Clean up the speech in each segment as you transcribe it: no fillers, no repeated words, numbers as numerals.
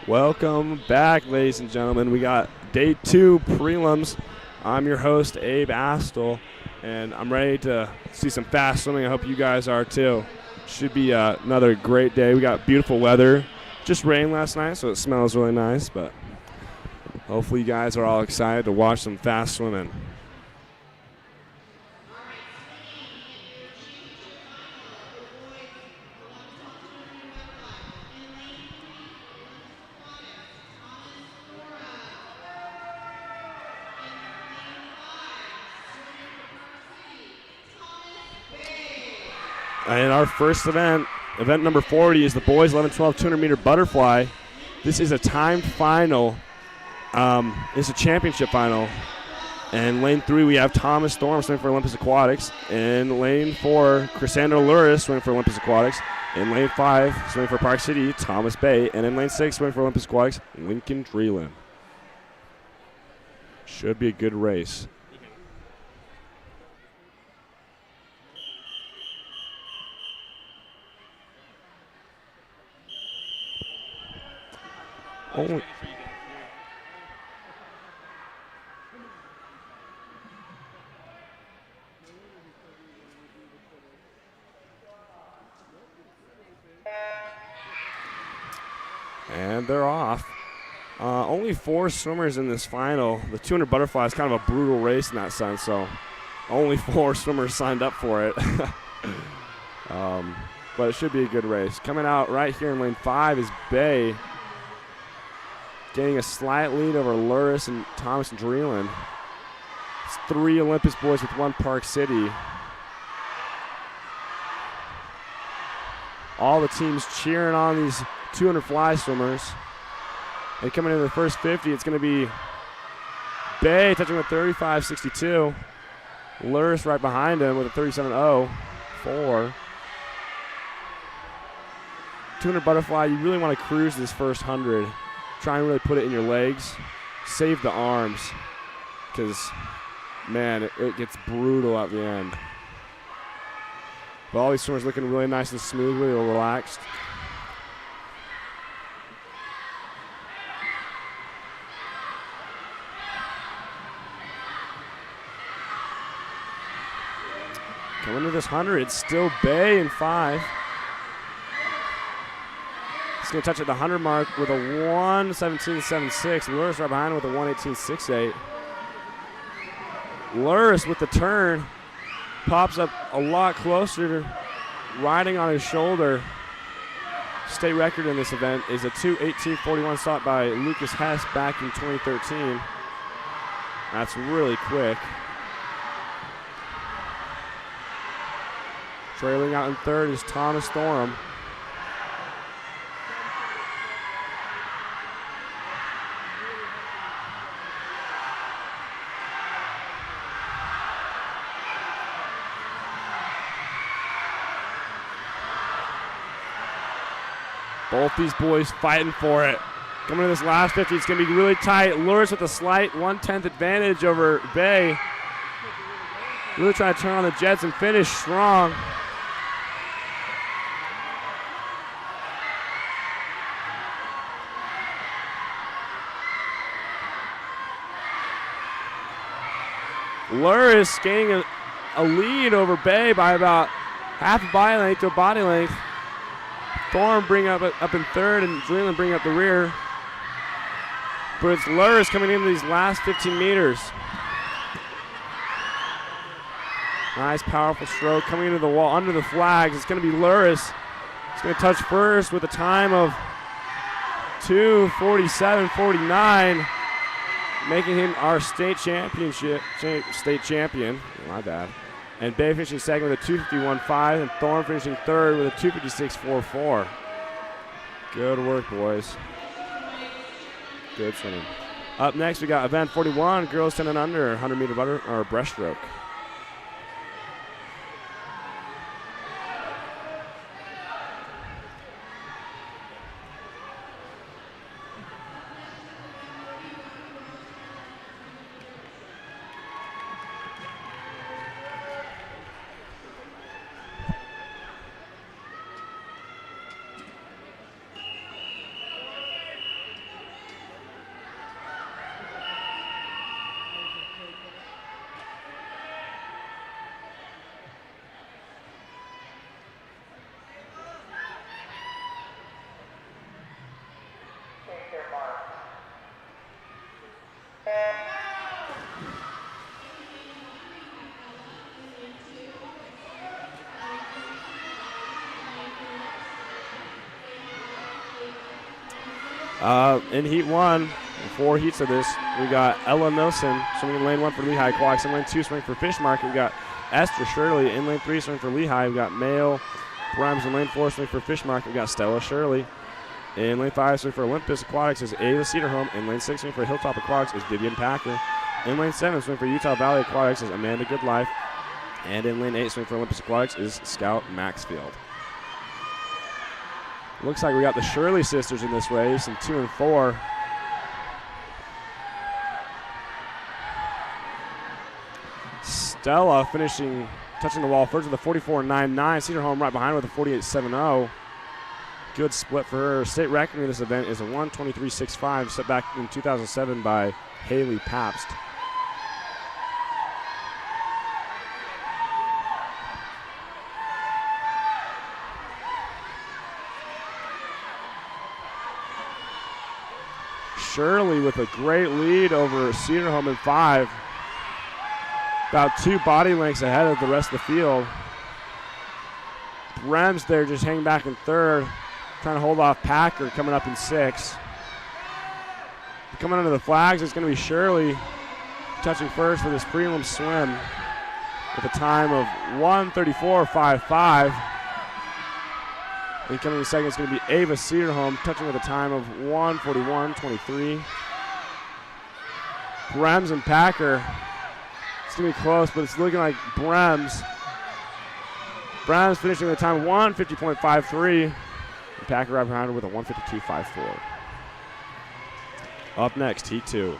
Welcome back, ladies and gentlemen. We got day 2 prelims. I'm your host, Abe Astle, and I'm ready to see some fast swimming. I hope you guys are too. Should be another great day. We got beautiful weather. Just rained last night, so it smells really nice, but hopefully you guys are all excited to watch some fast swimming. And our first event number 40, is the boys 11-12 200-meter butterfly. This is a timed final. It's a championship final. In lane 3, we have Thomas Thorne swimming for Olympus Aquatics. In lane 4, Chrysandra Luris swimming for Olympus Aquatics. In lane 5, swimming for Park City, Thomas Bay. And in lane 6, swimming for Olympus Aquatics, Lincoln Dreeland. Should be a good race. And they're off. Only 4 swimmers in this final. The 200 butterfly is kind of a brutal race in that sense, so only 4 swimmers signed up for it. But it should be a good race. Coming out right here in lane 5 is Bay, gaining a slight lead over Luris and Thomas and Dreeland. It's 3 Olympus boys with 1 Park City. All the teams cheering on these 200 fly swimmers. And coming into the first 50, it's going to be Bay touching with 35.62. Luris right behind him with a 37.04. 200 butterfly, you really want to cruise this first 100. Try and really put it in your legs. Save the arms, because, man, it gets brutal at the end. But all these swimmers looking really nice and smooth, really relaxed. Coming to this 100, it's still Bay in 5. He's going to touch at the 100 mark with a 1:17.76. Luris right behind him with a 1:18.68. Luris with the turn pops up a lot closer, riding on his shoulder. State record in this event is a 2:18.41 shot by Lucas Hess back in 2013. That's really quick. Trailing out in 3rd is Thomas Thorne. Both these boys fighting for it. Coming to this last 50, it's going to be really tight. Luris with a slight 1/10 advantage over Bay. Really trying to turn on the jets and finish strong. Luris gaining a lead over Bay by about half a body length to a body length. Thorne bring up in 3rd and Dreeland bring up the rear. But it's Luris coming into these last 15 meters. Nice, powerful stroke coming into the wall under the flags. It's going to be Luris. He's going to touch first with a time of 2:47.49, making him our state champion. My bad. And Bay finishing second with a 2:51.5, and Thorne finishing 3rd with a 2:56.44. Good work, boys. Good swimming. Up next, we got event 41, girls 10 and under, 100-meter breaststroke. In heat 1, 4 heats of this, we got Ella Nilsson swinging in lane 1 for Lehigh Aquatics. In lane 2, swinging for Fish Market, we got Esther Shirley. In lane 3, swinging for Lehigh, we got Mayo Brems. In lane 4, swinging for Fish Market, we got Stella Shirley. In lane 5, swinging for Olympus Aquatics is Ava Cedarholm. In lane 6, swinging for Hilltop Aquatics is Vivian Packer. In lane 7, swinging for Utah Valley Aquatics is Amanda Goodlife. And in lane 8, swinging for Olympus Aquatics is Scout Maxfield. Looks like we got the Shirley sisters in this race in 2 and 4. Stella finishing, touching the wall first with a 44.99. Cedarholm right behind with a 48.70. Good split for her. State record in this event is a 1:23.65, set back in 2007 by Haley Pabst. Shirley with a great lead over Cedarholm in 5. About 2 body lengths ahead of the rest of the field. Brems there just hanging back in 3rd, trying to hold off Packer coming up in 6. Coming under the flags, it's going to be Shirley touching first for this prelim swim with a time of 1:34.55. And coming in second is going to be Ava Cedarholm, touching with a time of 1:41.23. Brems and Packer, it's going to be close, but it's looking like Brems finishing with a time of 1:50.53. And Packer right behind her with a 1:52.54. Up next, heat 2.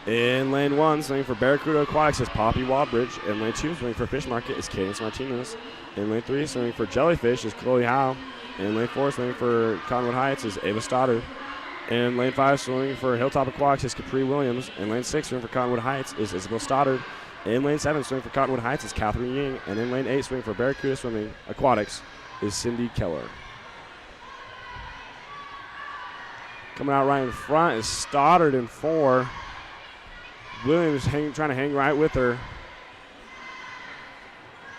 In lane 1, swinging for Barracuda Aquatics is Poppy Wadbridge. In lane 2, swinging for Fish Market is Cadence Martinez. In lane 3, swinging for Jellyfish is Chloe Howe. In lane 4, swinging for Cottonwood Heights is Ava Stoddard. In lane 5, swinging for Hilltop Aquatics is Capri Williams. In lane 6, swinging for Cottonwood Heights is Isabel Stoddard. In lane 7, swinging for Cottonwood Heights is Catherine Ying. And in lane 8, swinging for Barracuda Swimming Aquatics is Cindy Keller. Coming out right in front is Stoddard in 4. Williams trying to hang right with her.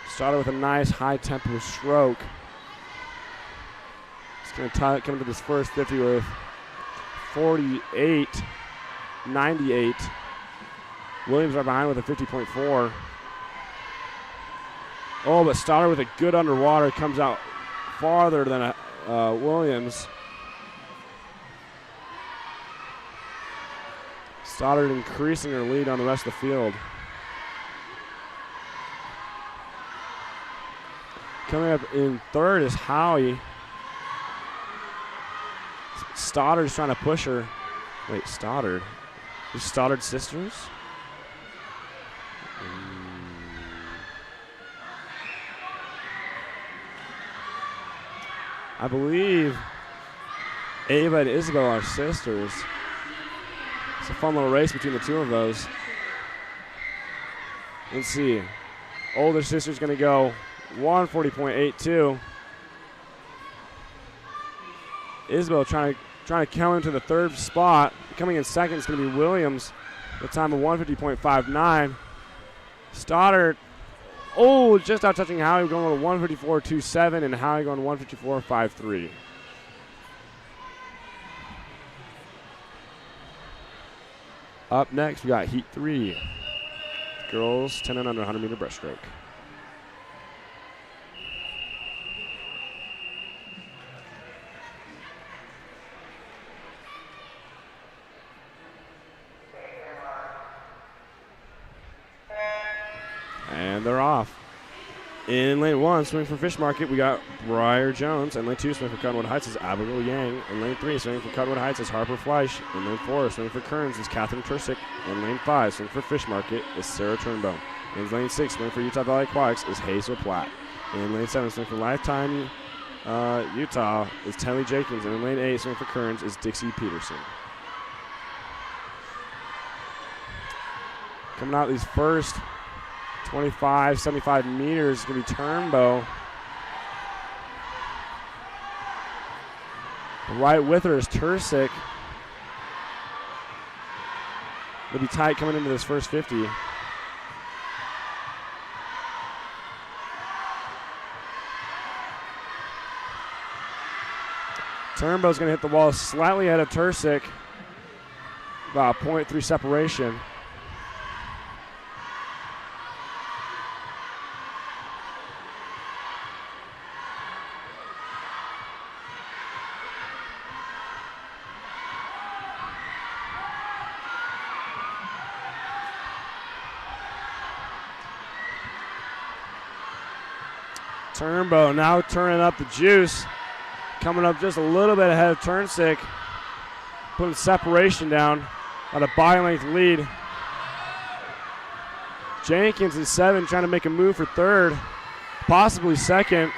Started with a nice high tempo stroke. It's going to come to this first 50 with 48.98. Williams right behind with a 50.4. Oh, but Stoddard with a good underwater comes out farther than Williams. Stoddard increasing her lead on the rest of the field. Coming up in 3rd is Howie. Stoddard's trying to push her. Wait, Stoddard? Is Stoddard sisters? I believe Ava and Isabel are sisters. It's a fun little race between the 2 of those. Let's see. Older sister's going to go 1:40.82. Isabel trying to come into the 3rd spot. Coming in second is going to be Williams with a time of 1:50.59. Stoddard, just out touching Howie, going to 1:54.27, and Howie going to 1:54.53. Up next, we got Heat 3. Girls 10 and under 100-meter breaststroke. And they're off. In lane 1, swinging for Fish Market, we got Briar Jones. In lane 2, swinging for Cottonwood Heights is Abigail Yang. In lane 3, swinging for Cottonwood Heights is Harper Fleisch. In lane 4, swinging for Kearns is Catherine Tursick. In lane 5, swinging for Fish Market is Sarah Turnbow. In lane 6, swinging for Utah Valley Aquatics is Hazel Platt. In lane 7, swinging for Lifetime Utah is Tenley Jenkins, and in lane 8, swing for Kearns is Dixie Peterson. Coming out these first 25, 75 meters is going to be Turnbow. Right with her is Tursick. It'll be tight coming into this first 50. Turnbow's going to hit the wall slightly ahead of Tursick. About 0.3 separation. Turnbow now turning up the juice. Coming up just a little bit ahead of Turnsick. Putting separation down at a body-length lead. Jenkins in 7 trying to make a move for 3rd, possibly 2nd.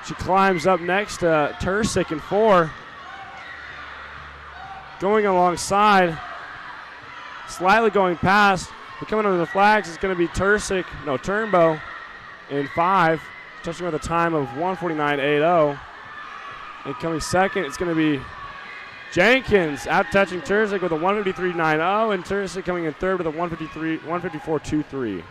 She climbs up next to Tursick in 4. Going alongside, slightly going past, but coming under the flags is going to be Turnbow in 5, touching with a time of 1:49.80. And coming second, it's going to be Jenkins out-touching Tursick with a 1:53.90, and Tursick coming in 3rd with a 1:54.23.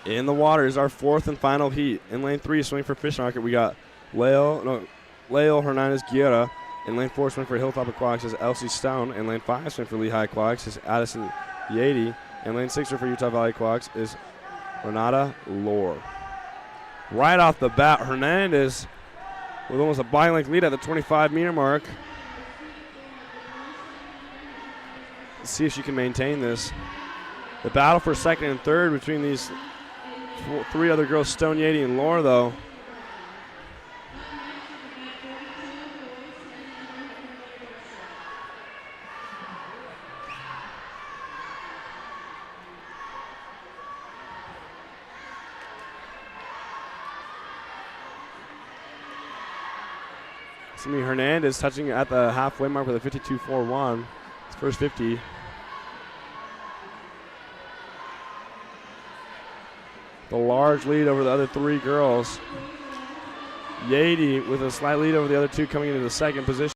In the water is our 4th and final heat. In lane 3, swing for Fish Market, we got Leo Hernandez Guerra. In lane 4, swing for Hilltop Aquatics is Elsie Stone. In lane 5, swing for Lehigh Aquatics is Addison Yady. In lane 6, swing for Utah Valley Aquatics is Renata Lohr. Right off the bat, Hernandez with almost a body-length lead at the 25-meter mark. Let's see if she can maintain this. The battle for 2nd and 3rd between these 3 other girls, Stone, Yady, and Lohr, though. It's going to be Hernandez touching at the halfway mark with a 52.41. It's first 50. The large lead over the other 3 girls. Yady with a slight lead over the other 2 coming into the 2nd position.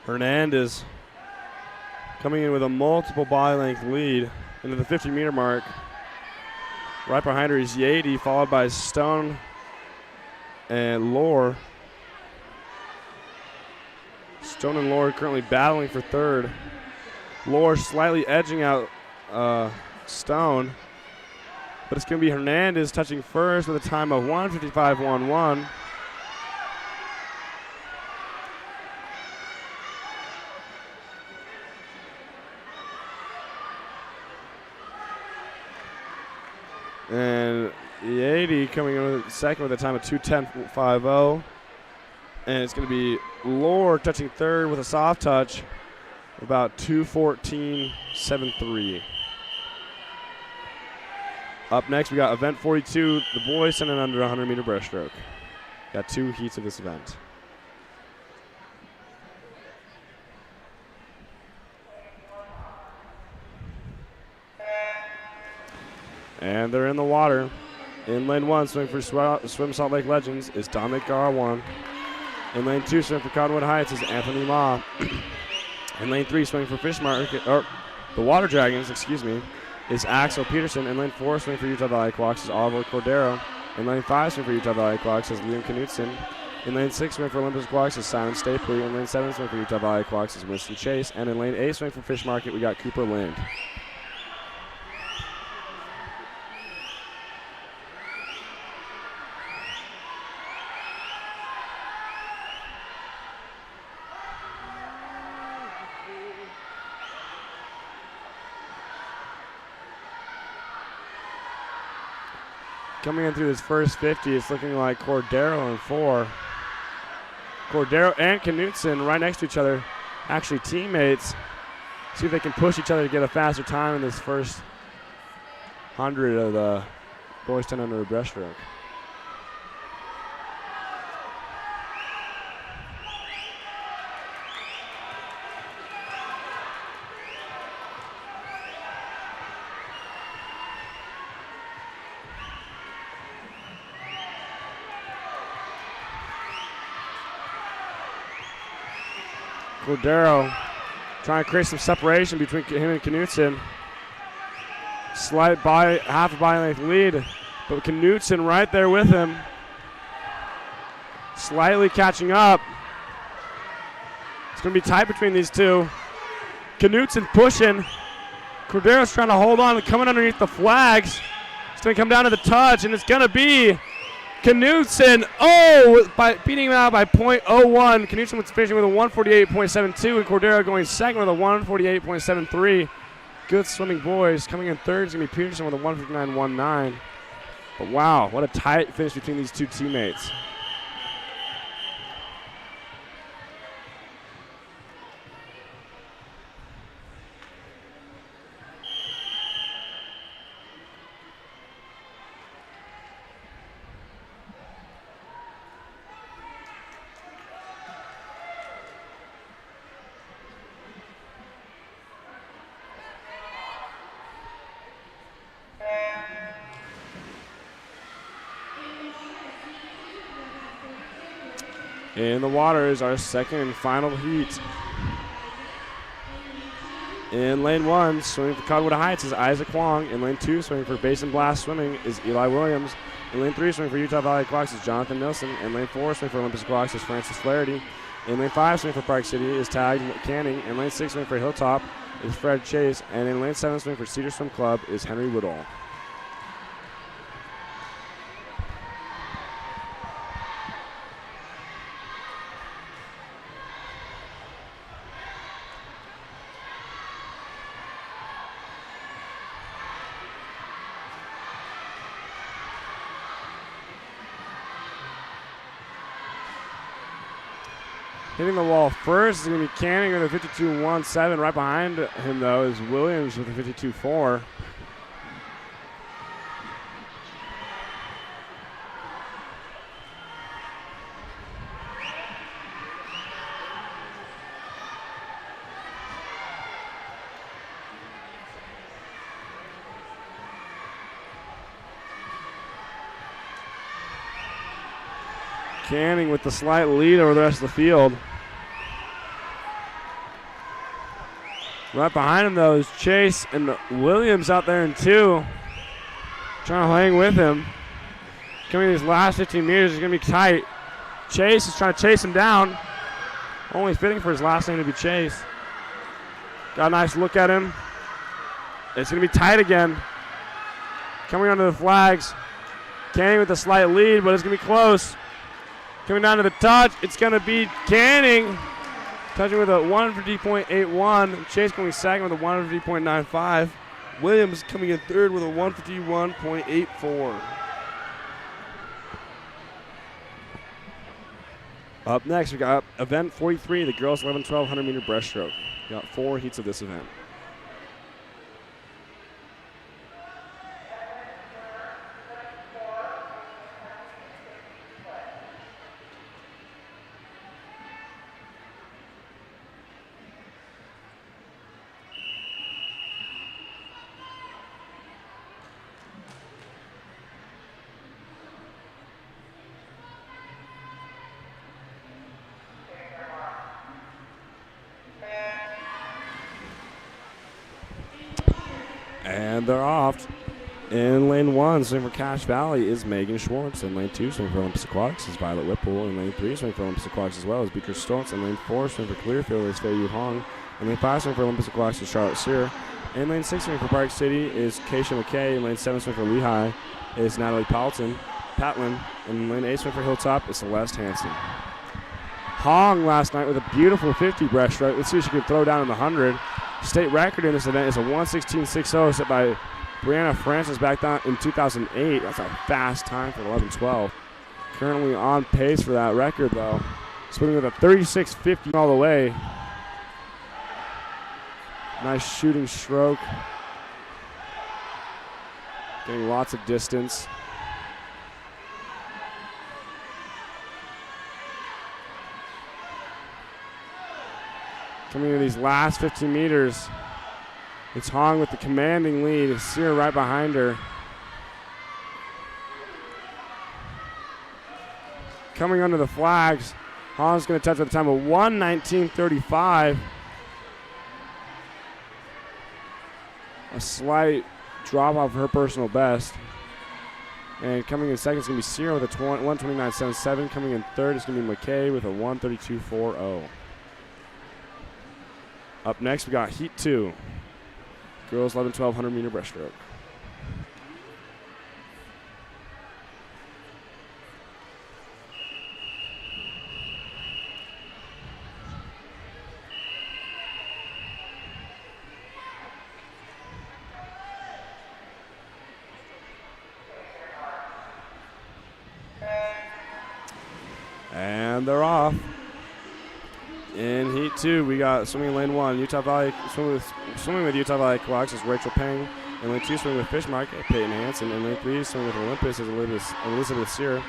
Hernandez coming in with a multiple body-length lead into the 50-meter mark. Right behind her is Yady, followed by Stone and Lohr. Stone and Lohr currently battling for 3rd. Lohr slightly edging out Stone, but it's going to be Hernandez touching first with a time of 1:55.11. And Yady coming in with 2nd with a time of 2:10.50. And it's going to be Lohr touching 3rd with a soft touch, about 2:14.73. Up next, we got event 42, the boys sending under 100-meter breaststroke. Got 2 heats of this event. And they're in the water. In lane 1, swing for Swim Salt Lake Legends is Dominic Garwan. In lane 2, swing for Cottonwood Heights is Anthony Ma. In lane 3, swing for Fish Market, or the Water Dragons, is Axel Peterson. In lane 4, swing for Utah Valley Aquatics is Oliver Cordero. In lane 5, swing for Utah Valley Aquatics is Liam Knutson. In lane 6, swing for Olympus Aquatics is Simon Stapley. In lane 7, swing for Utah Valley Aquatics is Winston Chase. And in lane 8, swing for Fish Market, we got Cooper Lind. Coming in through this first 50, it's looking like Cordero in 4. Cordero and Knutson right next to each other, actually teammates. See if they can push each other to get a faster time in this first 100 of the boys 10 under breaststroke. Cordero trying to create some separation between him and Knutson. Slight half a body length lead, but Knutson right there with him. Slightly catching up. It's going to be tight between these two. Knutson pushing. Cordero's trying to hold on and coming underneath the flags. It's going to come down to the touch, and it's going to be Knutson, by beating him out by .01. Knutson was finishing with a 148.72, and Cordero going second with a 148.73. Good swimming boys. Coming in third is going to be Peterson with a 159.19. But wow, what a tight finish between these two teammates. In the water is our second and final heat. In lane 1, swimming for Cottonwood Heights is Isaac Wong. In lane 2, swimming for Basin Blast Swimming is Eli Williams. In lane 3, swimming for Utah Valley Aquatics is Jonathan Nilsson. In lane 4, swimming for Olympus Aquatics is Francis Flaherty. In lane 5, swimming for Park City is Tag Canning. In lane 6, swimming for Hilltop is Fred Chase. And in lane 7, swimming for Cedar Swim Club is Henry Woodall. Hitting the wall first is going to be Canning with a 52.17. Right behind him, though, is Williams with a 52.4. Canning with the slight lead over the rest of the field. Right behind him, though, is Chase and Williams out there in 2. Trying to hang with him. Coming these last 15 meters is going to be tight. Chase is trying to chase him down. Only fitting for his last name to be Chase. Got a nice look at him. It's going to be tight again. Coming onto the flags. Canning with a slight lead, but it's going to be close. Coming down to the touch, it's going to be Canning. Touching with a 150.81. Chase going second with a 150.95. Williams coming in third with a 151.84. Up next, we got event 43, the girls 11-12 100-meter breaststroke. We got 4 heats of this event. And they're off. In lane 1, swing for Cache Valley is Megan Schwartz. In lane 2, swing for Olympus Aquatics is Violet Whipple. In lane 3, swing for Olympus Aquatics as well is Beaker Stoltz. In lane 4, swing for Clearfield is Fei Yu Hong. In lane 5, swing for Olympus Aquatics is Charlotte Sear. In lane 6, swing for Park City is Keisha McKay. In lane 7, swing for Lehigh is Natalie Patlin. In lane 8, swing for Hilltop is Celeste Hansen. Hong last night with a beautiful 50 breaststroke. Let's see if she can throw down in the 100. State record in this event is a 1:16.60 set by Brianna Francis back down in 2008. That's a fast time for 11-12. Currently on pace for that record, though. Swimming with a 36.50 all the way. Nice shooting stroke. Getting lots of distance. Coming into these last 15 meters, it's Hong with the commanding lead. Sear right behind her. Coming under the flags, Hong's going to touch at the time of 1:19.35. A slight drop off her personal best. And coming in second is going to be Sear with a 1:29.77. Coming in third is going to be McKay with a 1:32.40. Up next, we got Heat 2. Girls 11-12 100-meter breaststroke. And they're off. In Heat 2, we got swimming in lane 1. Utah Valley swimming with Utah Valley Aquatics is Rachel Peng. In lane 2, swimming with Fish Market, Peyton Hansen. In lane 3, swimming with Olympus is Elizabeth Sear.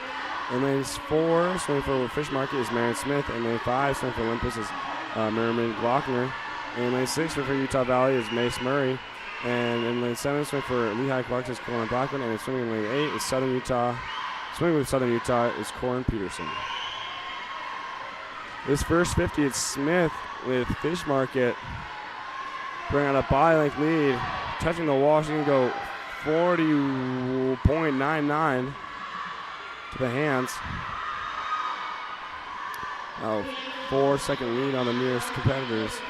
In lane 4, swimming for Fish Market is Marion Smith. In lane 5, swimming for Olympus is Merriman Glockner. In lane 6, swimming for Utah Valley is Mace Murray. And in lane 7, swimming for Lehigh Aquatics is Corin Blackman. And swimming in lane 8 is Southern Utah. Swimming with Southern Utah is Corin Peterson. This first 50, it's Smith with Fish Market. Bring out a body length lead. Touching the wall, she can go 40.99 to the hands. Now 4-second lead on the nearest competitors.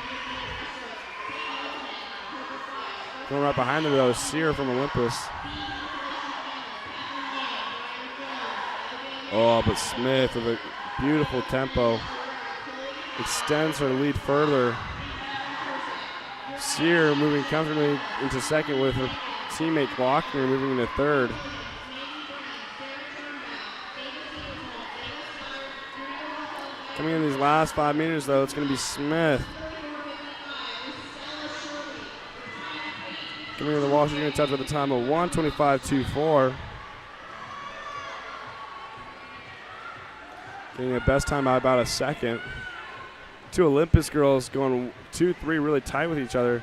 Going right behind her, though, is Sear from Olympus. Oh, but Smith with a beautiful tempo extends her lead further. Sear moving comfortably into second with her teammate Glockner moving into third. Coming in these last 5 meters, though, it's going to be Smith. Coming in the wall, she's going to touch at the time of 1:25.24. Getting a best time by about a second. Two Olympus girls going 2-3 really tight with each other.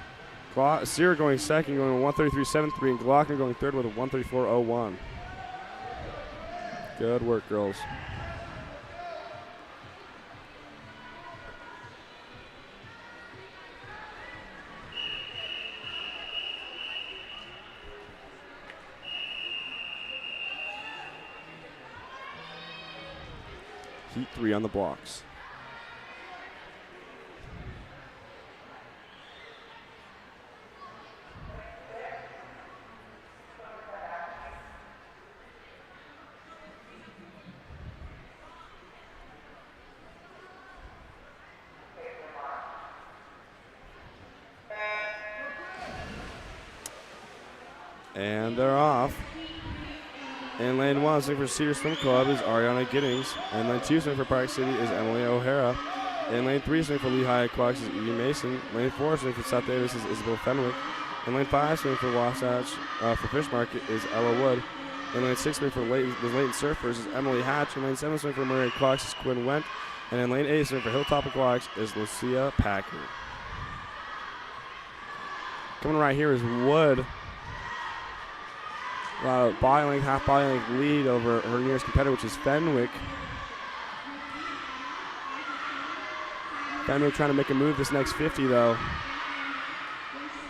Sear going second, going 1:33.73, and Glockner going third with a 1:34.01. Good work, girls. Heat 3 on the blocks. And they're off. In lane 1, swing for Cedar Swim Club is Ariana Giddings. In lane 2, swing for Park City is Emily O'Hara. In lane 3, swing for Lehigh Aquatics is Evie Mason. Lane 4, swing for South Davis is Isabel Fenwick. In lane 5, swing for Wasatch for Fish Market is Ella Wood. In lane 6, swing for the Layton Surfers is Emily Hatch. In lane 7, swing for Murray Aquatics is Quinn Wendt. And in lane 8, swing for Hilltop Aquatics is Lucia Packer. Coming right here is Wood. Half body length lead over her nearest competitor, which is Fenwick. Fenwick trying to make a move this next 50, though.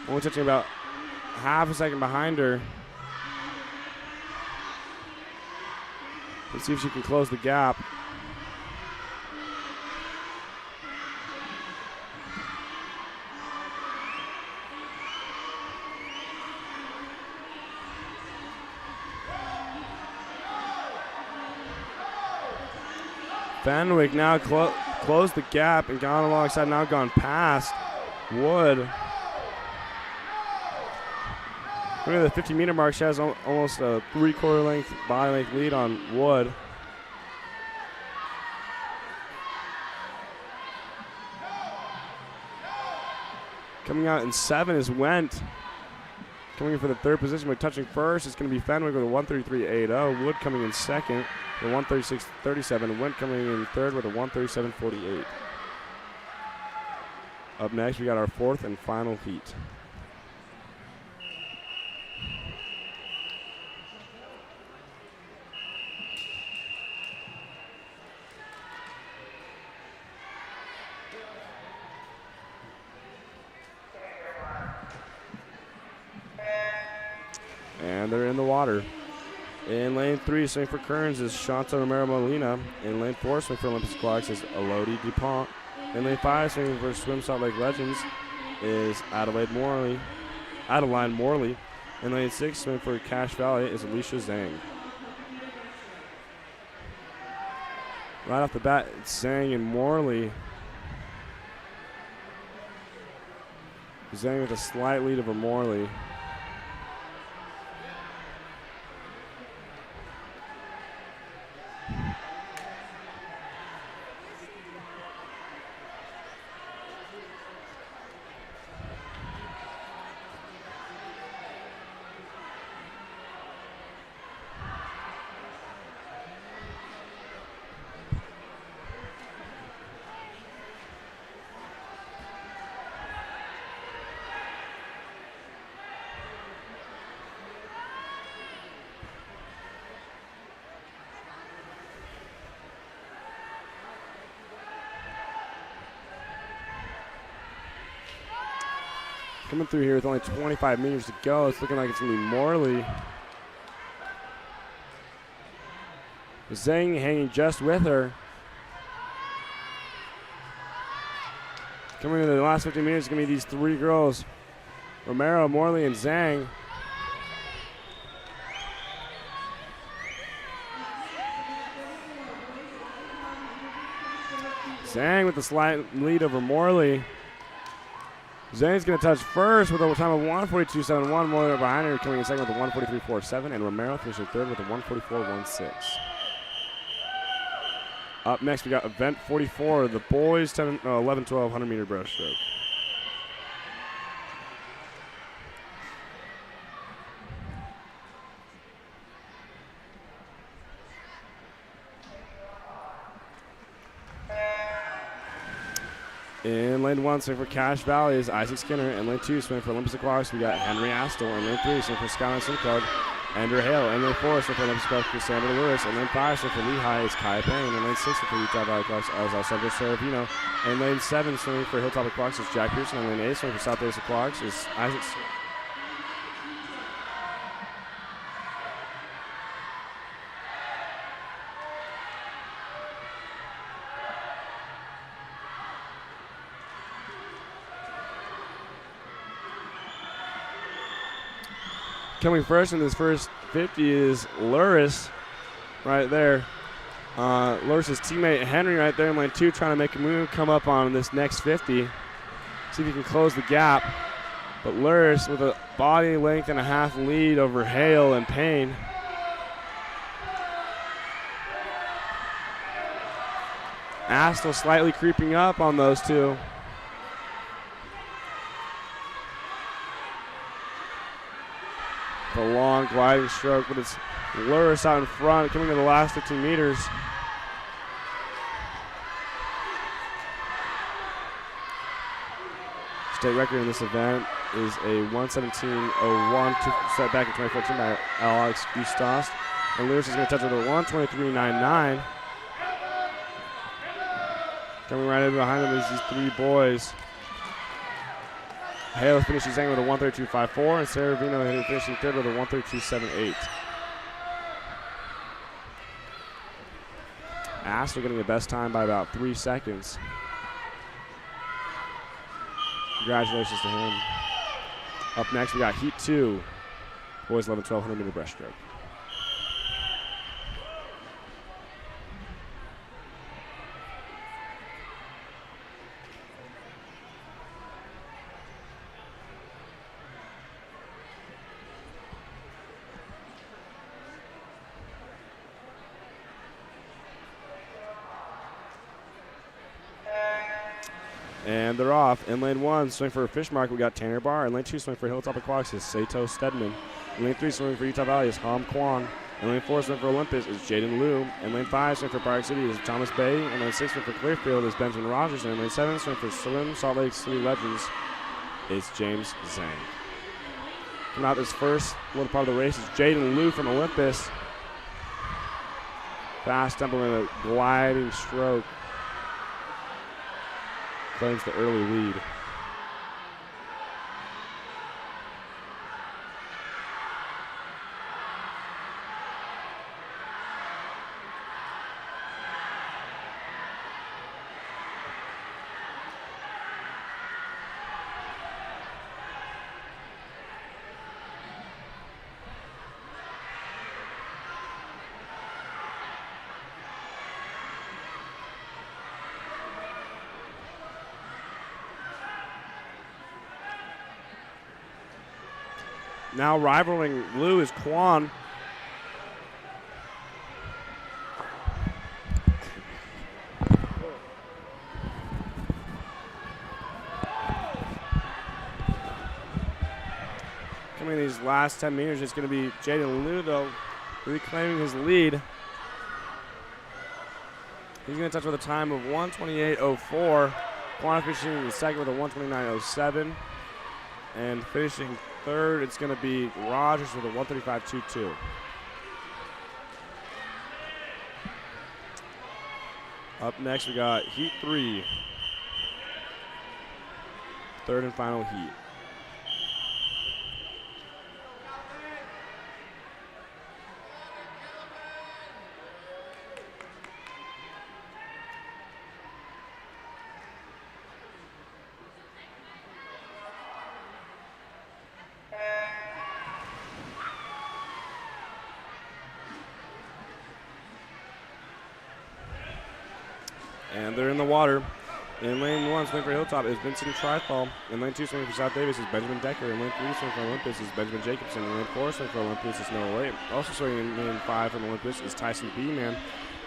Only touching about half a second behind her. Let's see if she can close the gap. Fenwick now closed the gap and gone alongside, now gone past Wood. Look at the 50-meter mark. She has almost a 3/4 length, body length lead on Wood. Coming out in 7 is Wendt. Coming in for the 3rd position, but touching first is going to be Fenwick with a 1:33.80. Wood coming in 2nd with a 1:36.37. Wendt coming in 3rd with a 1:37.48. Up next, we got our 4th and final heat. And they're in the water. In lane 3, swing for Kearns is Shanta Romero Molina. In lane 4, swing for Olympus Aquatics is Elodie DuPont. In lane 5, swinging for Swim Salt Lake Legends is Adeline Morley. In lane 6, swing for Cache Valley is Alicia Zhang. Right off the bat, it's Zhang and Morley. Zhang with a slight lead over Morley. Coming through here with only 25 meters to go. It's looking like it's going to be Morley. Zhang hanging just with her. Coming into the last 50 meters, it's going to be these 3 girls. Romero, Morley, and Zhang. Zhang with the slight lead over Morley. Zhang's going to touch first with a time of 1:42.71. Morley behind her, coming in second with a 1:43.47, and Romero finishing third with a 1:44.16. Up next, we got event 44, the boys 11-12 100-meter breaststroke. In lane 1, swing for Cache Valley is Isaac Skinner. In lane 2, swing for Olympus Aquatics, we got Henry Astle. In lane 3, swing for Skyline SimCard, Andrew Hale. In lane 4, swing for Olympus Aquatics, Cassandra Lewis. In lane 5, swing for Lehigh is Kaya Payne. In lane 6, swing for Utah Valley Aquatics is Alessandro Serafino. In lane 7, swing for Hilltop Aquatics is Jack Pearson. In lane 8, swing for South Davis Aquatics is Isaac. Coming first in this first 50 is Luris right there. Luris' teammate Henry right there in lane 2 trying to make a move, come up on this next 50. See if he can close the gap. But Luris with a body length and a half lead over Hale and Payne. Astle slightly creeping up on those two. A long gliding stroke, but it's Luris out in front, coming to the last 15 meters. State record in this event is a 1:17.01 set back in 2014 by Alex Gustas. And Luris is going to touch with a 1:23.99. Coming right in behind them is these 3 boys. Hale finishing second with a 1:32.54, and Serafino finishing third with a 1:32.78. Astor getting the best time by about 3 seconds. Congratulations to him. Up next, we got Heat 2, boys 11-1200 meter breaststroke. And they're off. In lane 1, swing for Fish Market, we got Tanner Barr. In lane 2, swing for Hilltop Aquatics is Sato Stedman. In lane 3, swing for Utah Valley is Ham Kwan. In lane 4, swing for Olympus is Jaden Liu. In lane 5, swing for Park City is Thomas Bay. In lane 6, swing for Clearfield is Benjamin Rogers. And in lane 7, swing for Salt Lake City Legends is James Zhang. Coming out this first little part of the race is Jaden Liu from Olympus. Fast tempo and a gliding stroke. Claims the early lead. Now rivaling Liu is Kwan. Coming in these last 10 meters, it's going to be Jaden Liu, though, reclaiming his lead. He's going to touch with a time of 1:28.04. Kwan finishing in second with a 1:29.07. And finishing third, it's going to be Rogers with a 1:35.22. Up next, we got Heat 3. Third and final heat. And they're in the water. In lane 1, swing for Hilltop is Vincent Trifall. In lane 2, swing for South Davis is Benjamin Decker. In lane 3, swing for Olympus is Benjamin Jacobson. In lane 4, swing for Olympus is Noah Lane. Also swinging in lane 5 from Olympus is Tyson B-Man.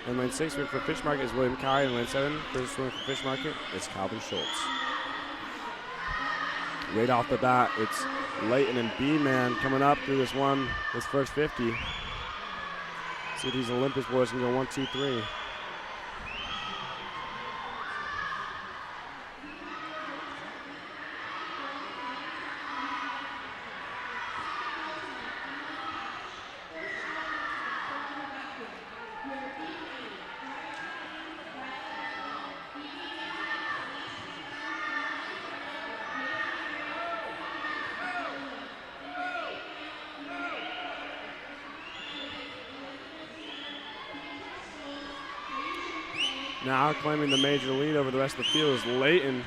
In lane 6, swing for Fish Market is William Kai. In lane 7, first swing for Fish Market is Calvin Schultz. Right off the bat, it's Leighton and B-Man coming up through this first 50. See if these Olympus boys can go 1, 2, 3. Now claiming the major lead over the rest of the field is Leighton.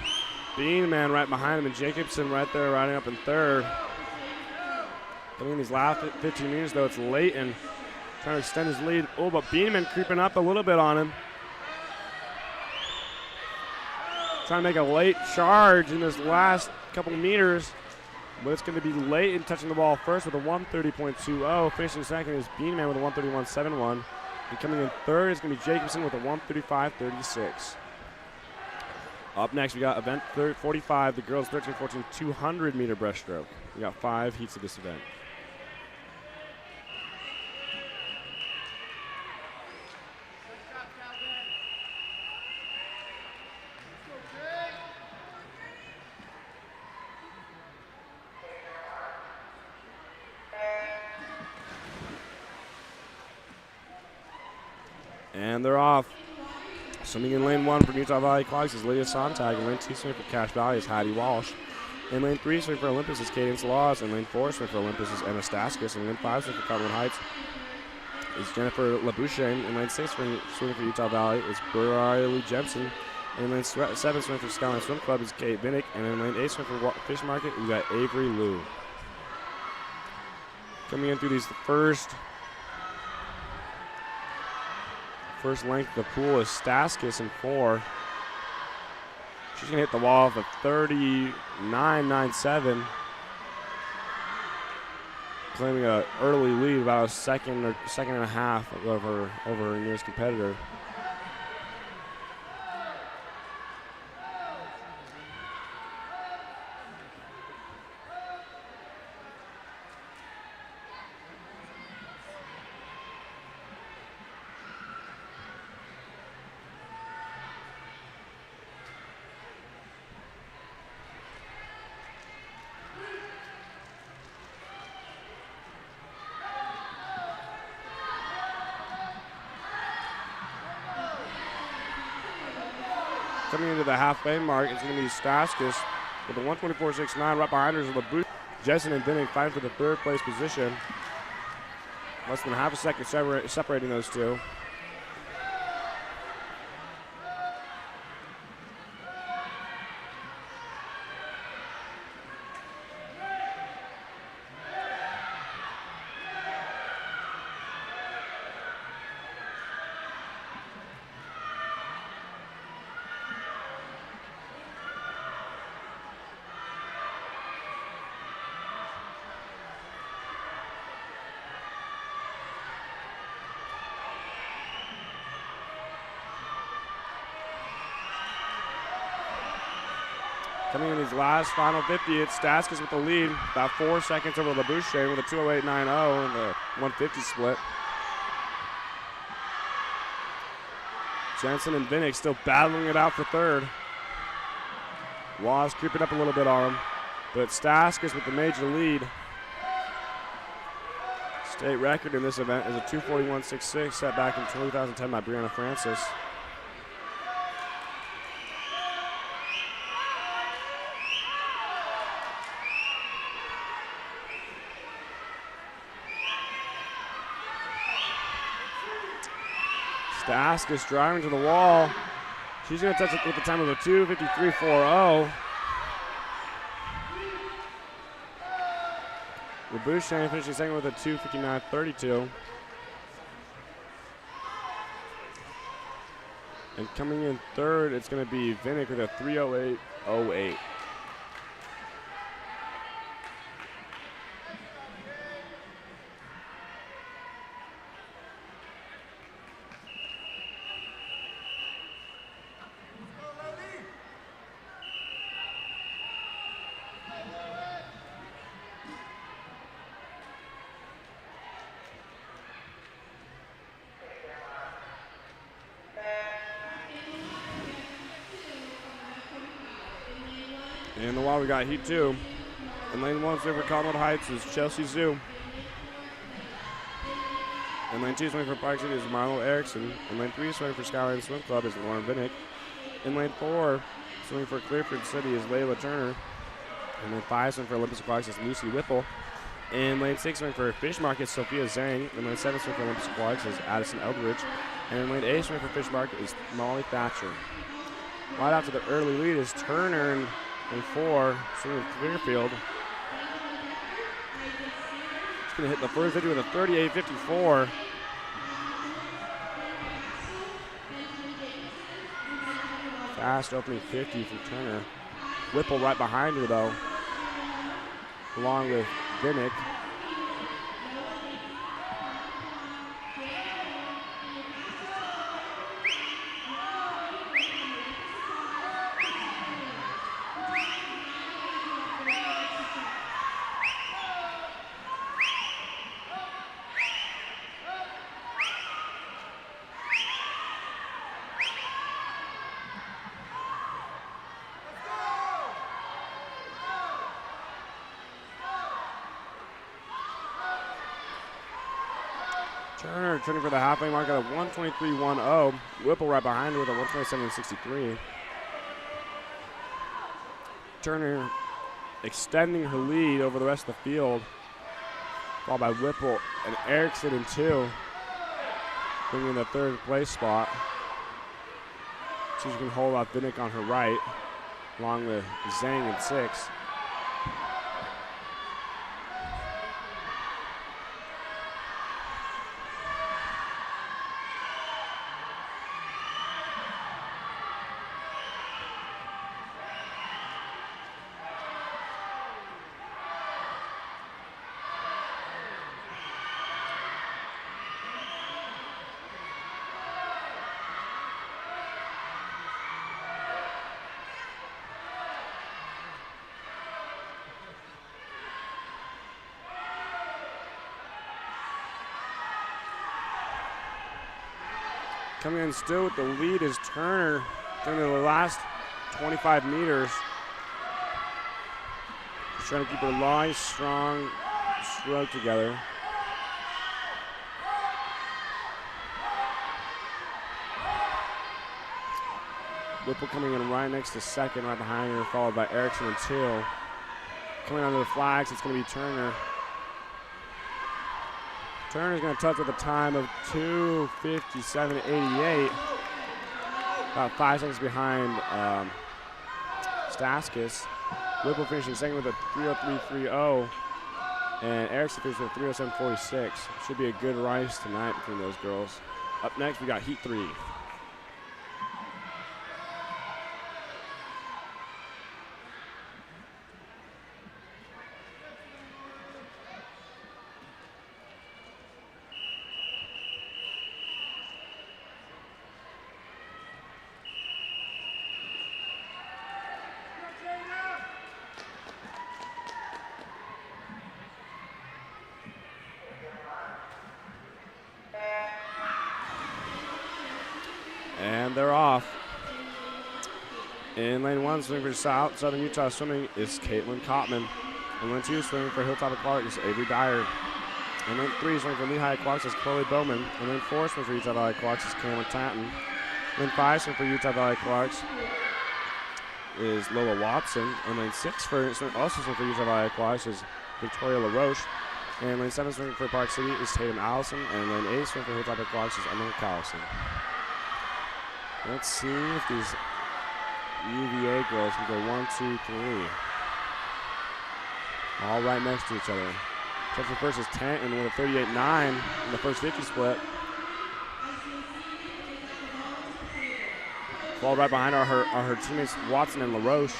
Beanman right behind him, and Jacobson right there riding up in third. Coming in these last 15 meters, though, it's Leighton trying to extend his lead. Oh, but Beanman creeping up a little bit on him. Trying to make a late charge in this last couple meters. But it's going to be Leighton touching the ball first with a 1:30.20. Finishing second is Beanman with a 1:31.71. And coming in third is going to be Jacobson with a 1:35.36. Up next, we got event 45, the girls 13-14 200 meter breaststroke. We got 5 heats of this event. And they're off. Swimming in lane 1 from Utah Valley Clogs is Lydia Sontag. In lane 2, swing for Cache Valley is Hattie Walsh. In lane 3, swing for Olympus is Cadence Laws. In lane 4, swing for Olympus is Emma Staskis. In lane 5, swing for Cumberland Heights is Jennifer LaBouche. In lane 6, swinging for Utah Valley is Briley Jensen. In lane 7, swinging for Skyline Swim Club is Kate Vinnick. And in lane 8, swinging for Fish Market, we got Avery Liu. Coming in through these first length of the pool is Staskis in 4. She's going to hit the wall off of 39.97. Claiming an early lead, about a second and a half over her nearest competitor. Coming into the halfway mark, it's going to be Staskis with a 124.69. Right behind her is LaBouche. Jensen and Vinnick fighting for the third place position. Less than half a second separating those two. Coming in these last final 50, it's Staskis with the lead, about 4 seconds over LaBouche with a 2:08.90 and a 150 split. Jensen and Vinnick still battling it out for third. Wall's creeping up a little bit on him, but Staskis with the major lead. State record in this event is a 2:41.66 set back in 2010 by Brianna Francis. Staskis driving to the wall. She's going to touch it with the time of a 2:53.40. LaBouche finishing second with a 2:59.32. And coming in third, it's going to be Vinnick with a 3:08.08. In the wall, we got Heat 2. In lane 1, swing for Collinwood Heights is Chelsea Zhu. In lane 2, swing for Park City is Marlo Erickson. In lane 3, swing for Skyline Swim Club is Lauren Vinnick. In lane 4, swing for Clearfield City is Layla Turner. In lane 5, swing for Olympus Aquatics is Lucy Whipple. In lane 6, swing for Fish Market is Sophia Zhang. In lane 7, swing for Olympus Aquatics is Addison Eldridge. And in lane 8, swing for Fish Market is Molly Thatcher. Right out to the early lead is Turner in 4, swing with Clearfield. She's going to hit the first 50 with a 38.54. Fast opening 50 from Turner. Whipple right behind her though, along with Vinnick. Turner turning for the halfway mark at a 1:23.10. Whipple right behind her with a 1:27.63. Turner extending her lead over the rest of the field, followed by Whipple and Erickson in 2. bringing in the third place spot. See if she can hold off Vinnick on her right, along with Zhang in 6. Coming in still with the lead is Turner during the last 25 meters. She's trying to keep her light, strong stroke together. Whipple coming in right next to second, right behind her, followed by Erickson and Till. Coming under the flags, it's going to be Turner. Turner's going to touch with a time of 2:57.88. About 5 seconds behind Staskis. Whipple finishing second with a 3:03.30. And Erickson finished with a 3:07.46. Should be a good race tonight between those girls. Up next, we got Heat 3. And they're off. In lane 1, swimming for Southern Utah Swimming is Caitlin Kottman. In lane 2, swimming for Hilltop Aquatics is Avery Dyer. In lane 3, swimming for Lehigh Aquatics is Chloe Bowman. In lane 4, swimming for Utah Valley Aquatics is Cameron Tatton. In lane 5, swimming for Utah Valley Aquatics is Lola Watson. In lane 6, also swimming for Utah Valley Aquatics is Victoria LaRoche. And lane 7, swimming for Park City is Tatum Allison. And lane 8, swimming for Hilltop Aquatics is Emily Callison. Let's see if these UVA girls can go 1, 2, 3. All right next to each other. Touching first is Tanton with a 38.9 in the first 50 split. Followed right behind are her teammates Watson and LaRoche.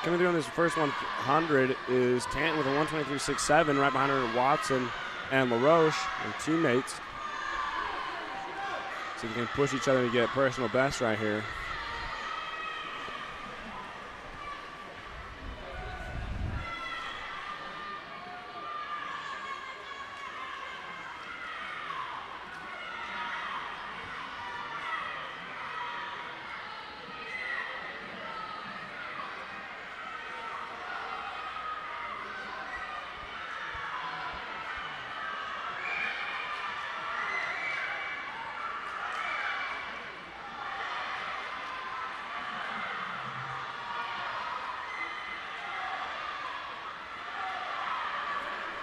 Coming through on this first 100 is Tanton with a 1:23.67, right behind her Watson and LaRoche, and teammates. So they can push each other to get personal best right here.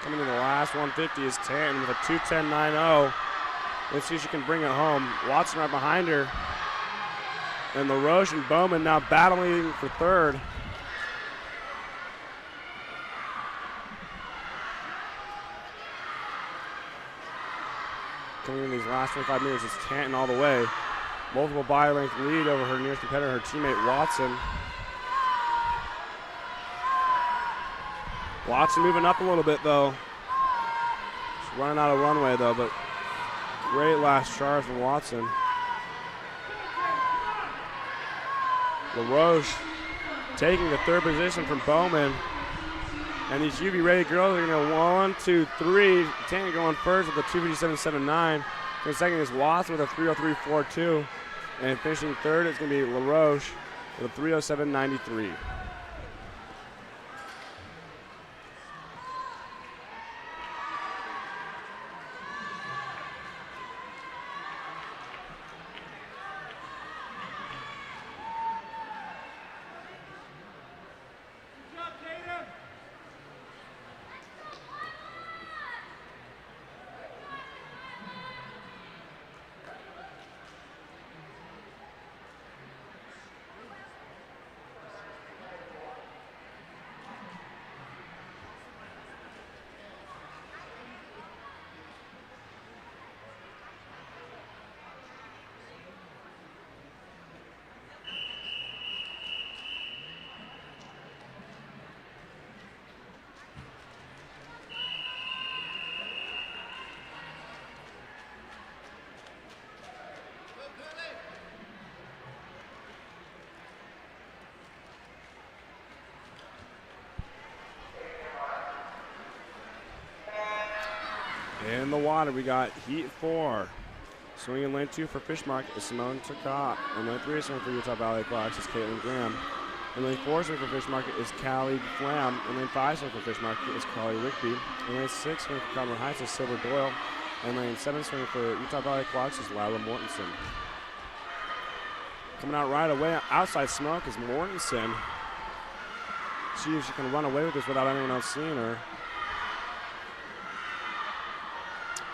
Coming in the last 150 is Tanton with a 2:10.90. Let's see if she can bring it home. Watson right behind her. And LaRoche and Bowman now battling for third. Coming in these last 25 minutes is Tanton all the way. Multiple body-length lead over her nearest competitor, her teammate Watson. Watson moving up a little bit, though. She's running out of runway, though, but great last charge from Watson. LaRoche taking the third position from Bowman. And these UV ready girls are going to 1, 2, 3. Tanya going first with a 257.79. And second is Watson with a 303.42. And finishing third is going to be LaRoche with a 307.93. In the water, we got heat 4. Swinging in lane 2 for Fish Market is Simone Turcotte. In lane 3, swinging for Utah Valley Fox is Caitlin Graham. In lane 4, swinging for Fish Market is Callie Flam. In lane 5, swinging for Fish Market is Carly Rigby. In lane 6, swinging for Cumberland Heights is Silver Doyle. In lane 7, swinging for Utah Valley Fox is Lila Mortensen. Coming out right away, outside smoke is Mortensen. See if she can run away with this without anyone else seeing her.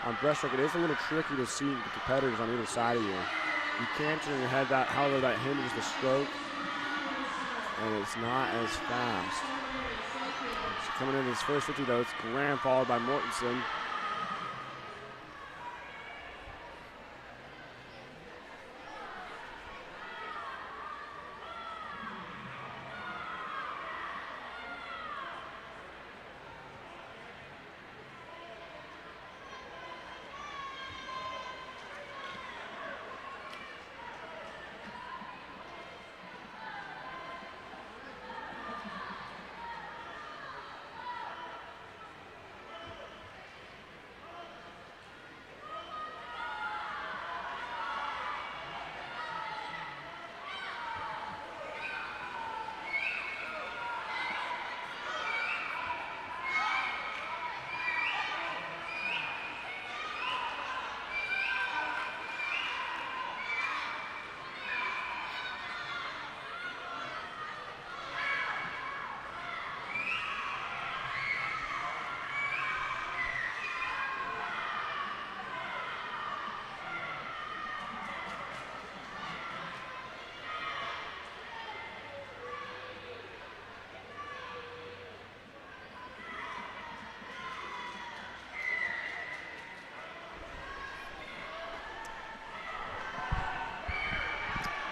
On breaststroke, it is a little tricky to see the competitors on either side of you. You can turn your head, however, that hinders the stroke, and it's not as fast. She's coming in this first 50, though. It's Graham followed by Mortensen.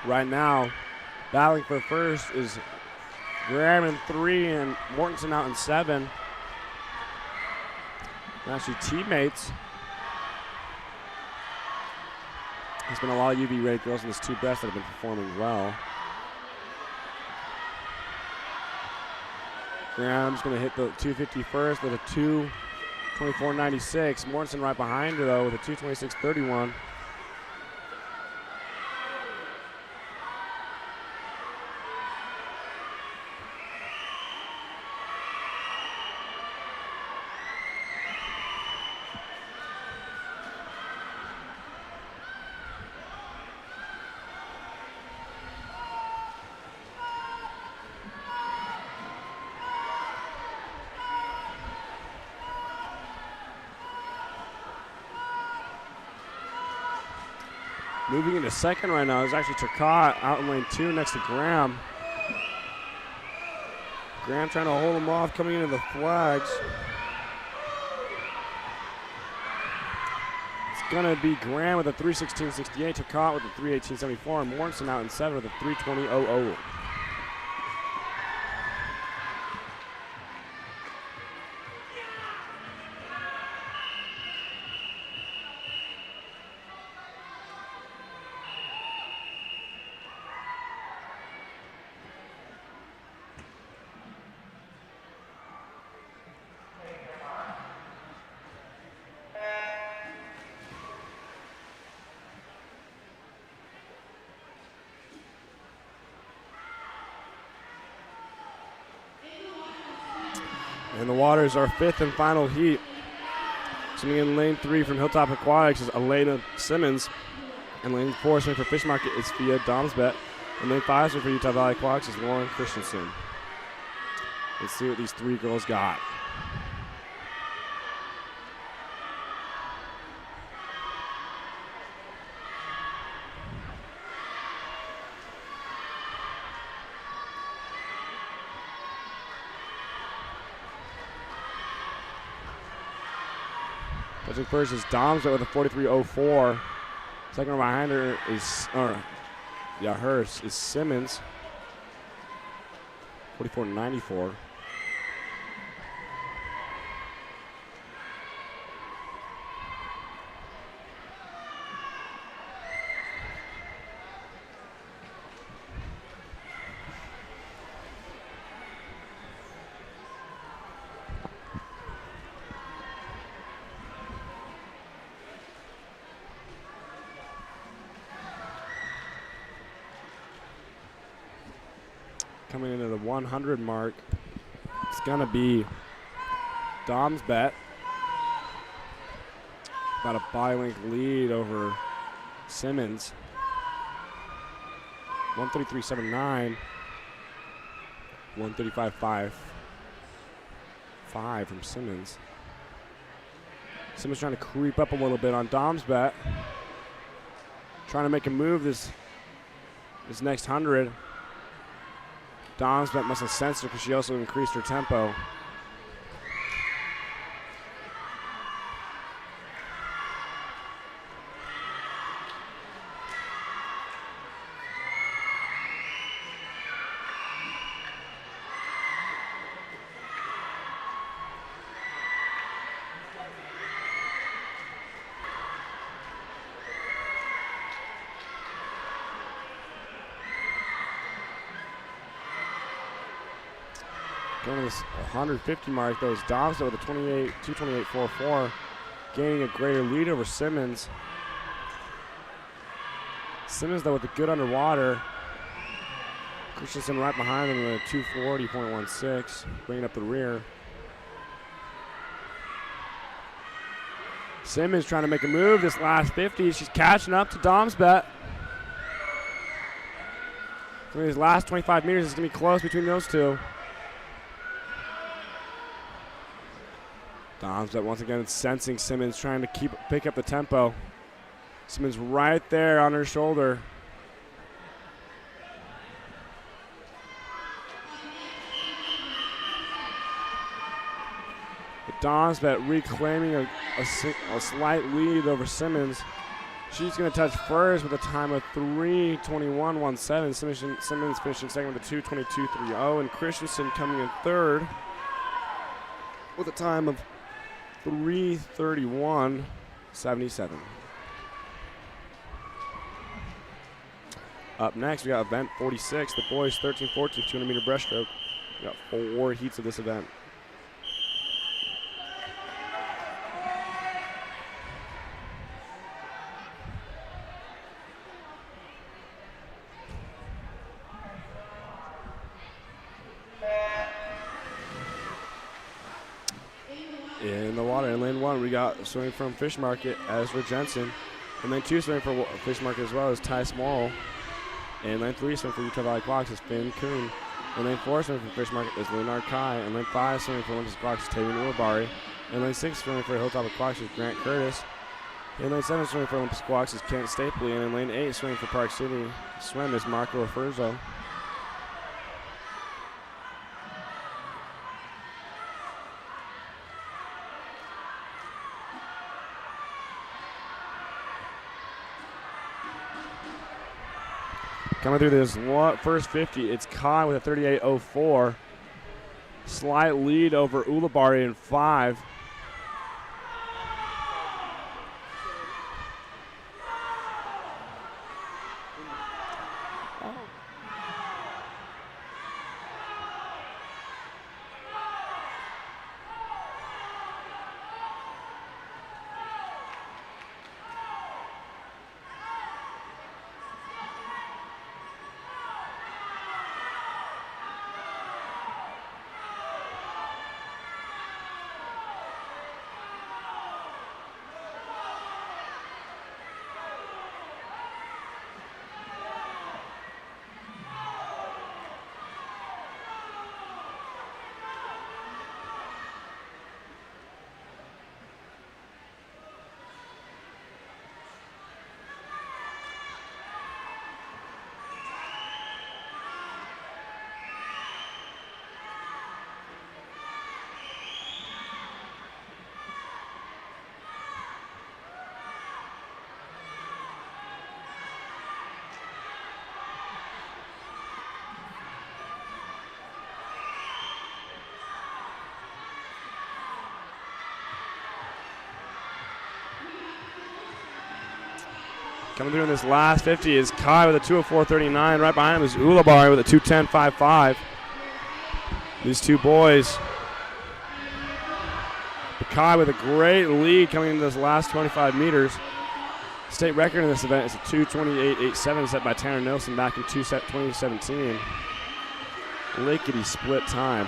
Right now, battling for first is Graham in 3 and Mortensen out in 7. They're actually teammates. There's been a lot of UV rated girls in this 2 breast that have been performing well. Graham's going to hit the 250 first with a 2:24.96. Mortensen right behind her, though, with a 2:26.31. Moving into second right now is actually Turcotte out in lane 2 next to Graham. Graham trying to hold him off coming into the flags. It's going to be Graham with a 3:16.68, Turcotte with a 3:18.74, and Mortensen out in 7 with a 3:20.00. And the water is our 5th and final heat. Swimming in lane 3 from Hilltop Aquatics is Elena Simmons. And lane 4 swimming for Fish Market is Fia Domsbet. And lane 5 swimming for Utah Valley Aquatics is Lauren Christensen. Let's see what these 3 girls got. Touching first is Domsbet with a 43.04. Second one behind her is, hers is Simmons, 44.94. Coming into the 100 mark, it's going to be Domsbet. About a bi-length lead over Simmons. 133.79. 135.5 from Simmons. Simmons trying to creep up a little bit on Domsbet. Trying to make a move this next 100. Domsbet must have sensed her because she also increased her tempo. Going to this 150 mark, though, is Domsbet with a 228.44, gaining a greater lead over Simmons. Simmons, though, with a good underwater. Christensen right behind him with a 240.16, bringing up the rear. Simmons trying to make a move this last 50. She's catching up to Domsbet. So these last 25 meters is going to be close between those two. Domsbet once again sensing Simmons, trying to pick up the tempo. Simmons right there on her shoulder. But Domsbet reclaiming a slight lead over Simmons. She's going to touch first with a time of 3:21.17. Simmons finishing second with a 2:22.30, and Christensen coming in third with a time of 3:31.77. Up next, we got event 46, the boys 13-14 200-meter breaststroke. We got 4 heats of this event. In the water, in lane 1, we got swimming from Fish Market, Ezra Jensen. In lane 2, swimming for Fish Market as well as Ty Small. In lane 3, swimming for Utah Valley Aquatics is Finn Kuhn. In lane 4, swimming for Fish Market is Leonard Kai. In lane 5, swimming for Olympus Aquatics is Tavian Ulibarri. In lane 6, swimming for Hilltop Aquatics is Grant Curtis. In lane 7, swimming for Olympus Aquatics is Kent Stapley. And in lane 8, swimming for Park City Swim is Marco Referzo. Coming through this first 50, it's Kai with a 38.04. Slight lead over Ulibarri in 5. Coming through in this last 50 is Kai with a 2:04.39. Right behind him is Ulabar with a 2:10.55. These two boys. Kai with a great lead coming into this last 25 meters. State record in this event is a 2:28.87 set by Tanner Nilsson back in 2017. Lickety split time.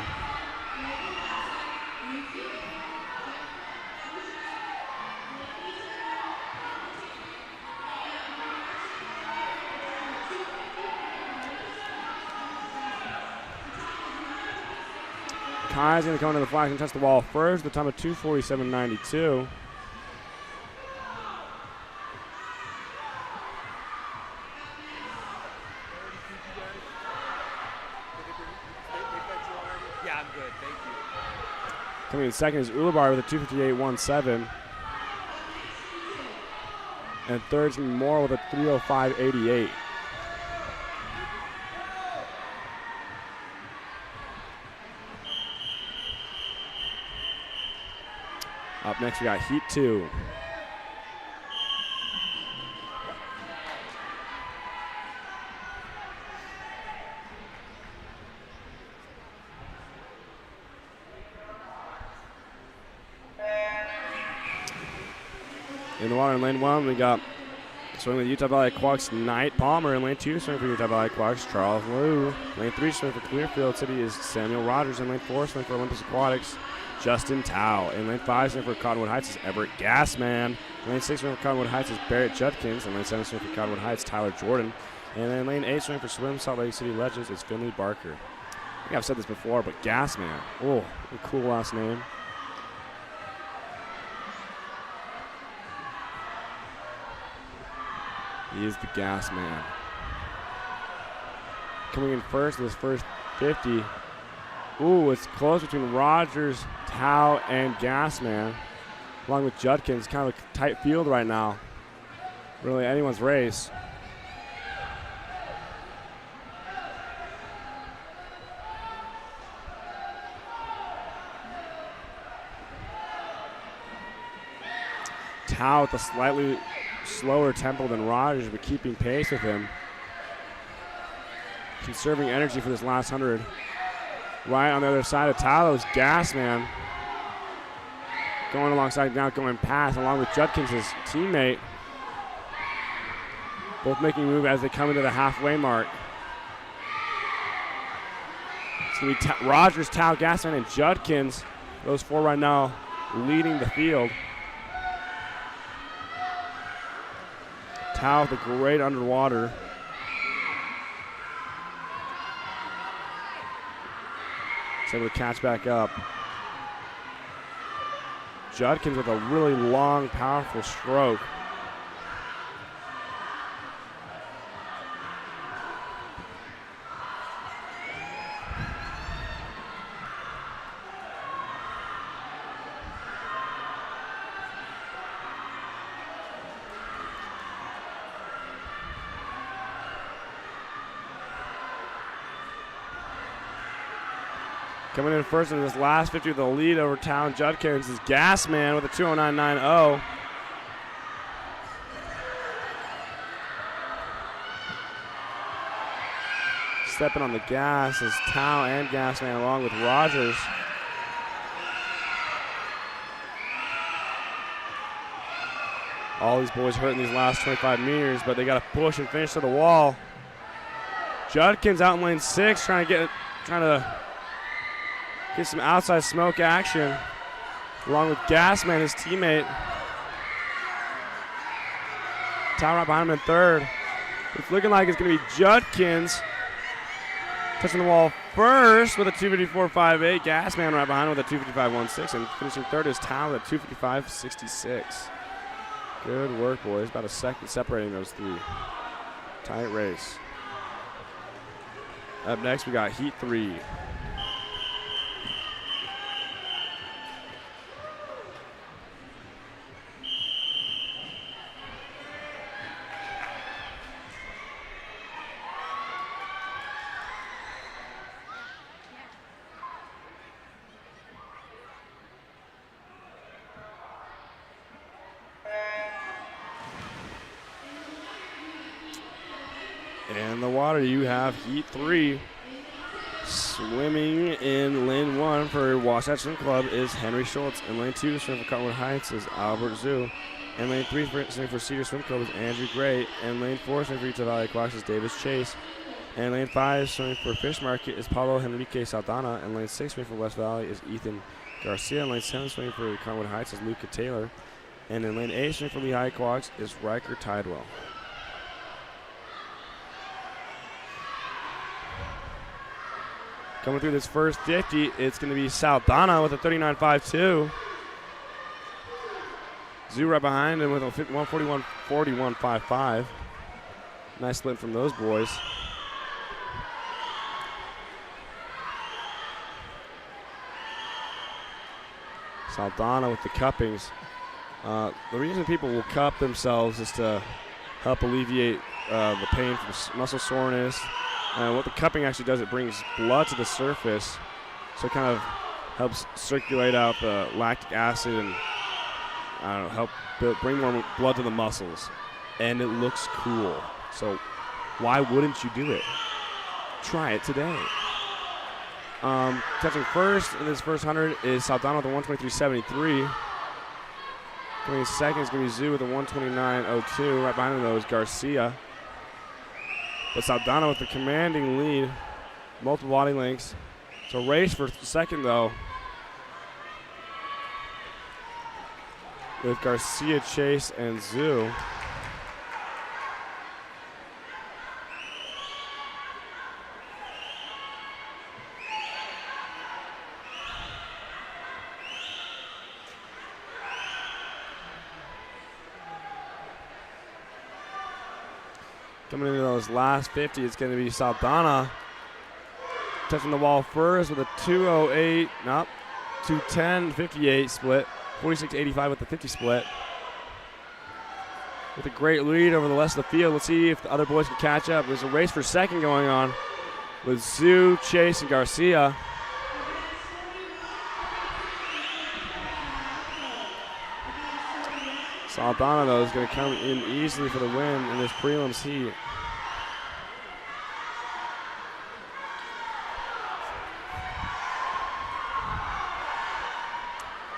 Kai's going to come into the flag and touch the wall first, the time of 2:47.92. Yeah, I'm good, thank you. Coming in second is Ulabar with a 2:58.17. And third is going to be Moore with a 3:05.88. Up next, we got Heat 2. In the water in lane 1, we got swimming with Utah Valley Aquatics, Knight Palmer. In lane 2, swimming for Utah Valley Aquatics, Charles Liu. Lane 3, swimming for Clearfield City is Samuel Rogers. In lane 4, swimming for Olympus Aquatics, Justin Tao. In lane 5, swimming for Cottonwood Heights is Everett Gassman. In lane 6, swimming for Cottonwood Heights is Barrett Judkins. In lane 7, swimming for Cottonwood Heights, Tyler Jordan. And in lane 8, swimming for Swim Salt Lake City Legends is Finley Barker. I think I've said this before, but Gassman. Oh, what a cool last name. He is the gas man. Coming in first with his first 50. Ooh, it's close between Rogers, Tao, and Gasman, along with Judkins. Kind of a tight field right now. Really anyone's race. Tao with a slightly slower tempo than Rogers, but keeping pace with him. Conserving energy for this last 100. Right on the other side of Tao is Gasman. Going alongside now, going past, along with Judkins, his teammate. Both making a move as they come into the halfway mark. It's going to be Rogers, Tao, Gasman, and Judkins. Those four right now leading the field. Tao with a great underwater. He's able to catch back up. Judkins with a really long, powerful stroke. Coming in first in this last 50 with the lead over Town Judkins is Gasman with a 2:09.90. Stepping on the gas is Tao and Gasman along with Rogers. All these boys hurt in these last 25 meters, but they got to push and finish to the wall. Judkins out in lane 6 trying to get some outside smoke action, along with Gasman, his teammate. Tao right behind him in third. It's looking like it's going to be Judkins touching the wall first with a 2:54.58. Gasman right behind him with a 2:55.16, and finishing third is Tao with a 2:55.66. Good work, boys. About a second separating those three. Tight race. Up next, we got Heat 3. In the water, you have heat 3. Swimming in lane 1 for Wasatch Swim Club is Henry Schultz. In lane 2, swimming for Cottonwood Heights is Albert Zhu. In lane 3, swimming for Cedar Swim Club is Andrew Gray. In lane 4, swimming for Utah Valley Aquatics is Davis Chase. In lane 5, swimming for Fish Market is Pablo Henrique Saldana. In lane 6, swimming for West Valley is Ethan Garcia. In lane 7, swimming for Cottonwood Heights is Luca Taylor. And in lane 8, swimming for Lehigh Aquatics is Riker Tidewell. Coming through this first 50, it's going to be Saldana with a 39.52. Zoo right behind him with a 141.41.55. Nice split from those boys. Saldana with the cuppings. The reason people will cup themselves is to help alleviate the pain from muscle soreness. And what the cupping actually does, it brings blood to the surface, so it kind of helps circulate out the lactic acid and help bring more blood to the muscles. And it looks cool. So why wouldn't you do it? Try it today. Touching first in this first 100 is Saldana with a 123.73. Coming in second is going to be Zoo with a 129.02. Right behind him, though, is Garcia. But Saldana with the commanding lead, multiple body lengths. So race for second, though, with Garcia, Chase, and Zoo. Coming into those last 50, it's going to be Saldana touching the wall first with a 210.58 split, 46.85 with the 50 split. With a great lead over the rest of the field. Let's see if the other boys can catch up. There's a race for second going on with Zoo, Chase, and Garcia. Saldana, though, is going to come in easily for the win in this prelims heat.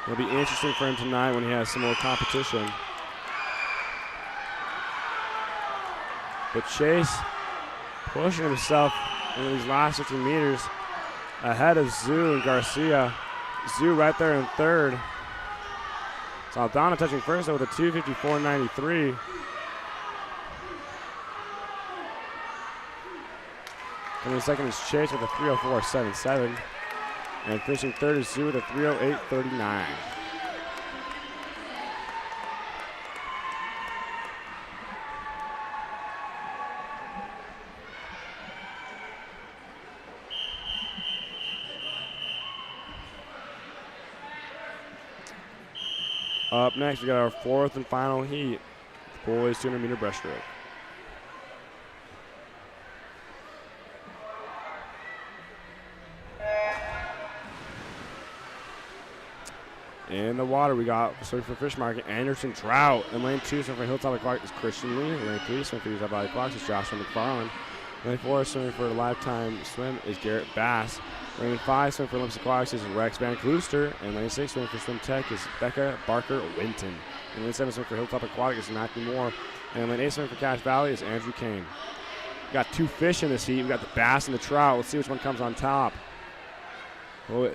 It'll be interesting for him tonight when he has some more competition. But Chase pushing himself in these last 15 meters ahead of Zoo and Garcia. Zoo right there in third. Saldana touching first with a 254.93. Coming second is Chase with a 304.77. And finishing third is Zoo with a 308.39. Up next, we got our fourth and final heat, boys 200-meter breaststroke. In the water, we got swimming for Fish Market, Anderson Trout. In lane 2, swimming for Hilltop Aquatics is Christian Lee. In lane 3, swimming for Utah Valley Aquatics is Joshua McFarland. In lane 4, swimming for Lifetime Swim is Garrett Bass. Lane 5, swimming for Olympic Aquatics is Rex Van Klooster. And lane 6, swimming for Swim Tech is Becca Barker Winton. And lane 7, swimming for Hilltop Aquatics is Matthew Moore. And lane 8, swimming for Cache Valley is Andrew Kane. We got two fish in this heat. We got the bass and the trout. Let's see which one comes on top. Well,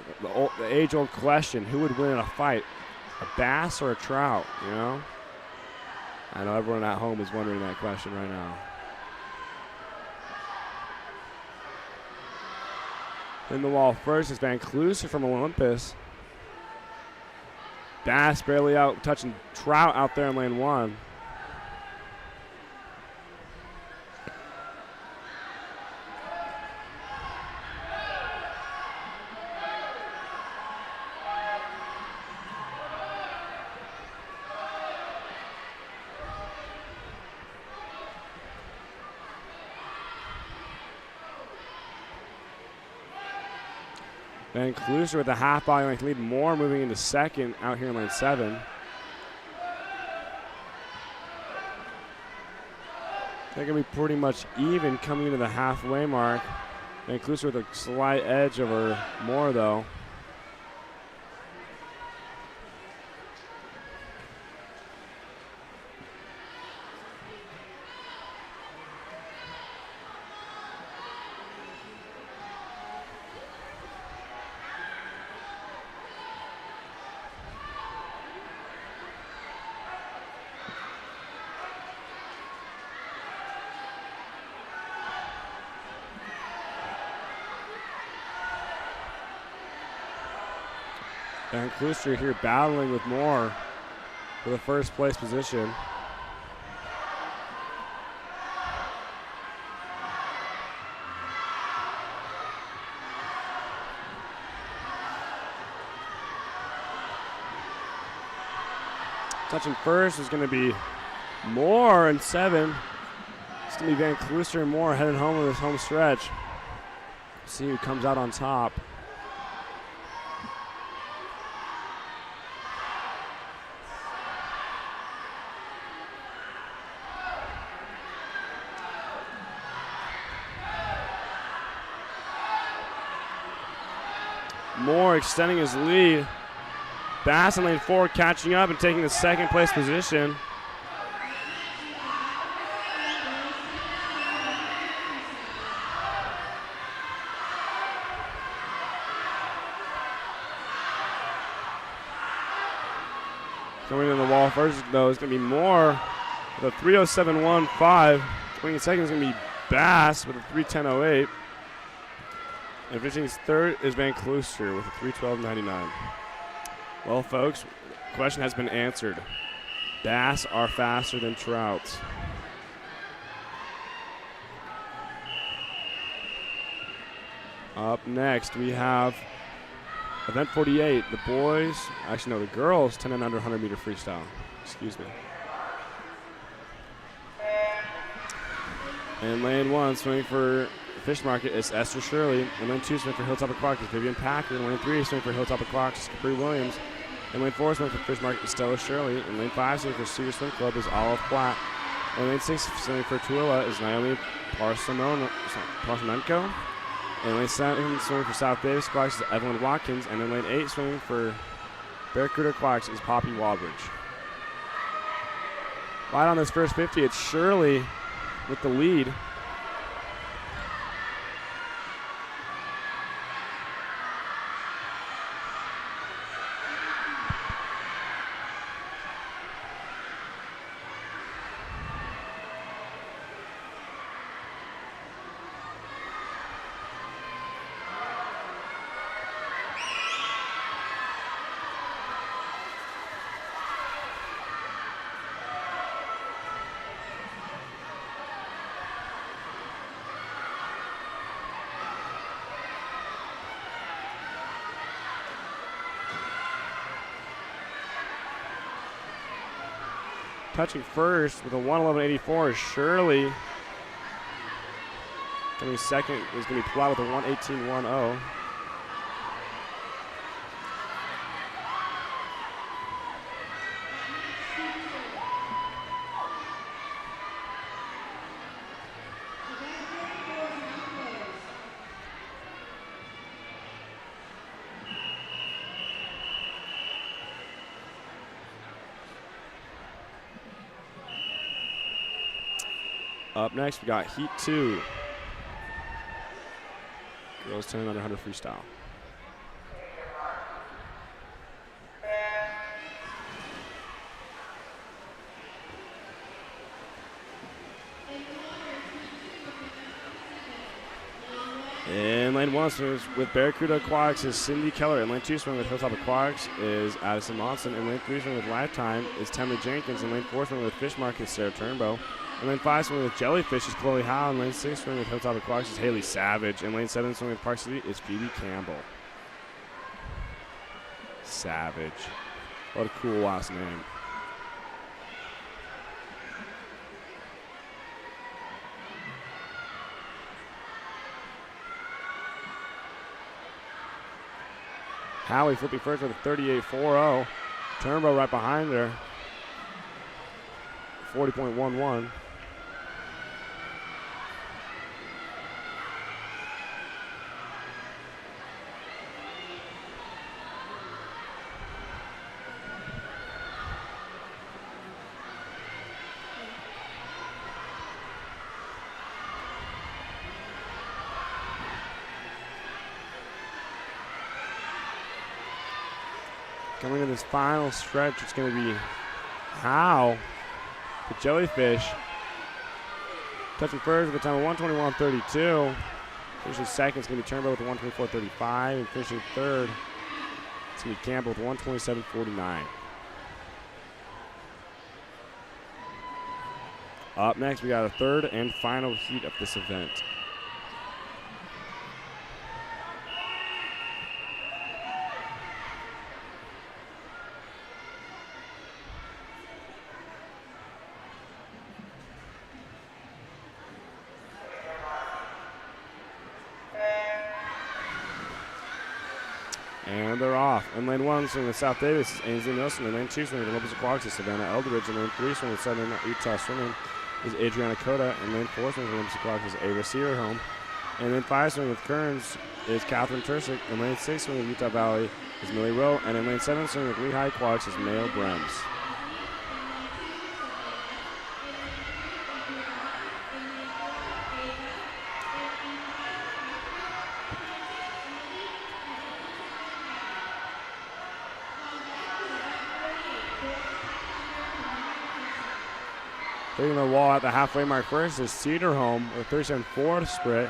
the age-old question, who would win in a fight, a bass or a trout, you know? I know everyone at home is wondering that question right now. In the wall first is Van Klooster from Olympus. Bass barely out, touching trout out there in lane 1. Van Klooster with a half body length lead. Moore moving into second out here in lane 7. They're going to be pretty much even coming into the halfway mark. Van Clusser with a slight edge over Moore, though. Van Clusser here battling with Moore for the first place position. Touching first is going to be Moore in 7. It's going to be Van Clusser and Moore heading home with this home stretch. See who comes out on top. Moore extending his lead. Bass in lane 4 catching up and taking the second place position. Coming in the wall first, though, is going to be Moore with a 3:07.15. Coming in second is going to be Bass with a 3:10.08. And finishing third is Van Clusser with a 3:12.99. Well, folks, the question has been answered. Bass are faster than trouts. Up next, we have event 48. The boys, actually no, the girls, 10 and under 100 meter freestyle. Excuse me. And lane 1, swinging for Fish Market is Esther Shirley. In lane 2, swinging for Hilltop Aquatics is Vivian Packer. In lane 3, swinging for Hilltop Aquatics is Capri Williams. In lane 4, swinging for Fish Market is Stella Shirley. In lane 5, swinging for Cedar Swim Club is Olive Platt. In lane 6, swinging for Tooele is Naomi Parsenenko. In lane 7, swinging for South Davis Aquatics is Evelyn Watkins. And in lane 8, swinging for Barracuda Aquatics is Poppy Walbridge. Right on this first 50, it's Shirley with the lead. Touching first with a 1:11.84 is Shirley. Coming second is going to be Platt with a 1:18.10. Up next, we got Heat 2. Girls 10 and under 100 freestyle. In lane 1, swings with Barracuda Aquatics is Cindy Keller. In lane 2, swing with Hilltop Aquatics is Addison Monson. In lane 3, swing with Lifetime is Temley Jenkins. In lane 4, swing with Fish Market is Sarah Turnbow. In lane 5, swing with Jellyfish is Chloe Howe. In lane 6, swing with Hilltop Aquatics is Haley Savage. In lane 7, swing with Park City is Phoebe Campbell. Savage. What a cool last name. Howie flipping first with a 38.40. Turnbow right behind her. 40.11. Coming to this final stretch, it's going to be Howe, the jellyfish. Touching first with a time of 1:21.32. Finishing second is going to be Turnbow with a 1:24.35. And finishing third, it's going to be Campbell with 1:27.49. Up next, we got a third and final heat of this event. And they're off. In lane 1, swing with South Davis is Ainsley Nelson. In lane 2, swing with Olympus Aquatics is Savannah Eldridge. In lane 3, swing with Southern Utah Swimming is Adriana Cota. In lane 4, swing with Olympus Aquatics is Ava Searholm. In lane 5, swing with Kearns is Catherine Tursick. In lane 6, swing with Utah Valley is Millie Rowe. And in lane 7, swing with Lehigh Aquatics is Mayo Brems. Taking the wall at the halfway mark first is Cedarholm with a 37.4 sprint.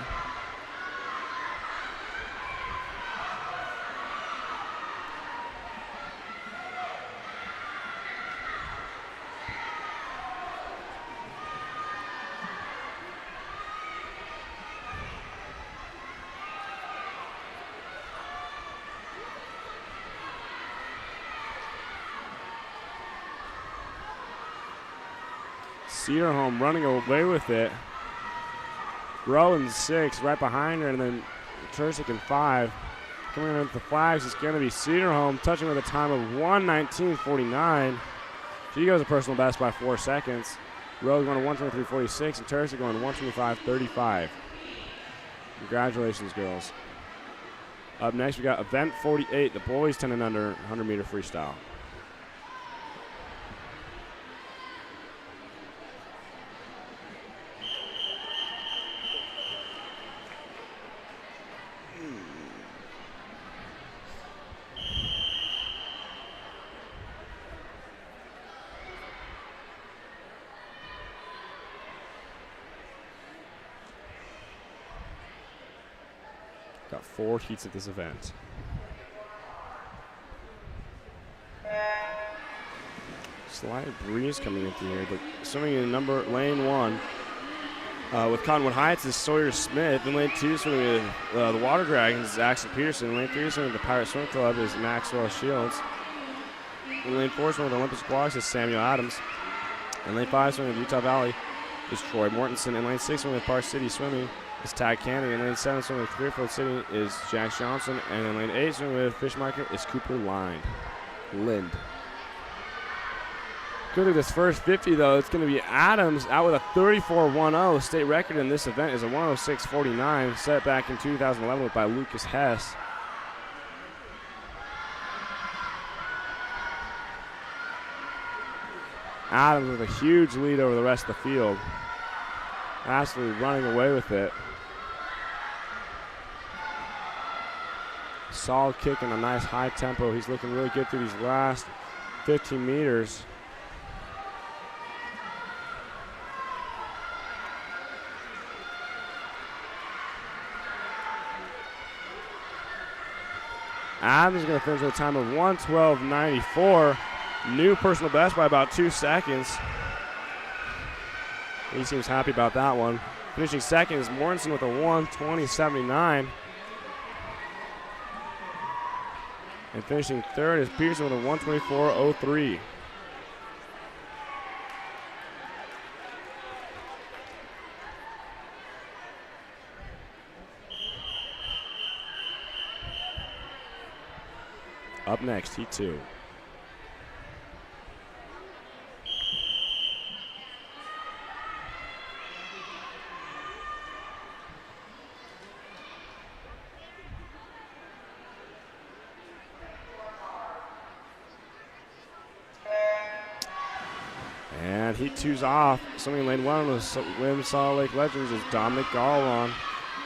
Cedarholm running away with it. Rowe in 6, right behind her, and then Tursick in 5. Coming in with the flags is going to be Cedarholm, touching with a time of 1:19.49. She goes a personal best by 4 seconds. Rowe going to 1:23.46, and Tursick going 1:25.35. Congratulations, girls. Up next, we got event 48, the boys 10 and under 100-meter freestyle. Got 4 heats at this event. Slight breeze coming into here, but swimming in lane 1 with Cottonwood Heights is Sawyer Smith. In lane 2, swimming with the Water Dragons is Axel Peterson. In lane 3, swimming with the Pirate Swim Club is Maxwell Shields. In lane 4, swimming with Olympus Aquatics is Samuel Adams. In lane 5, swimming with Utah Valley is Troy Mortensen. In lane 6, swimming with Park City Swimming is Tag Canning. In lane 7, swimming with Clearfield City is Jack Johnson. And in lane 8, swimming with Fish Market is Cooper Lind. Good at this first 50, though. It's going to be Adams out with a 34.10. State record in this event is a 106.49, set back in 2011 by Lucas Hess. Adams with a huge lead over the rest of the field. Absolutely running away with it. Solid kick and a nice high tempo. He's looking really good through these last 15 meters. Adams is going to finish with a time of 1:12.94. New personal best by about 2 seconds. He seems happy about that one. Finishing second is Mortensen with a 1:20.79. And finishing third is Pearson with a 1:24.03. Up next, Heat 2. And Heat 2's off. Swimming lane 1 with Williams Salt Lake Legends is Dominic Garlon.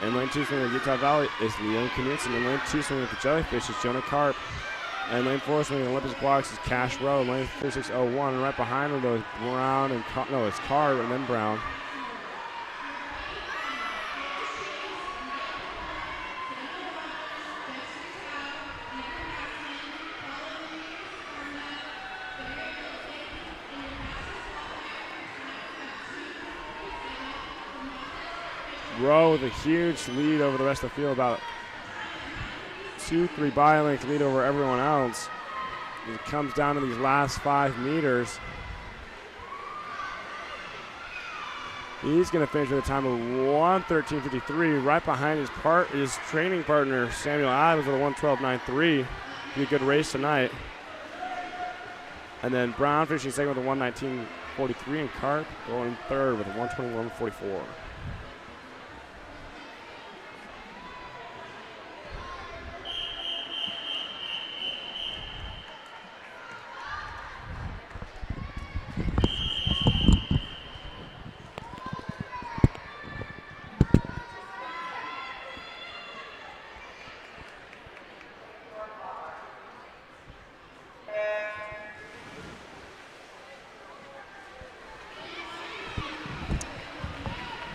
In lane 2 swimming with Utah Valley is Leon Knudsen. In lane 2 swimming with the Jellyfish is Jonah Karp. And lane 4 swinging Olympus Aquatics is Cash Rowe. Lane 3601. And right behind her, though, Brown and it's Carr and then Brown. Rowe with a huge lead over the rest of the field, about 2-3 body length lead over everyone else. It comes down to these last 5 meters. He's going to finish with a time of 1:13.53, right behind his training partner Samuel Adams with a 1:12.93. Be a good race tonight. And then Brown finishing second with a 1:19.43, and Carp going third with a 1:21.44.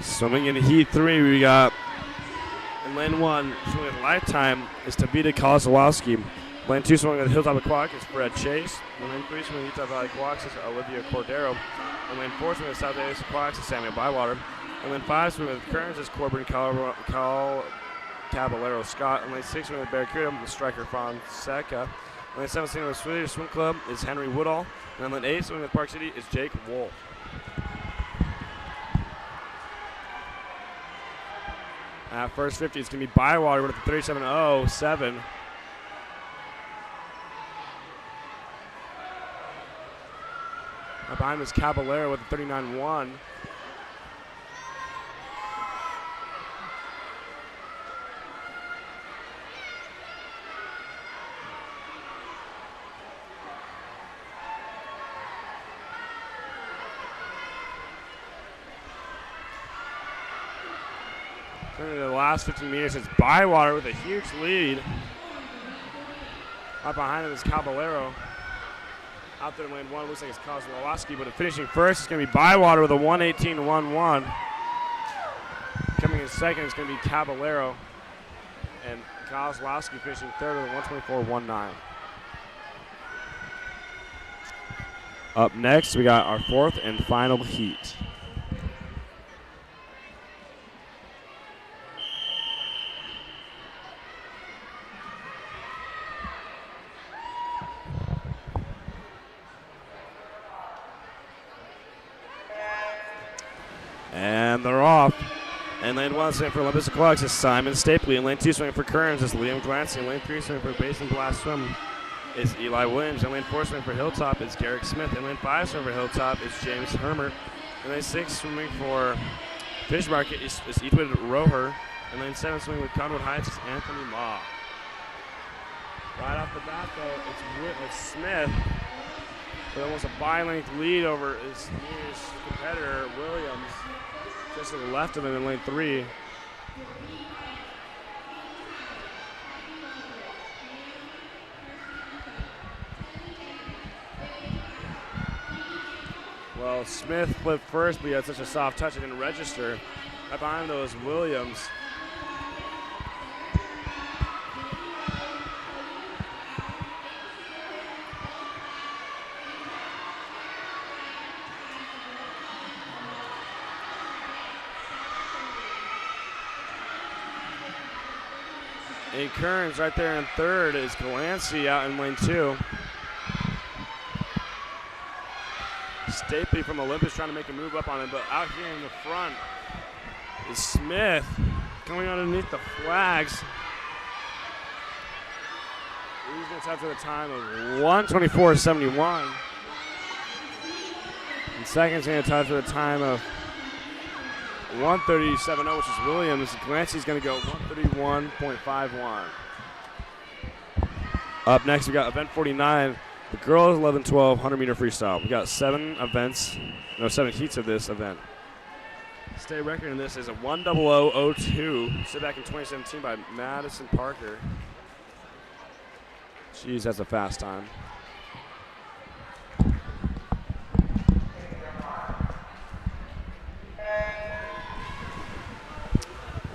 Swimming in heat 3, we got in lane 1, swimming with Lifetime is Tabita Kozlowski. Lane 2, swimming with Hilltop Aquatics is Fred Chase. In lane 3, swimming with Utah Valley Aquatics is Olivia Cordero. In lane 4, swimming with South Davis Aquatics is Samuel Bywater. In lane 5, swimming with Kearns is Corbin Caballero Scott. In lane 6, swimming with Barracuda is Striker Fonseca. In lane 7, swimming with Swedish Swim Club is Henry Woodall. And in lane 8, swimming with Park City is Jake Wolf. At first 50, it's going to be Bywater with a 37.07. Right behind is Caballero with a 39.1. Turning to the last 15 meters, it's Bywater with a huge lead. Right behind him is Caballero. Out there in lane 1, looks like it's Kozlowski, but finishing first is going to be Bywater with a 1:18.11. Coming in second is going to be Caballero. And Kozlowski finishing third with a 1:24.19. Up next, we got our fourth and final heat. And they're off. And lane 1 swinging for Olympus Aquatics is Simon Stapley. And lane 2 swinging for Kearns is Liam Glancy. And lane 3 swinging for Basin Blast Swim is Eli Williams. And lane 4 swinging for Hilltop is Garrick Smith. And lane 5 swinging for Hilltop is James Hermer. And lane 6 swimming for Fish Market is Edwin Roher. And lane 7 swimming with Conwood Heights is Anthony Ma. Right off the bat, though, it's Smith with almost a bi-length lead over his nearest competitor, Williams, just to the left of him in lane 3. Well, Smith flipped first, but he had such a soft touch it didn't register. Right behind him, though, is Williams. And Kearns right there in third is Glancy out in lane 2. Stapley from Olympus trying to make a move up on him, but out here in the front is Smith coming underneath the flags. He's going to touch at a time of 1:24.71. And second's going to touch at a time of 1:37.0, which is Williams. Glancy's going to go 1:31.51. Up next, we got event 49, the girls 11-12 100-meter freestyle. We got 7 heats of this event. State record in this is a 1:00.02, set back in 2017 by Madison Parker. Jeez, that's a fast time.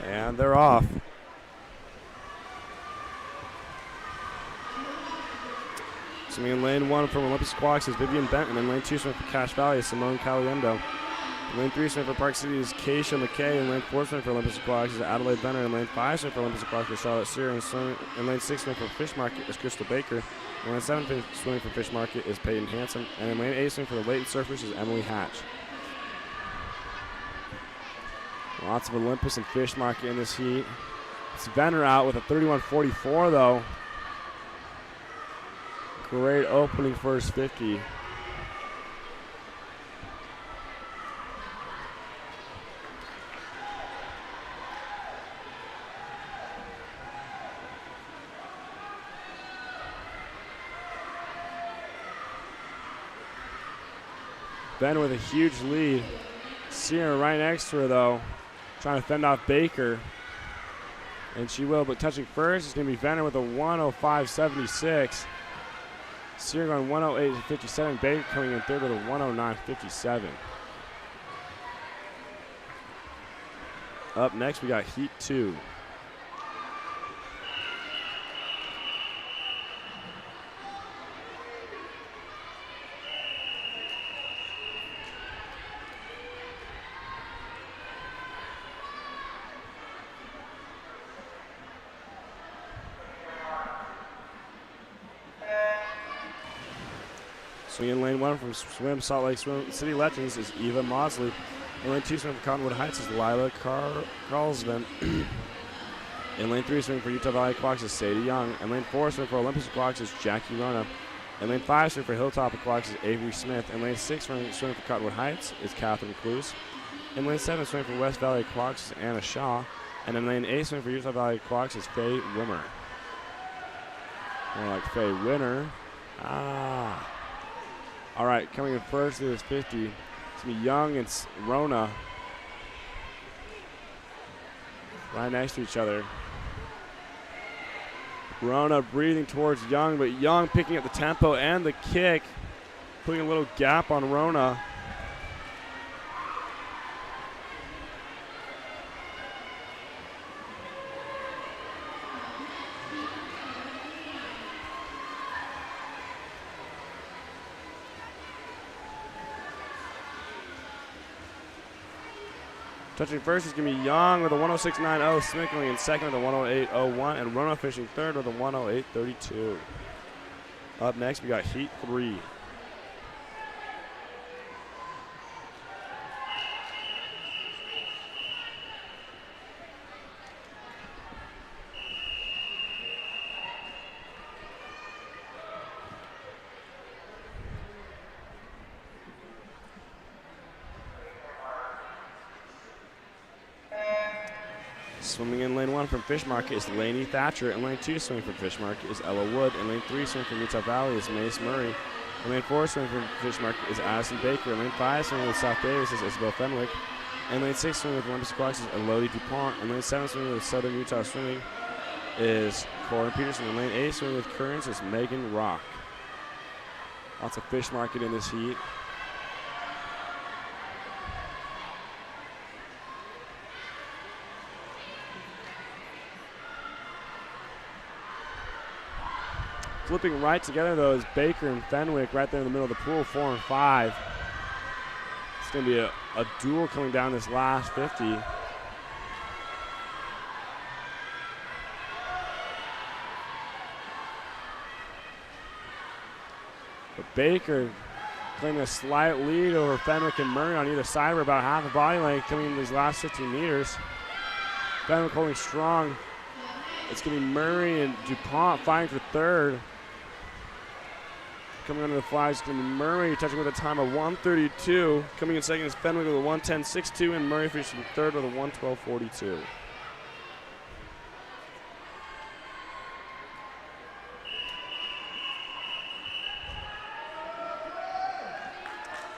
And they're off. Swimming in lane 1 from Olympus Aquatics is Vivian Benton, and lane 2 swimming for Cache Valley is Simone Caliendo. In lane 3 swimming for Park City is Keisha McKay, and lane 4 swimming for Olympus Aquatics is Adelaide Benner, and lane 5 swimming for Olympus Aquatics is Charlotte Sear, and lane 6 swimming for Fish Market is Crystal Baker, and lane 7 swimming for Fish Market is Peyton Hansen, and in lane 8 swimming for the Leighton Surfers is Emily Hatch. Lots of Olympus and Fish Market in this heat. It's Venner out with a 31.44 though. Great opening first 50. Ben with a huge lead. Sierra right next to her though, trying to fend off Baker. And she will, but touching first is going to be Venner with a 105.76. Sear going 108.57. Baker coming in third with a 109.57. Up next, we got Heat 2. Swinging in lane 1 from Swim Salt Lake City Legends is Eva Mosley. In lane 2 swinging for Cottonwood Heights is Lila Carlsven. In lane 3 swinging for Utah Valley Aquatics is Sadie Young. In lane 4 swinging for Olympus Aquatics is Jackie Rona. In lane 5 swinging for Hilltop Aquatics is Avery Smith. In lane 6 swinging for Cottonwood Heights is Catherine Cluse. In lane 7 swinging for West Valley Aquatics is Anna Shaw. And in lane 8 swinging for Utah Valley Aquatics is Faye Wimmer. More like Faye Winner. All right, coming in first to this 50, it's going to be Young and Rona right next to each other. Rona breathing towards Young, but Young picking up the tempo and the kick, putting a little gap on Rona. Touching first is going to be Young with a 106.90, Smith going in second with a 108.01, and Rona finishing third with a 108.32. Up next, we got Heat 3. Swimming in lane 1 from Fish Market is Lainey Thatcher. In lane 2 swimming from Fish Market is Ella Wood. In lane 3 swimming from Utah Valley is Mace Murray. In lane 4 swimming from Fish Market is Addison Baker. In lane 5 swimming with South Davis is Isabel Fenwick. In lane 6 swimming with Olympus Aquatics is Elodie DuPont. In lane 7 swimming with Southern Utah Swimming is Corin Peterson. In lane 8 swimming with Currents is Megan Rock. Lots of Fish Market in this heat. Flipping right together, though, is Baker and Fenwick right there in the middle of the pool, 4 and 5. It's going to be a duel coming down this last 50. But Baker claiming a slight lead over Fenwick and Murray on either side. We're about half a body length coming in these last 15 meters. Fenwick holding strong. It's going to be Murray and DuPont fighting for third. Coming under the flag is going to be Murray, touching with a time of 1:32. Coming in second is Fenwick with a 1:10.62, and Murray finishing third with a 1:12.42.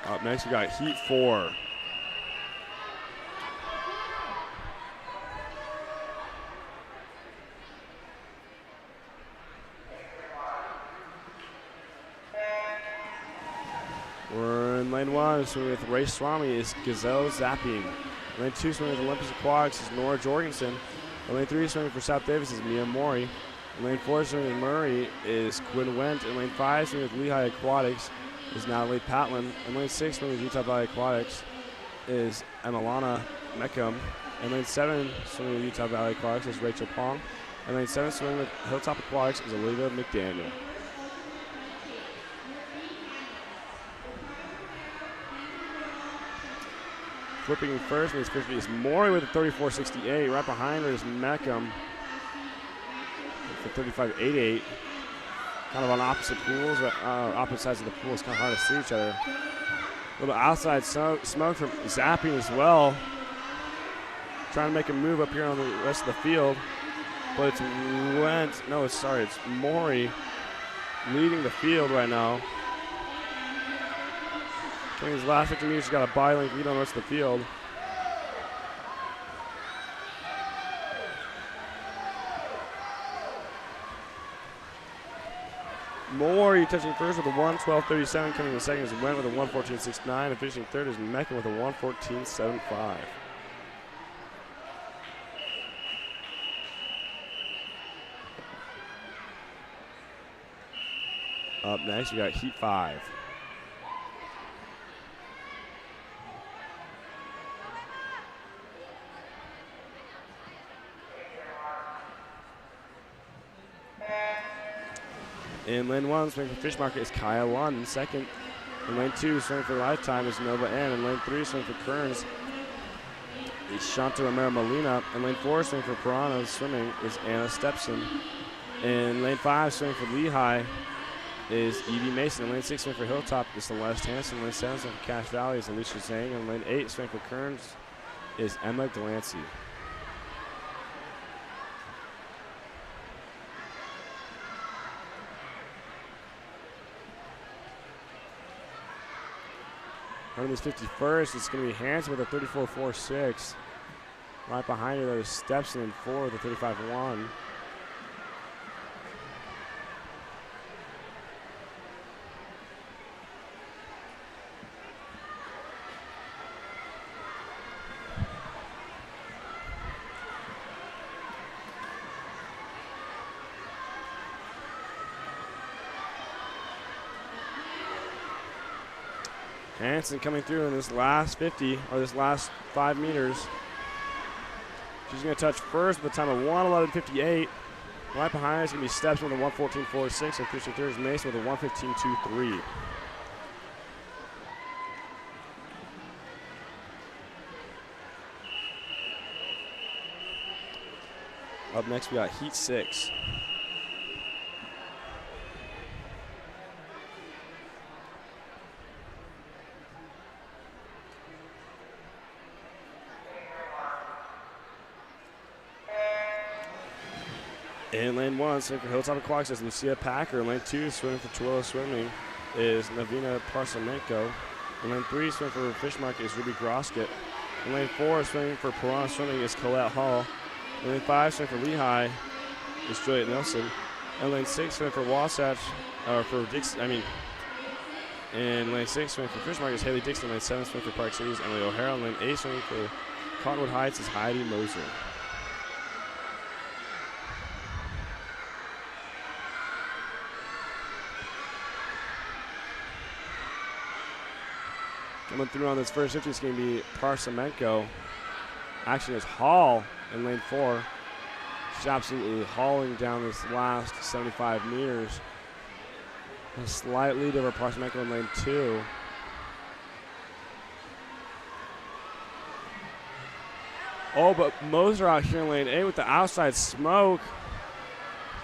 Up next, we got Heat 4. lane 1, swimming with Ray Swami is Gazelle Zapping. In lane 2, swimming with Olympus Aquatics is Nora Jorgensen. In lane 3, swimming for South Davis is Mia Mori. In lane 4, swimming with Murray is Quinn Wendt. In lane 5, swimming with Lehigh Aquatics is Natalie Patlin. In lane 6, swimming with Utah Valley Aquatics is Emelana Meckham. In lane 7, swimming with Utah Valley Aquatics is Rachel Pong. In lane 7, swimming with Hilltop Aquatics is Olivia McDaniel. Flipping first, and 50 is Maury with a 34.68. Right behind her is Meckham with a 35.88. Kind of on opposite pools, opposite sides of the pool. It's kind of hard to see each other. A little outside smoke from Zapping as well. Trying to make a move up here on the rest of the field. But it's it's Maury leading the field right now. In these last 50 meters, she's got a bye-length lead on the rest of the field. Maury touching first with a 1:12.37, coming in second is Wendt with a 1:14.69, and finishing third is Meckham with a 1:14.75. Up next, we got Heat 5. In lane 1, swinging for Fish Market is Kaya Lund. In second, in lane 2, swinging for Lifetime is Nova N. In lane 3, swinging for Kearns is Shanta Romero Molina. In lane 4, swinging for Piranha swimming is Anna Stepson. In lane 5, swinging for Lehigh is Evie Mason. In lane 6, swinging for Hilltop is Celeste Hansen. In lane 7, swinging for Cache Valley is Alicia Zhang. In lane 8, swinging for Kearns is Emma Delancey. Running this 51st, it's going to be Hansen with a 34.46. Right behind her, there's Stepson in 4 with a 35.1. Hansen coming through in this last 50, or this last 5 meters. She's going to touch first with a time of 1:11.58. Right behind her is going to be Steps with a 1:14.46, and finishing third is Mason with a 1:15.23. Up next, we got Heat 6. In lane 1, swimming for Hilltop Aquatics is Lucia Packer. In lane 2, swimming for Chihuahua Swimming is Navina Parsomenko. In lane 3, swimming for Fish Market is Ruby Groskett. In lane 4, swimming for Piranha Swimming is Colette Hall. In lane 5, swimming for Lehigh is Juliet Nelson. In lane 6, swimming for Wasatch, in lane 6, swimming for Fish Market is Haley Dixon. In lane 7, swimming for Park City is Emily O'Hara. In lane 8, swimming for Cottonwood Heights is Heidi Moser. Coming through on this first 50 is going to be Parsomenko. Actually, it's Hall in lane 4. She's absolutely hauling down this last 75 meters. A slight lead over Parsomenko in lane 2. Oh, but Moser out here in lane 8 with the outside smoke.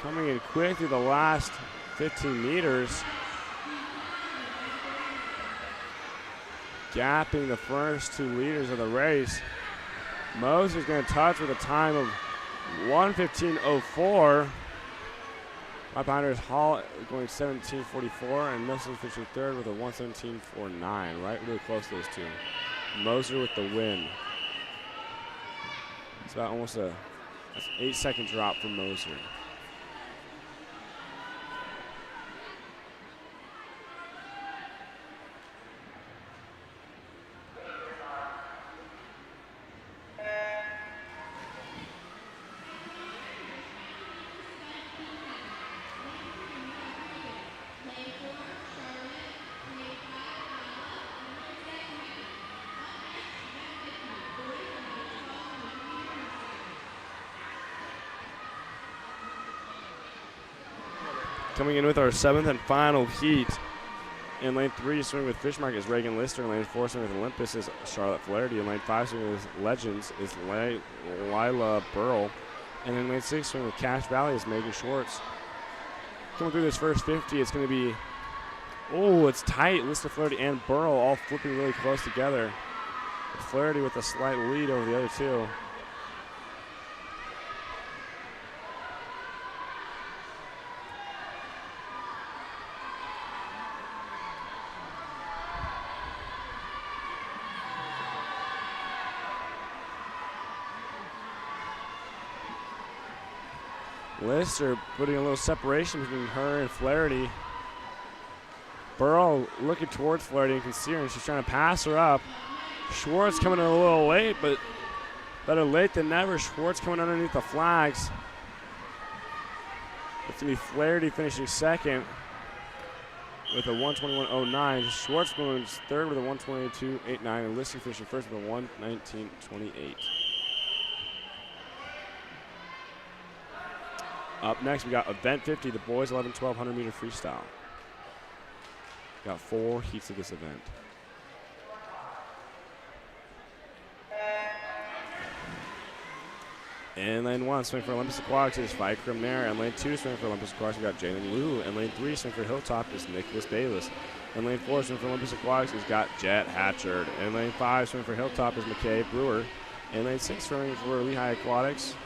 Coming in quick through the last 15 meters. Gapping the first 2 leaders of the race. Moser's going to touch with a time of 1:15.04. Right behind her is Hall going 17.44, and Nelson finishing third with a 1:17.49. Right, really close to those two. Moser with the win. It's about almost an 8-second drop from Moser. Coming in with our 7th and final heat. In lane 3, swimming with Fishmark is Reagan Lister. In lane 4, swimming with Olympus is Charlotte Flaherty. In lane 5, swimming with Legends is Lila Burl. And in lane 6, swimming with Cache Valley is Megan Schwartz. Coming through this first 50, it's going to be, it's tight. Lister, Flaherty, and Burl all flipping really close together. Flaherty with a slight lead over the other two. Lister putting a little separation between her and Flaherty. Burl looking towards Flaherty and can see her, and she's trying to pass her up. Schwartz coming in a little late, but better late than never. Schwartz coming underneath the flags. It's going to be Flaherty finishing second with a 121.09. Schwartz going third with a 122.89, and Lister finishing first with a 119.28. Up next, we got Event 50, the boys 11-1200 meter freestyle. Got 4 heats of this event. In lane 1, swing for Olympus Aquatics is Vikram Nair. In lane 2, swing for Olympus Aquatics, we got Jaden Liu. In lane 3, swing for Hilltop is Nicholas Bayless. In lane 4, swing for Olympus Aquatics, we've got Jet Hatchard. In lane 5, swing for Hilltop is McKay Brewer. In lane 6, swing for Lehigh Aquatics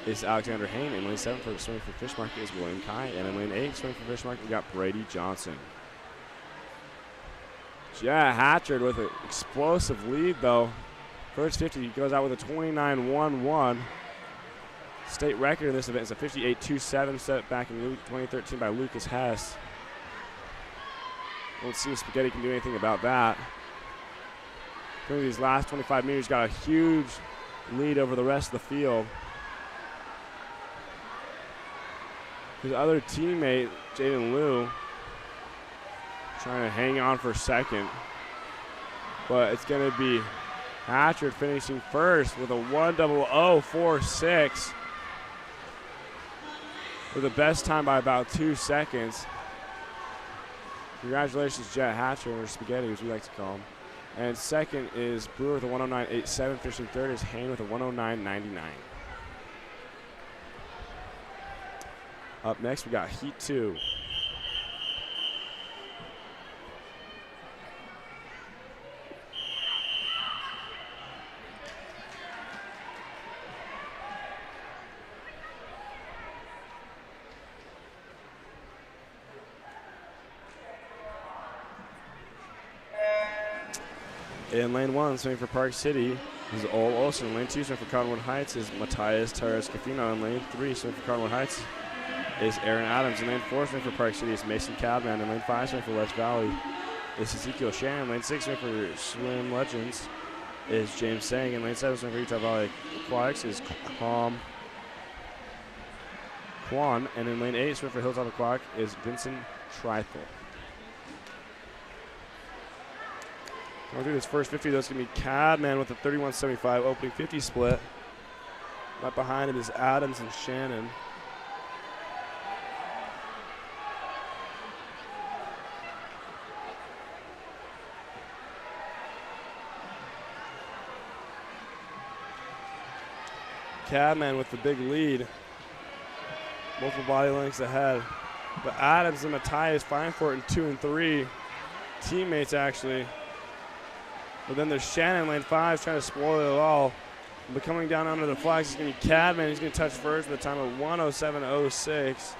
is Alexander Hain. In lane 7, for swing for Fishmark is William Kai. And in lane 8, swing for Fishmark, we got Brady Johnson. Jet Hatchard with an explosive lead, though. First 50, he goes out with a 29.11. State record in this event is a 58.27 set back in 2013 by Lucas Hess. Let's see if Spaghetti can do anything about that. Through these last 25 meters, got a huge lead over the rest of the field. His other teammate, Jaden Liu, trying to hang on for second. But it's going to be Hatchard finishing first with a 1:00.46. For the best time by about 2 seconds. Congratulations, Jet Hatcher, or Spaghetti, as we like to call him. And second is Brewer with a 109.87. Finishing third is Hain with a 109.99. Up next, we got Heat 2. In lane 1, swinging for Park City is Ole Olsen. In lane 2, swinging for Cottonwood Heights is Matthias Torres-Cafino. In lane 3, swinging for Cottonwood Heights is Aaron Adams. In lane 4, swinging for Park City is Mason Cadman. In lane 5, swinging for West Valley is Ezekiel Shannon. In lane 6, swinging for Swim Legends is James Sang. In lane 7, swinging for Utah Valley Aquatics is Kwan. And in lane 8, swinging for Hilltop Aquatic is Vincent Trifle. Going through this first 50, though, it's going to be Cadman with a 31.75 opening 50 split. Right behind him is Adams and Shannon. Cadman with the big lead. Multiple body lengths ahead. But Adams and Matthias fighting for it in 2 and 3. Teammates, actually. But then there's Shannon in lane 5 trying to spoil it all. But coming down under the flags is going to be Cadman. He's going to touch first with a time of 1:07.06.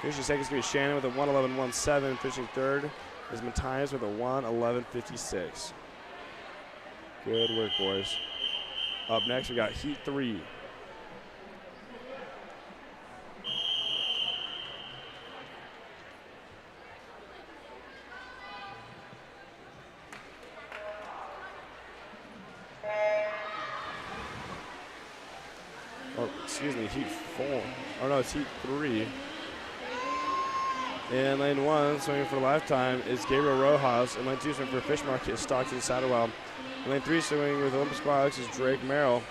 Finishing second is going to be Shannon with a 1:11.17. Finishing third is Matthias with a 1:11.56. Good work, boys. Up next, we got Heat 3. Heat 4. Oh no, it's Heat 3. In lane 1, swinging for Lifetime is Gabriel Rojas. In lane 2, swinging for Fish Market is Stockton Satterwell. In lane 3, swinging with Olympus Aquatics is Drake Merrill.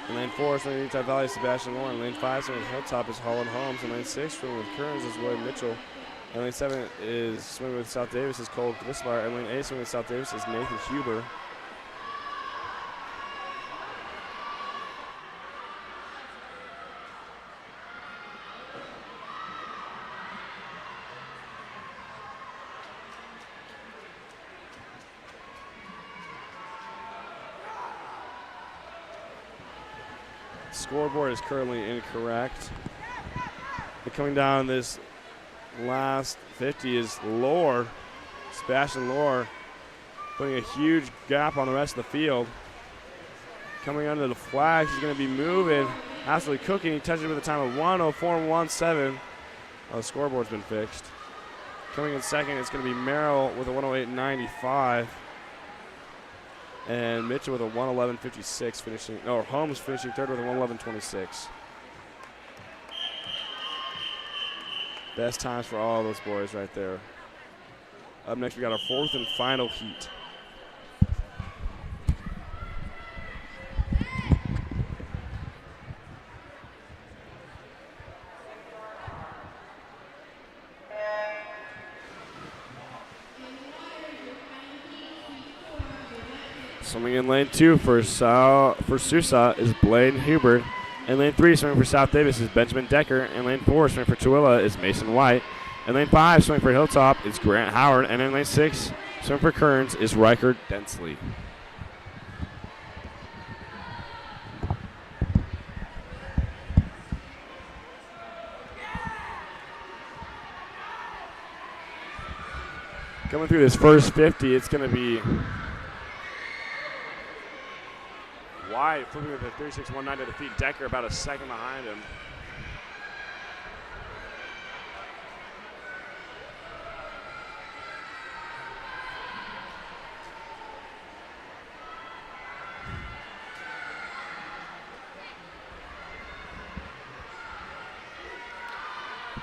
In lane 4, swinging Utah Valley is Sebastian Lauren. In lane 5, swinging Hilltop is Holland Holmes. In lane 6, swinging with Kearns is William Mitchell. In lane 7 is swinging with South Davis is Cole Grislar. In lane 8, swinging with South Davis is Nathan Huber. Scoreboard is currently incorrect. And coming down this last 50 is Lohr, Sebastian Lohr, putting a huge gap on the rest of the field. Coming under the flags, he's going to be moving, absolutely cooking. He touches it with a time of 1:04.17. Oh, the scoreboard's been fixed. Coming in second, it's going to be Merrill with a 1:08.95. And Mitchell with a 1:11.56 finishing. No, Holmes finishing third with a 1:11.26. Best times for all those boys right there. Up next, we got our fourth and final heat. Swimming in lane 2 for Sousa is Blaine Hubert. In lane 3, swimming for South Davis is Benjamin Decker. In lane 4, swimming for Tooele is Mason White. In lane 5, swimming for Hilltop is Grant Howard. And in lane 6, swimming for Kearns is Riker Densley. Coming through this first 50, it's going to be White flipping with a 36.19 to defeat Decker, about a second behind him.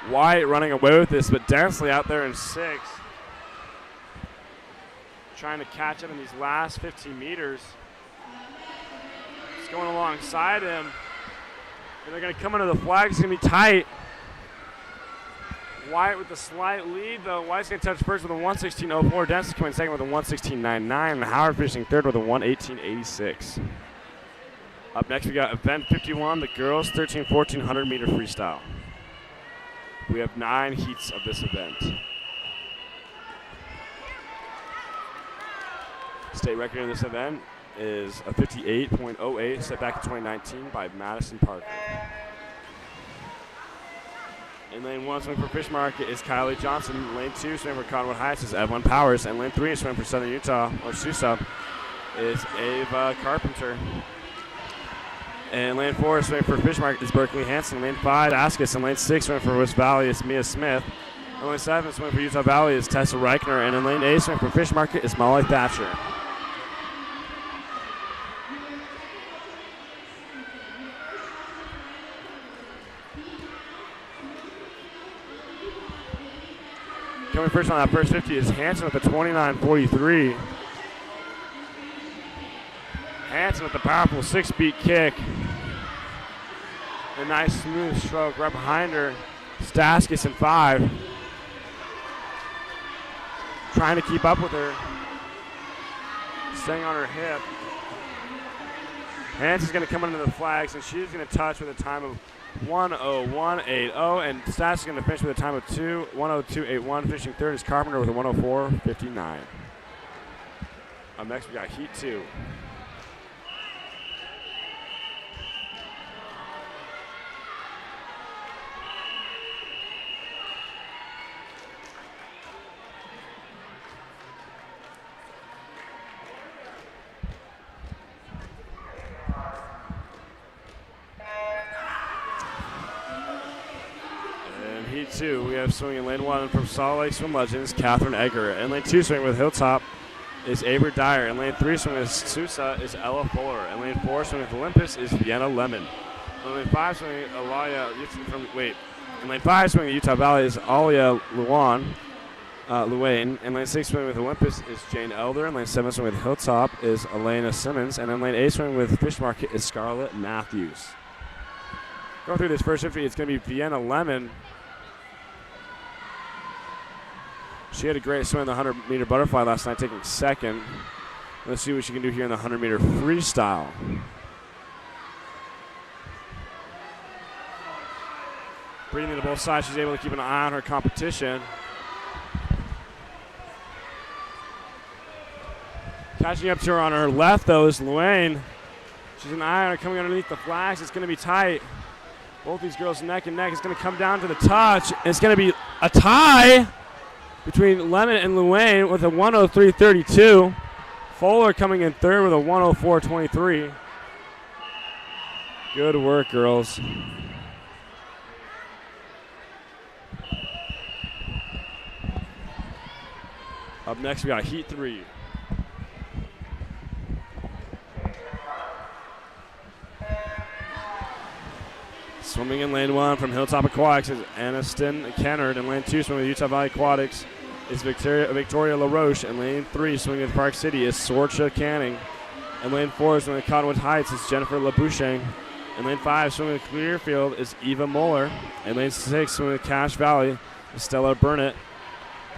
White running away with this, but Densley out there in 6th. Trying to catch up in these last 15 meters. It's going alongside him. And they're going to come under the flag. It's going to be tight. White with the slight lead, though. White's going to touch first with a 1:16.04. Densley coming second with a 1:16.99. And Howard finishing third with a 1:18.86. Up next, we got event 51, the girls 13-1400 meter freestyle. We have 9 heats of this event. State record in this event is a 58.08, set back in 2019 by Madison Parker. In lane 1, swimming for Fish Market is Kylie Johnson. In lane 2, swimming for Cottonwood Heights is Evelyn Powers. And lane 3, swimming for Southern Utah, or Sousa, is Ava Carpenter. And lane 4, swimming for Fish Market is Berkeley Hansen. Lane 5, Askus. And lane 6, swimming for West Valley is Mia Smith. And lane 7, swimming for Utah Valley is Tessa Reichner. And in lane 8, swimming for Fish Market is Molly Thatcher. Coming first on that first 50 is Hansen with a 29.43. Hansen with the powerful 6-beat kick. A nice smooth stroke right behind her. Staskis in 5. Trying to keep up with her. Staying on her hip. Hansen's going to come under the flags, and she's going to touch with a time of 1:01.80, and Stats is going to finish with a time of 1:02.81. Finishing third is Carpenter with a 1:04.59. Up next, we got Heat 2. Heat 2, we have swimming in lane 1 from Salt Lake Swim Legends, Catherine Egger. In lane 2, swimming with Hilltop is Avery Dyer. In lane 3, swimming with Sousa is Ella Fuller. In lane 4, swimming with Olympus is Vienna Lemon. In lane 5, swimming in lane 5, swimming with Utah Valley is Alia Luan. Luane. In lane 6 swimming with Olympus is Jane Elder. In lane 7 swimming with Hilltop is Elena Simmons. And in lane 8 swimming with Fish Market is Scarlett Matthews. Going through this first 50, it's going to be Vienna Lemon. She had a great swim in the 100-meter butterfly last night, taking second. Let's see what she can do here in the 100-meter freestyle. Breathing to both sides, she's able to keep an eye on her competition. Catching up to her on her left, though, is Luane. She's an eye on her coming underneath the flags. It's going to be tight. Both these girls neck and neck. It's going to come down to the touch. It's going to be a tie between Lemon and Luane with a 103.32. Fuller coming in third with a 104.23. Good work, girls. Up next, we got Heat 3. Swimming in lane 1 from Hilltop Aquatics is Aniston Kennard. In lane 2, swimming with Utah Valley Aquatics is Victoria LaRoche. In lane 3, swimming with Park City is Sorcha Canning. In lane 4, swimming with Cottonwood Heights is Jennifer LaBouchang. In lane 5, swimming with Clearfield is Eva Moeller. In lane 6, swimming with Cache Valley is Stella Burnett.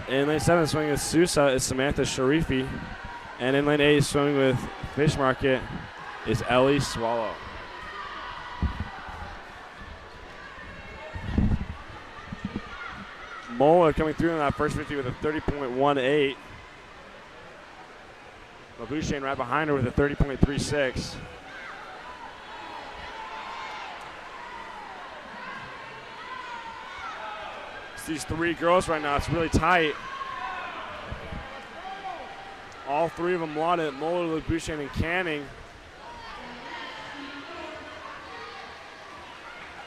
In lane 7, swimming with Sousa is Samantha Sharifi. And in lane 8, swimming with Fish Market is Ellie Swallow. Moeller coming through in that first 50 with a 30.18. LaBouchang right behind her with a 30.36. It's these three girls right now. It's really tight. All three of them won it. Moeller, LaBouchang, and Canning.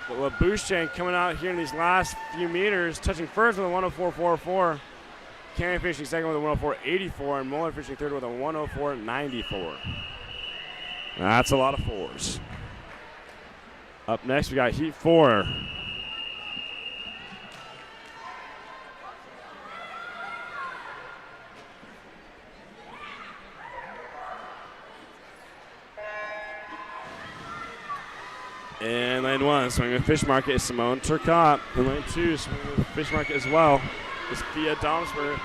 But LaBouchang coming out here in these last few meters, touching first with a 104.44. Canning finishing second with a 104.84, and Moeller finishing third with a 104.94. That's a lot of fours. Up next, we got Heat 4. In lane 1, swimming with Fish Market is Simone Turcotte. In lane 2, swimming with Fish Market as well is Thea Domsberg.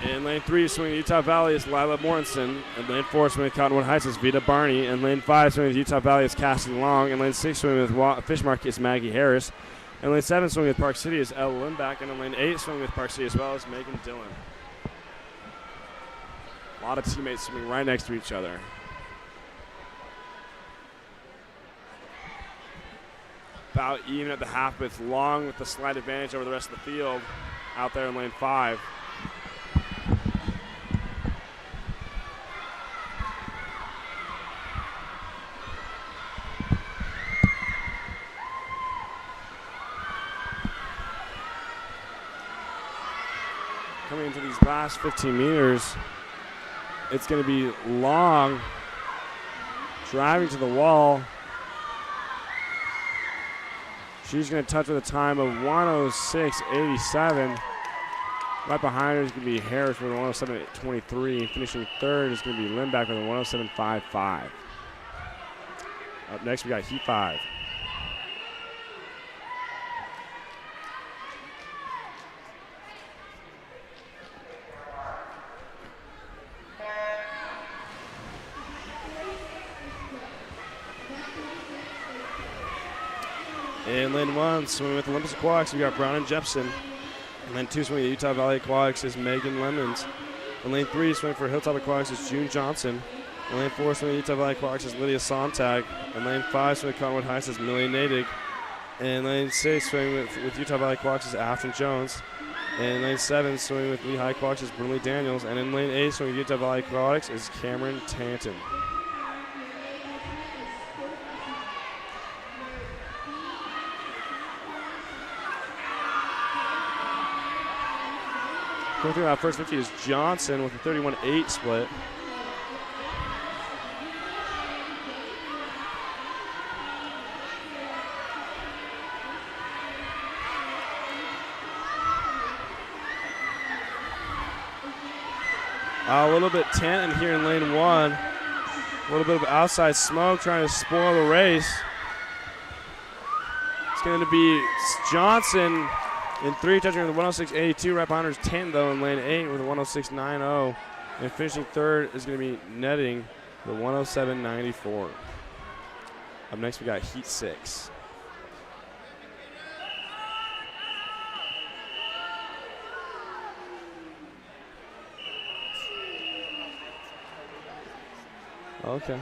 In lane 3, swimming with Utah Valley is Lila Mortensen. In lane 4, swimming with Cottonwood Heights is Vita Barney. In lane 5, swimming with Utah Valley is Cassie Long. In lane 6, swimming with Fish Market is Maggie Harris. In lane 7, swimming with Park City is Elle Lindback. And in lane 8, swimming with Park City as well is Megan Dillon. A lot of teammates swimming right next to each other. About even at the half, but it's Long with the slight advantage over the rest of the field out there in lane 5. Coming into these last 15 meters, it's going to be Long driving to the wall. She's going to touch with a time of 106.87. Right behind her is going to be Harris with a 107.23. Finishing third is going to be Lindback with a 107.55. Up next, we got Heat 5. In lane 1, swimming with Olympus Aquatics, we got Brown and Jepson. In lane 2, swimming with Utah Valley Aquatics is Megan Lemons. In lane 3, swimming for Hilltop Aquatics is June Johnson. In lane 4, swimming with Utah Valley Aquatics is Lydia Sontag. In lane 5, swimming with Cottonwood Heights is Millie Nadig. In lane 6, swimming with Utah Valley Aquatics is Afton Jones. In lane 7, swimming with Lehigh Aquatics is Brinley Daniels. And in lane 8, swimming with Utah Valley Aquatics is Cameron Tanton. Going through that first 50 is Johnson with a 31.8 split. A little bit tent in here in lane 1. A little bit of outside smoke trying to spoil the race. It's going to be Johnson in 3, touching with a 106.82. Right behind her is Tent, though, in lane 8 with a 106.90. And finishing third is going to be Netting, the 107.94. Up next, we got Heat 6. Okay.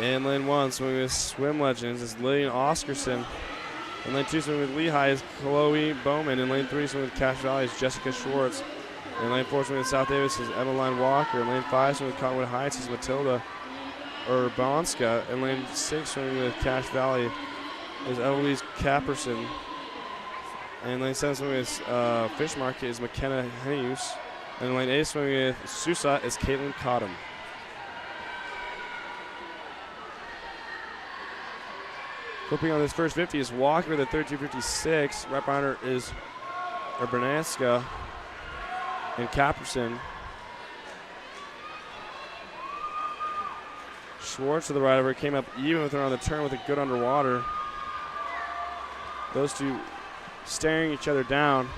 In lane 1, swimming with Swim Legends is Lillian Oscarson. In lane 2, swimming with Lehigh is Chloe Bowman. In lane 3, swimming with Cache Valley is Jessica Schwartz. In lane 4, swimming with South Davis is Emmeline Walker. In lane 5, swimming with Cottonwood Heights is Matilda Urbanska. In lane 6, swimming with Cache Valley is Eloise Capperson. And lane 7, swimming with Fish Market is McKenna Henius. And in lane 8, swimming with Susa is Caitlin Cottom. Flipping on this first 50 is Walker with a 32.56. Right behind her is Urbanska and Capperson. Schwartz to the right of her came up even with her on the turn with a good underwater. Those two staring each other down.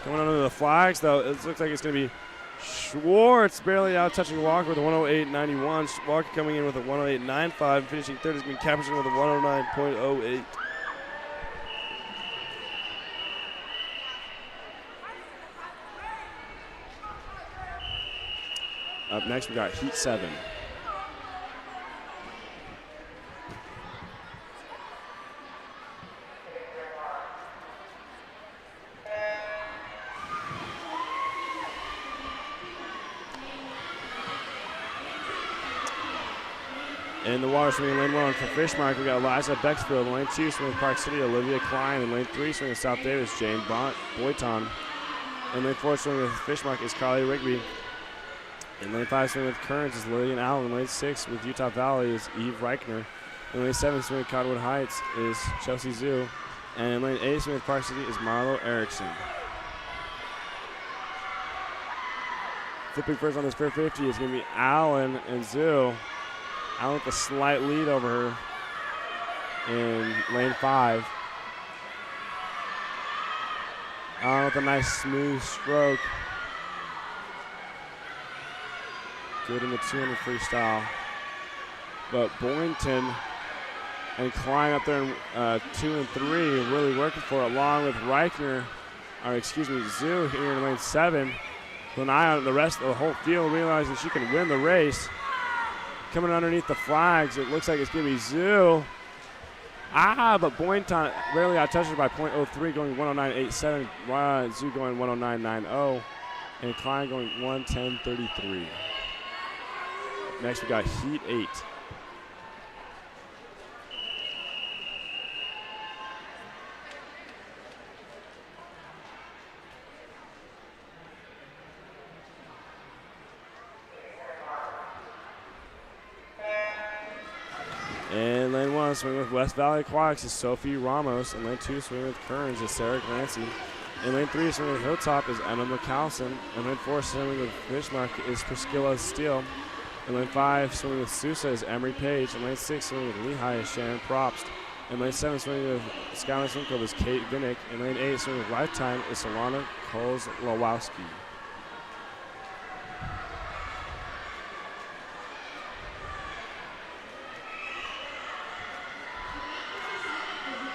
Coming under the flags, though, it looks like it's going to be Schwartz barely out touching Walker with a 108.91. Walker coming in with a 108.95. Finishing third is going to be Capperson with a 109.08. Up next, we got Heat 7. In the water swimming lane 1 for Fishmark, we got Liza Bexfield. In lane 2, swimming Park City, Olivia Klein. In lane 3, swimming South Davis, Jane Boyton. In lane 4, swimming with Fishmark is Carly Rigby. In lane 5, swimming with Currents is Lillian Allen. In lane 6, with Utah Valley is Eve Reichner. In lane 7, swimming with Cottonwood Heights is Chelsea Zhu. And in lane 8, swimming with Park City is Marlo Erickson. Flipping first on this 450 is going to be Allen and Zhu. Allen with a slight lead over her in lane 5. Allen with a nice smooth stroke. Good in the 200 freestyle. But Boynton and Klein up there in 2 and 3 really working for it, along with Reichner, or excuse me, Zhu here in lane 7. With an eye on the rest of the whole field, realizing she can win the race. Coming underneath the flags, it looks like it's going to be Zhu. But Boynton barely out-touched her by .03, going 109.87. Zhu going 109.90. And Klein going 110.33. Next, we got Heat 8. In lane 1, swimming with West Valley Aquatics is Sophie Ramos. In lane 2, swimming with Kearns is Sarah Glancy. In lane 3, swimming with Hilltop is Emma McCallison. In lane 4, swimming with Fishmark is Priscilla Steele. In lane 5, swimming with Sousa is Emery Page. In lane 6, swimming with Lehigh is Shannon Probst. In lane 7, swimming with Skyline Swim is Kate Vinnick. In lane 8, swimming with Lifetime is Solana Kozlowski.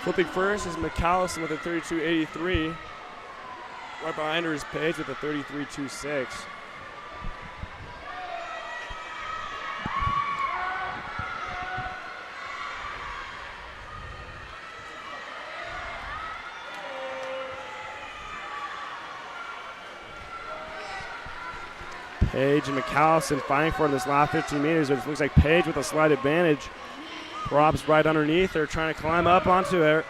Flipping first is McCallison with a 32.83. Right behind her is Page with a 33.26. Page and McCallison fighting for this last 15 meters. It looks like Page with a slight advantage. Prob's right underneath her, trying to climb up onto her.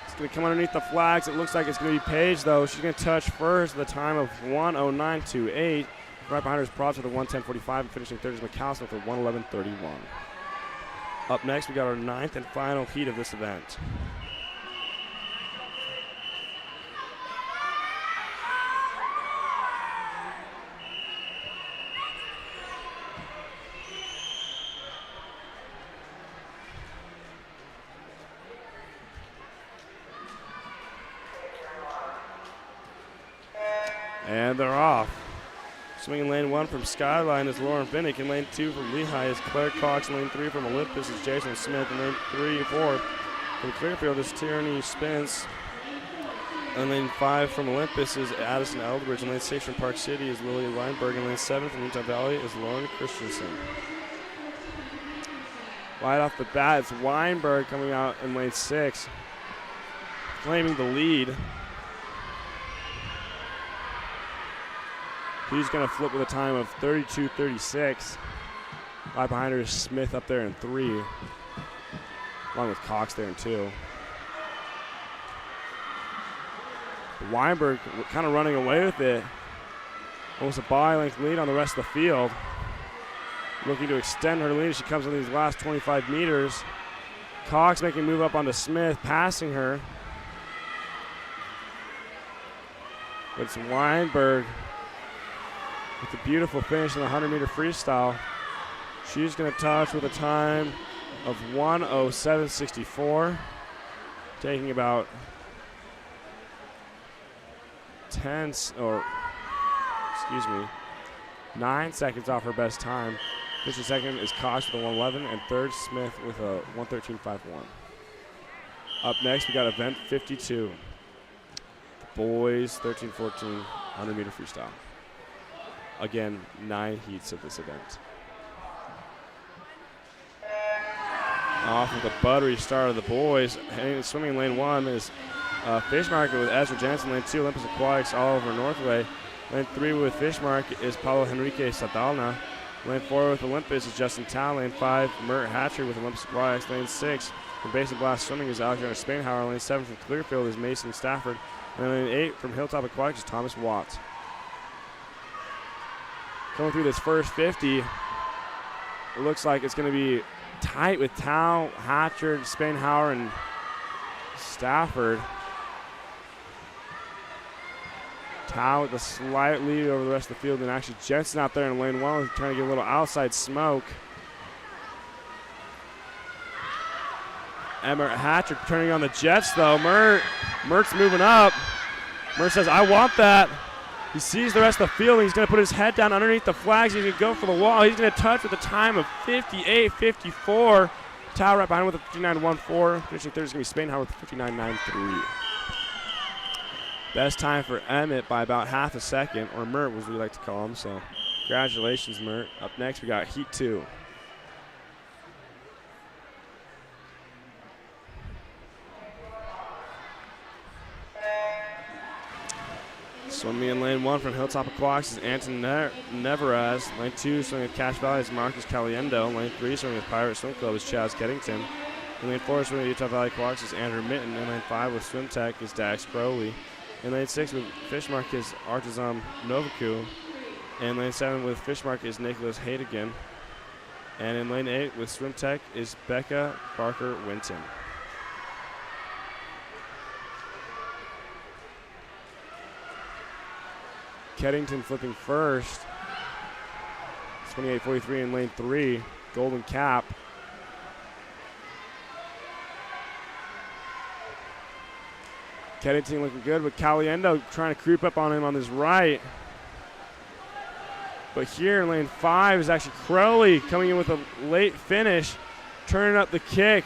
It's going to come underneath the flags. It looks like it's going to be Paige, though. She's going to touch first at the time of 1:09.28. Right behind her is Props with a 1:10.45, and finishing third is McAllister with a 1:11.31. Up next, we got our 9th and final heat of this event. And they're off. Swinging lane 1 from Skyline is Lauren Finnick. In lane 2 from Lehigh is Claire Cox. In lane 3 from Olympus is Jason Smith. In lane 3 and 4 from Clearfield is Tierney Spence. In lane 5 from Olympus is Addison Eldridge. In lane 6 from Park City is Lily Weinberg. In lane 7 from Utah Valley is Lauren Christensen. Right off the bat, it's Weinberg coming out in lane 6, claiming the lead. He's going to flip with a time of 32.36. Right behind her is Smith up there in 3, along with Cox there in 2. Weinberg kind of running away with it. Almost a body-length lead on the rest of the field. Looking to extend her lead as she comes in these last 25 meters. Cox making a move up onto Smith, passing her. But it's Weinberg with a beautiful finish in the 100-meter freestyle. She's going to touch with a time of 1:07.64, taking about 9 seconds off her best time. Finishing second is Cox with a 1:11, and third Smith with a 1:13.51. Up next, we got event 52, the boys 13-14 100-meter freestyle. Again, 9 heats of this event. Off with a buttery start of the boys. Swimming in lane 1 is Fish Market with Ezra Jensen. Lane 2, Olympus Aquatics, Oliver Northway. Lane 3 with Fish Market is Paulo Henrique Sadalna. Lane 4 with Olympus is Justin Tao. Lane 5, Mert Hatchery with Olympus Aquatics. Lane 6 from Basin Blast Swimming is Alexander Spainhauer. Lane 7 from Clearfield is Mason Stafford. And lane 8 from Hilltop Aquatics is Thomas Watts. Coming through this first 50, it looks like it's going to be tight with Tao, Hatcher, Spainhauer, and Stafford. Tao with a slight lead over the rest of the field, and actually Jensen out there in lane 1 trying to get a little outside smoke. And Mert Hatcher turning on the jets, though. Mert's moving up. Mert says, I want that. He sees the rest of the field, and he's going to put his head down underneath the flags. He's going to go for the wall. He's going to touch with a time of 58.54. Tao right behind him with a 59.14. Finishing third is going to be Spainhauer with a 59.93. Best time for Emmett by about half a second, or Mert, as we like to call him. So congratulations, Mert. Up next, we got Heat 2. Swimming in lane 1 from Hilltop Aquatics is Anton Neveraz. Lane 2, swimming with Cache Valley is Marcus Caliendo. Lane 3, swimming with Pirate Swim Club is Chaz Keddington. In lane 4, swimming with Utah Valley Aquatics is Andrew Mitten. In lane 5 with Swim Tech is Dax Crowley. In lane 6 with Fishmark is Artizam Novaku. In lane 7 with Fishmark is Nicholas Haydigan. And in lane 8 with Swim Tech is Becca Barker Winton. Keddington flipping first. 28.43 in lane 3. Golden Cap. Keddington looking good, but Caliendo trying to creep up on him on his right. But here in lane 5 is actually Crowley coming in with a late finish, turning up the kick.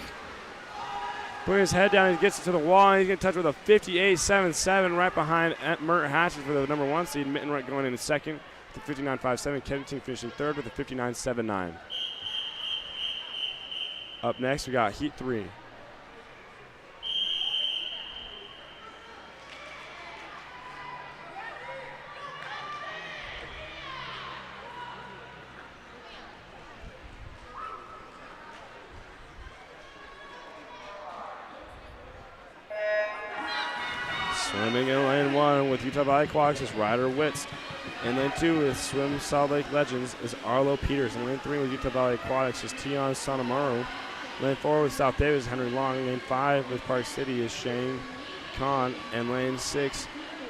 Putting his head down, he gets it to the wall, and he's going to touch with a 58.77 right behind Mert Hatcher for the number 1 seed. Mitten right going in second with a 59.57. Keddington finishing third with a 59.79. Up next, we got Heat 3. Swimming in lane 1 with Utah Valley Aquatics is Ryder Witz. In lane 2 with Swim Salt Lake Legends is Arlo Peters. In lane 3 with Utah Valley Aquatics is Tion Sanamaru. Lane 4 with South Davis is Henry Long. Lane 5 with Park City is Shane Kahn. And lane 6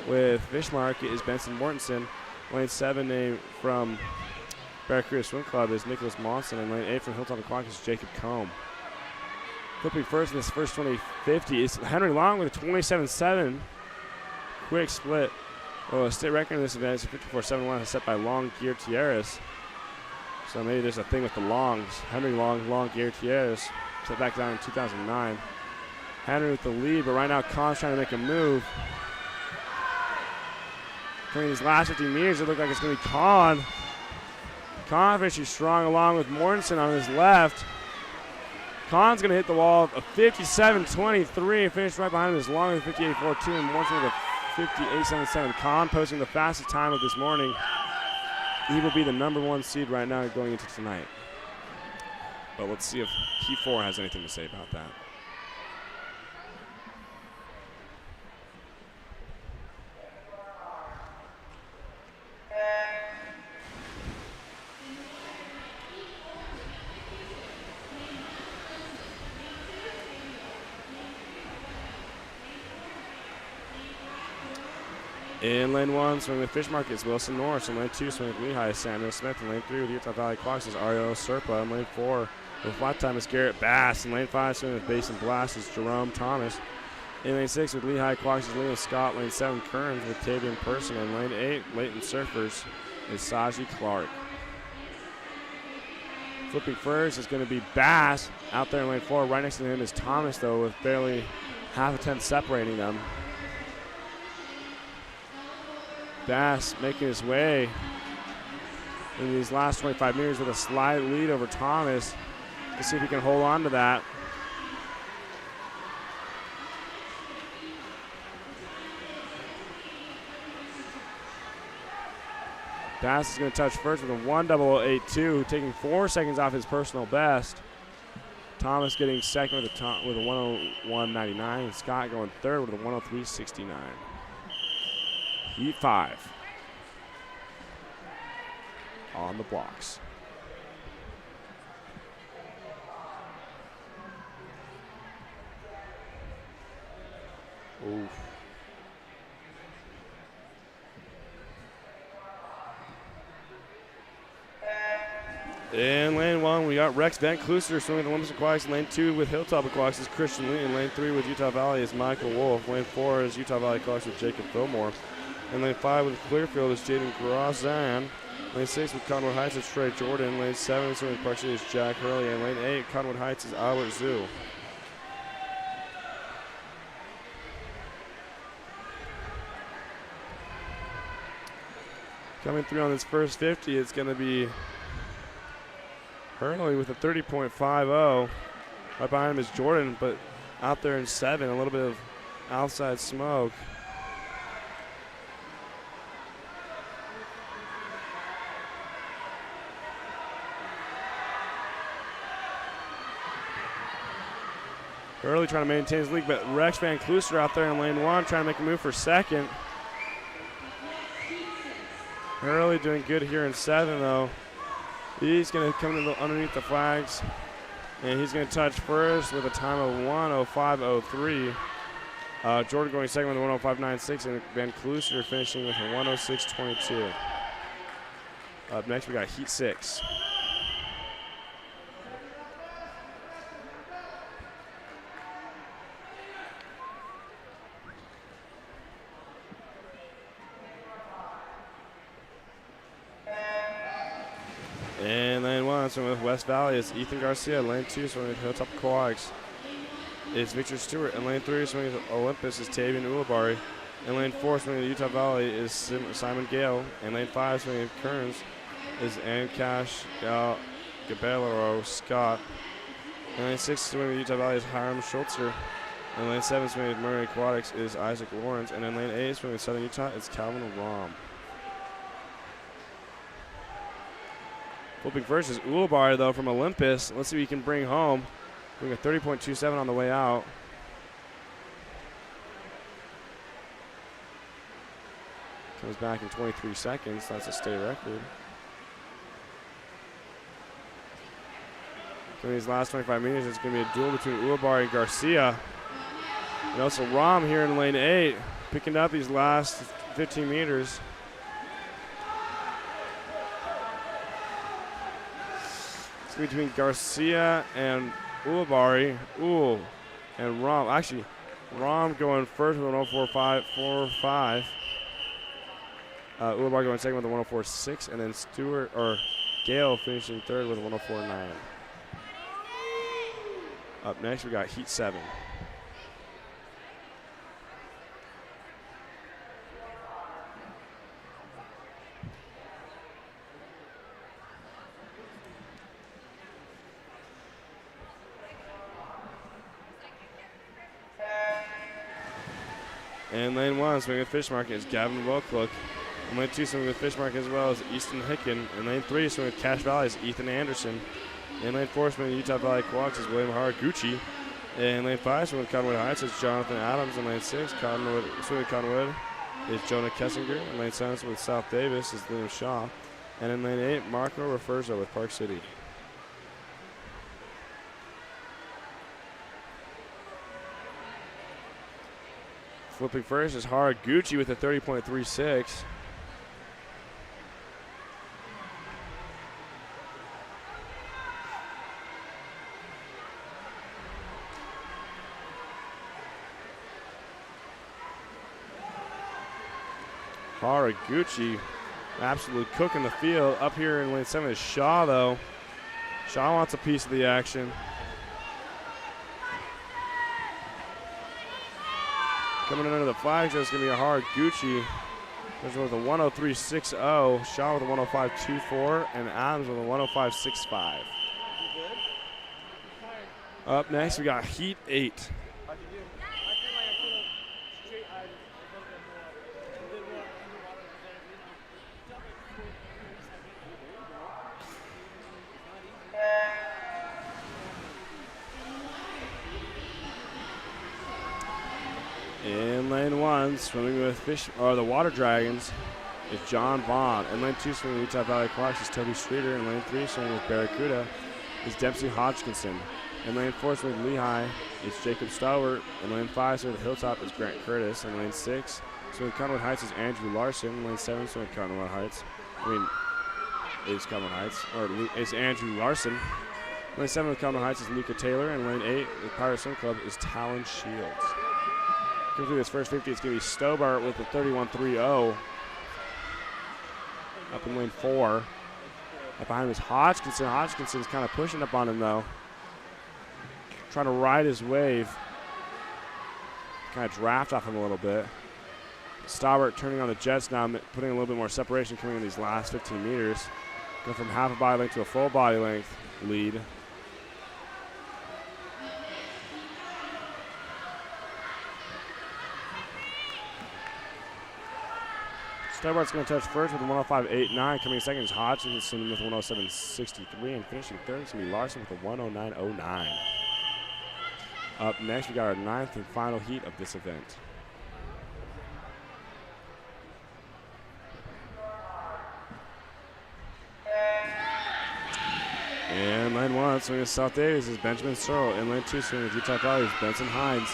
with Fish Market is Benson Mortensen. Lane 7 named from Barracuda Swim Club is Nicholas Monson. And lane 8 from Hilltop Aquatics is Jacob Combe. Flipping first in this first 2050 is Henry Long with a 27.7. Quick split. Well, a state record in this event is a 54.71 set by Long Gutierrez. So maybe there's a thing with the longs. Henry Long Gutierrez set back down in 2009. Henry with the lead, but right now Kahn's trying to make a move. During these last 50 meters, it looks like it's going to be Kahn. Kahn finishing strong along with Mortensen on his left. Kahn's going to hit the wall of 57.23 and finish right behind him is Long with 58.42 and Mortensen with a 58.77. Kahn posting the fastest time of this morning. He will be the #1 seed right now going into tonight. But let's see if Key 4 has anything to say about that. In lane 1, swimming with Fish Market is Wilson Norris. In lane 2, swimming with Lehigh is Samuel Smith. In lane 3 with Utah Valley Aquatics is Ariel Serpa. In lane 4 with Flat Time is Garrett Bass. In lane 5, swimming with Basin Blast is Jerome Thomas. In lane 6 with Lehigh Aquatics is Liam Scott. Lane 7, Kearns with Tavian Person. In lane 8, Leighton Surfers is Saji Clark. Flipping first is going to be Bass out there in lane 4. Right next to him is Thomas, though, with barely half a tenth separating them. Bass making his way in these last 25 meters with a slight lead over Thomas. Let's see if he can hold on to that. Bass is going to touch first with a 1:00.82, taking 4 seconds off his personal best. Thomas getting second with a 1:01.99, and Scott going third with a 1:03.69. Heat 5 on the blocks. Oof. In lane 1, we got Rex Van Clusser swimming with Olympus Aquatics. In lane 2 with Hilltop Aquatics is Christian Lee. In lane 3 with Utah Valley is Michael Wolf. Lane 4 is Utah Valley Aquatics with Jacob Fillmore. In lane 5 with Clearfield is Jaden Grozan. Lane 6 with Cottonwood Heights is Trey Jordan. Lane 7 swimming with Park City is Jack Hurley. And lane 8, Cottonwood Heights is Albert Zhu. Coming through on this first 50, it's going to be Hurley with a 30.50. Right behind him is Jordan, but out there in 7, a little bit of outside smoke. Hurley trying to maintain his lead, but Rex Van Clusser out there in lane 1 trying to make a move for second. Hurley doing good here in 7, though. He's going to come underneath the flags, and he's going to touch first with a time of 1:05.03. Jordan going second with a 1:05.96, and Van Clusser finishing with a 1:06.22. Up next, we got Heat 6. And lane 1, swimming with West Valley is Ethan Garcia. Lane 2, swimming with Hilltop Aquatics is Victor Stewart. And lane 3, swimming with Olympus is Tavian Ulibarri. And lane 4, swimming with Utah Valley is Simon Gale. And lane 5, swimming with Kearns is Ancash Gabelero Scott. And lane 6, swimming with Utah Valley is Hiram Schultzer. And lane 7, swimming with Murray Aquatics is Isaac Lawrence. And in lane 8, swimming with Southern Utah is Calvin Rom. Flipping first is Ulibarri, though, from Olympus. Let's see what he can bring home. Doing a 30.27 on the way out. Comes back in 23 seconds. That's a state record. In these last 25 meters, it's going to be a duel between Ulibarri and Garcia. And also Rom here in lane 8, picking up these last 15 meters. It's between Garcia and Ulibarri. Ooh, and Rom. Actually, Rom going first with a 104.45. Ulibarri going second with a 104.6, and then Gale finishing third with a 104.9. Up next, we got Heat 7. And lane 1, swinging with Fish Market is Gavin Wilcook. And lane 2, swinging with Fish Market as well as Easton Hicken. And lane 3, swinging with Cache Valley is Ethan Anderson. And lane 4, swinging with Utah Valley Quax is William Haraguchi. And lane 5, swinging with Cottonwood Heights is Jonathan Adams. And lane 6, swinging with Cottonwood is Jonah Kessinger. And lane 7, swinging with South Davis is Liam Shaw. And in lane 8, Marco Referzo with Park City. Flipping first is Haraguchi with a 30.36. Haraguchi absolutely cooking the field. Up here in lane 7 is Shaw, though. Shaw wants a piece of the action. Coming under the flags, there's going to be a Haraguchi. There's with a 103.60, Shaw with a 105.24, and Adams with a 105.65. Up next, we got Heat 8. In lane 1, swimming with the Water Dragons is John Vaughn. In lane 2, swimming with Utah Valley Aquatics is Toby Streeter. In lane 3, swimming with Barracuda is Dempsey Hodgkinson. In lane 4, swimming with Lehigh is Jacob Stalwart. In lane 5, swimming with Hilltop is Grant Curtis. In lane 6, swimming with Cottonwood Heights is Andrew Larson. In lane 7, swimming with Cottonwood Heights. Is Cottonwood Heights, or is Andrew Larson. In lane 7 with Cottonwood Heights is Luca Taylor. In lane 8 with Pirate Swim Club is Talon Shields. Going through this first 50, it's going to be Stobart with a 31.30. Up in lane 4. Up behind him is Hodgkinson. Hodgkinson's kind of pushing up on him, though. Trying to ride his wave. Kind of draft off him a little bit. Stobart turning on the jets now, putting a little bit more separation coming in these last 15 meters. Going from half a body length to a full body length lead. Stobart's going to touch first with a 105.89. Coming second is Hodgkinson with a 107.63. And finishing third is going to be Larson with a 109.09. Up next, we got our 9th and final heat of this event. And lane 1, swinging with South Davis is Benjamin Searle. In lane 2, swinging with Utah Valley is Benson Hines.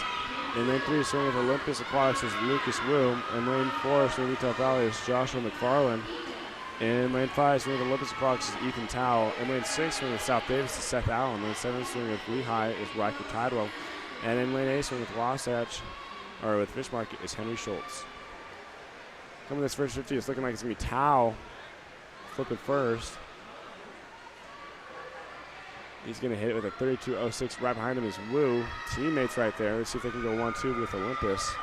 In lane 3, swinging with Olympus Aquatics is Lucas Wu. In lane 4, swinging with Utah Valley is Joshua McFarland. In lane 5, swinging with Olympus Aquatics is Ethan Towell. In lane 6, swinging with South Davis is Seth Allen. In lane 7, swinging with Lehigh is Riker Tidwell. And in lane 8, swinging with with Fish Market is Henry Schultz. Coming this first 50, it's looking like it's going to be Towell flipping first. He's going to hit it with a 32.06. Right behind him is Wu. Teammates right there. Let's see if they can go 1-2 with Olympus.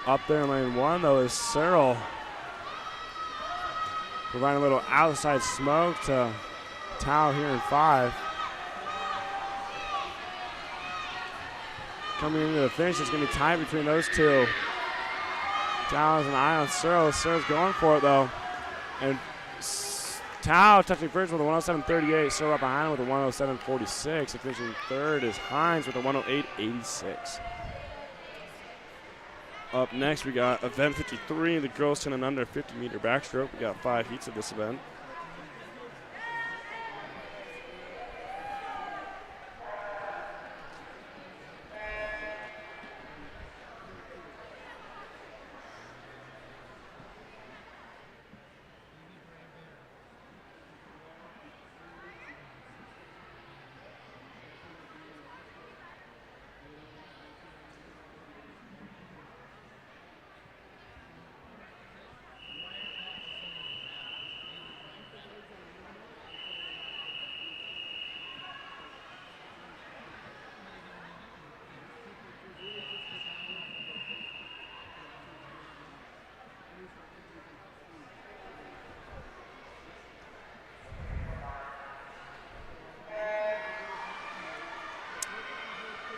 Up there in lane 1, though, is Searle. Providing a little outside smoke to Tao here in 5. Coming into the finish, it's going to be tight between those two. Tao has an eye on Searle. Searle's going for it, though. And Tao touching first with a 107.38. So right behind him with a 107.46. And finishing third is Hines with a 108.86. Up next, we got event 53, the girls 10 and under 50-meter backstroke. We got 5 heats of this event.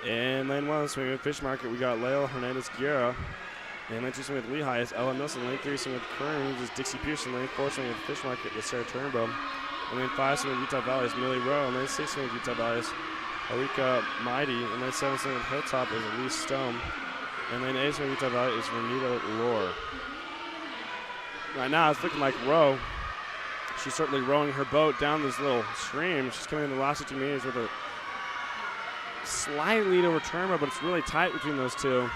In lane 1, swinging with Fish Market, we got Leo Hernandez-Guerra. In lane 2, swinging with Lehigh is Ella Milson. Lane 3, swinging with Kearns is Dixie Pearson. Lane 4, swinging with Fish Market is Sarah Turnbow. In lane 5, swinging with Utah Valley is Millie Rowe. In lane 6, swinging with Utah Valley is Arika Mighty. In lane 7, swinging with Hilltop is Elise Stone. In lane 8, swinging with Utah Valley is Renita Lore. Right now, it's looking like Rowe. She's certainly rowing her boat down this little stream. She's coming in the last 2 meters with a slight lead over Turnbow, but it's really tight between those two.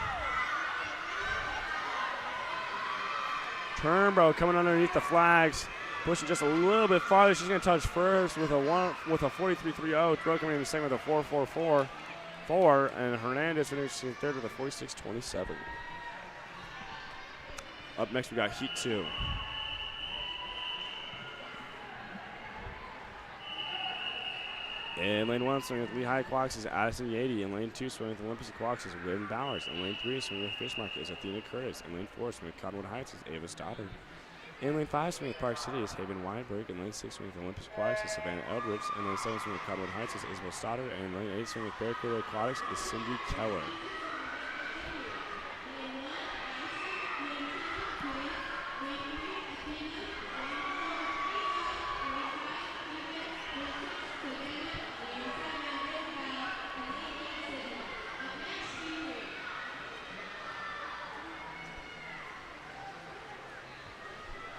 Turnbow coming underneath the flags, pushing just a little bit farther. She's going to touch first with a 43.30. Throw coming in the second with a 4.44.4, and Hernandez finishing third with a 46.27. Up next, we got Heat 2. In lane 1, swinging with Lehigh Quacks is Addison Yady. In lane 2, swinging with Olympus Quacks is Wynn Bowers. In lane 3, swinging with Fish Market is Athena Curtis. In lane 4, swinging with Cottonwood Heights is Ava Stoddard. In lane 5, swinging with Park City is Haven Weinberg. In lane 6, swinging with Olympus Aquatics is Savannah Eldridge. In lane 7, swinging with Cottonwood Heights is Isabel Stoddard. And in lane 8, swinging with Barracuda Aquatics is Cindy Keller.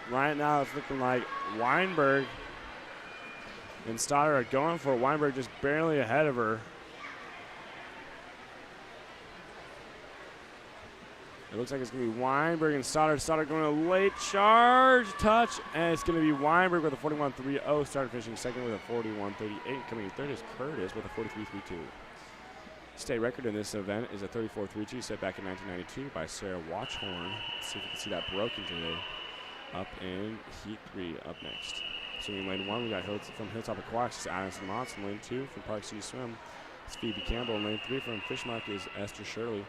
Right now, it's looking like Weinberg and Stoddard are going for it. Weinberg just barely ahead of her. It looks like it's going to be Weinberg and Stoddard. Stoddard going a late charge touch, and it's going to be Weinberg with a 41.30. Stoddard finishing second with a 41.38. Coming in third is Curtis with a 43.32. State record in this event is a 34.32 set back in 1992 by Sarah Watchhorn. Let's see if we can see that broken today. Up in Heat 3 up next. Swimming lane 1, we got from Hilltop Aquatics is Addison Moss. In lane 2 from Park City Swim, it's Phoebe Campbell. In lane 3 from Fish Market is Esther Shirley.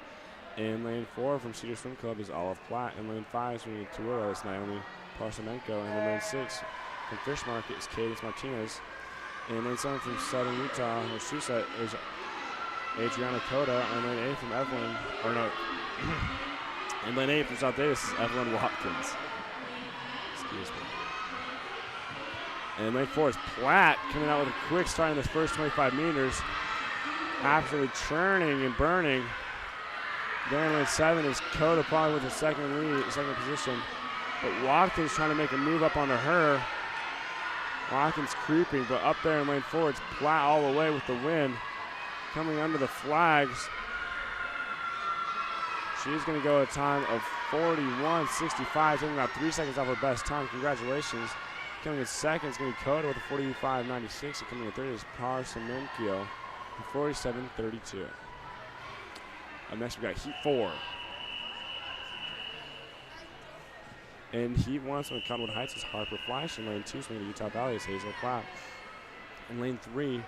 In lane 4 from Cedar Swim Club is Olive Platt. In lane 5, swimming Tuero is Naomi Parsemenko. And in lane 6 from Fish Market is Cadence Martinez. In lane 7 from Southern Utah, or Susa, is Adriana Coda. And lane 8 from Evelyn, or no, in lane 8 from South Davis is Evelyn Watkins. Excuse me. And lane 4 is Platt coming out with a quick start in this first 25 meters. Absolutely churning and burning. Then lane 7 is Coda probably with the second position. But Watkins trying to make a move up onto her. Watkins creeping, but up there in lane 4, it's Platt all the way with the win. Coming under the flags. She's going to go a time of 41.65, taking about 3 seconds off her best time. Congratulations. Coming in second is going to be Coda with a 45.96. And coming in third is Parsemenko with 47.32. Up next, we got Heat 4. In Heat 1, swinging Cottonwood Heights is Harper Flash. In lane 2, swinging to Utah Valley is Hazel Platt. In lane 3,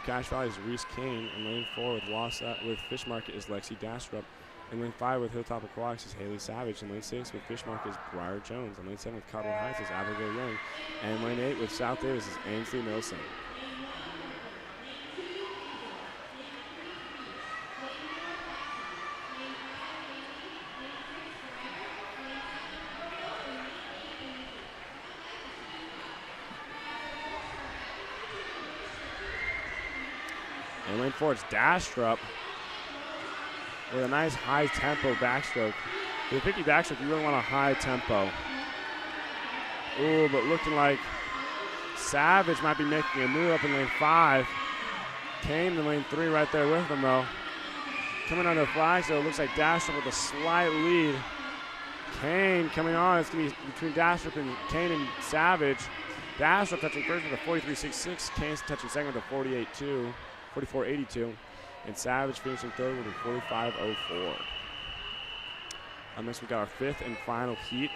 Cache Valley is Reese Kane. In lane 4 with Fish Market is Lexi Dastrup. In lane 5 with Hilltop Aquatics is Haley Savage. In lane 6 with Fish Market is Briar Jones. In lane 7 with Cottonwood Heights is Abigail Young. And in lane 8 with South Davis is Ainsley Nilsson. In lane 4, it's Dastrup with a nice high tempo backstroke. For the 50 backstroke, you really want a high tempo. Ooh, but looking like Savage might be making a move up in lane 5. Kane in lane 3 right there with him, though. Coming under flags, though, it looks like Dastrup with a slight lead. Kane coming on. It's going to be between Dastrup and Kane and Savage. Dastrup touching first with a 43.66. Kane's touching second with a 44.82. And Savage finishing third with a 45.04. Next, we got our 5th and final heat.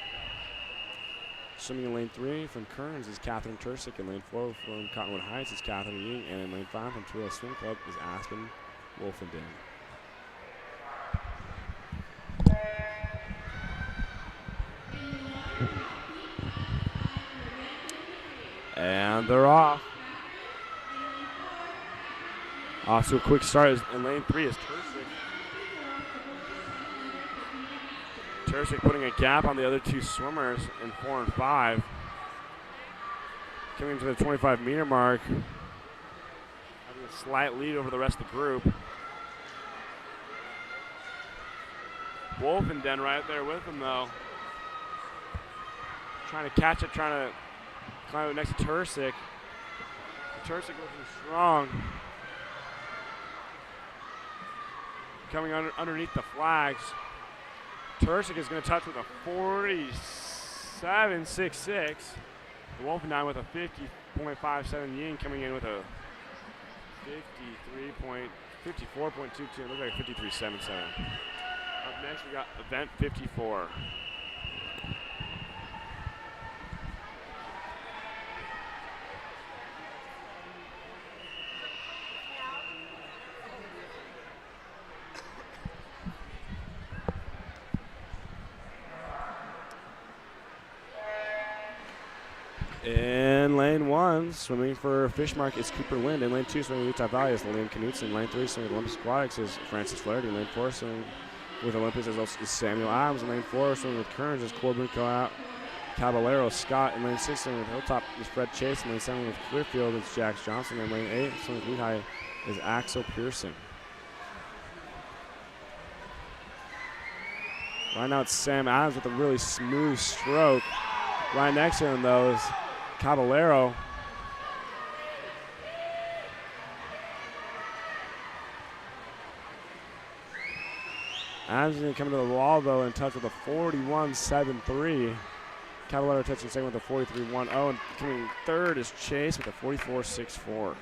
Swimming in lane 3 from Kearns is Catherine Tursick. In lane 4 from Cottonwood Heights is Catherine Ying. And in lane 5 from Truro Swim Club is Aspen Wolfenden. And they're off. Off to a quick start in lane 3 is Tursick. Tursick putting a gap on the other two swimmers in 4 and 5. Coming to the 25-meter mark. Having a slight lead over the rest of the group. Wolfenden right there with him, though. Trying to catch it, trying to climb it next to Tursick. Tursick looking strong. Coming underneath the flags. Tursick is going to touch with a 47.66. The Wolfenden with a 50.57. Ying coming in with a 54.22. It looks like 53.77. Up next, we got event 54. In lane 1, swimming for Fishmark is Cooper Lind. In lane 2, swimming Utah Valley is Liam Knutson. In lane 3, swimming with Olympus Aquatics is Francis Flaherty. In lane 4, swimming with Olympus is Samuel Adams. In lane 4, swimming with Kearns is Corbin Caballero Scott. In lane 6, swimming with Hilltop is Fred Chase. In lane 7, with Clearfield is Jax Johnson. In lane 8, swimming with Lehigh is Axel Pearson. Right now, it's Sam Adams with a really smooth stroke. Right next to him, though, is Caballero. Adams is going to come to the wall, though, and touch with a 41.73. Caballero touching second with a 43.10. And coming third is Chase with a 44.64.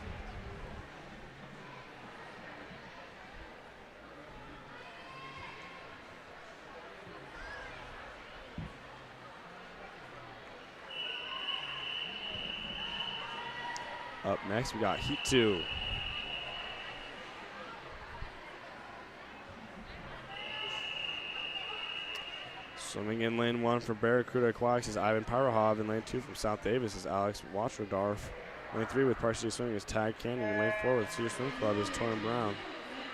Up next, we got Heat 2. Swimming in lane 1 for Barracuda Aquatics is Ivan Pyrohov. In lane 2 from South Davis is Alex Waterdorf. Lane 3 with Parsley Swimming is Tag Canyon. In lane 4 with Cedar Swim Club is Torrin Brown.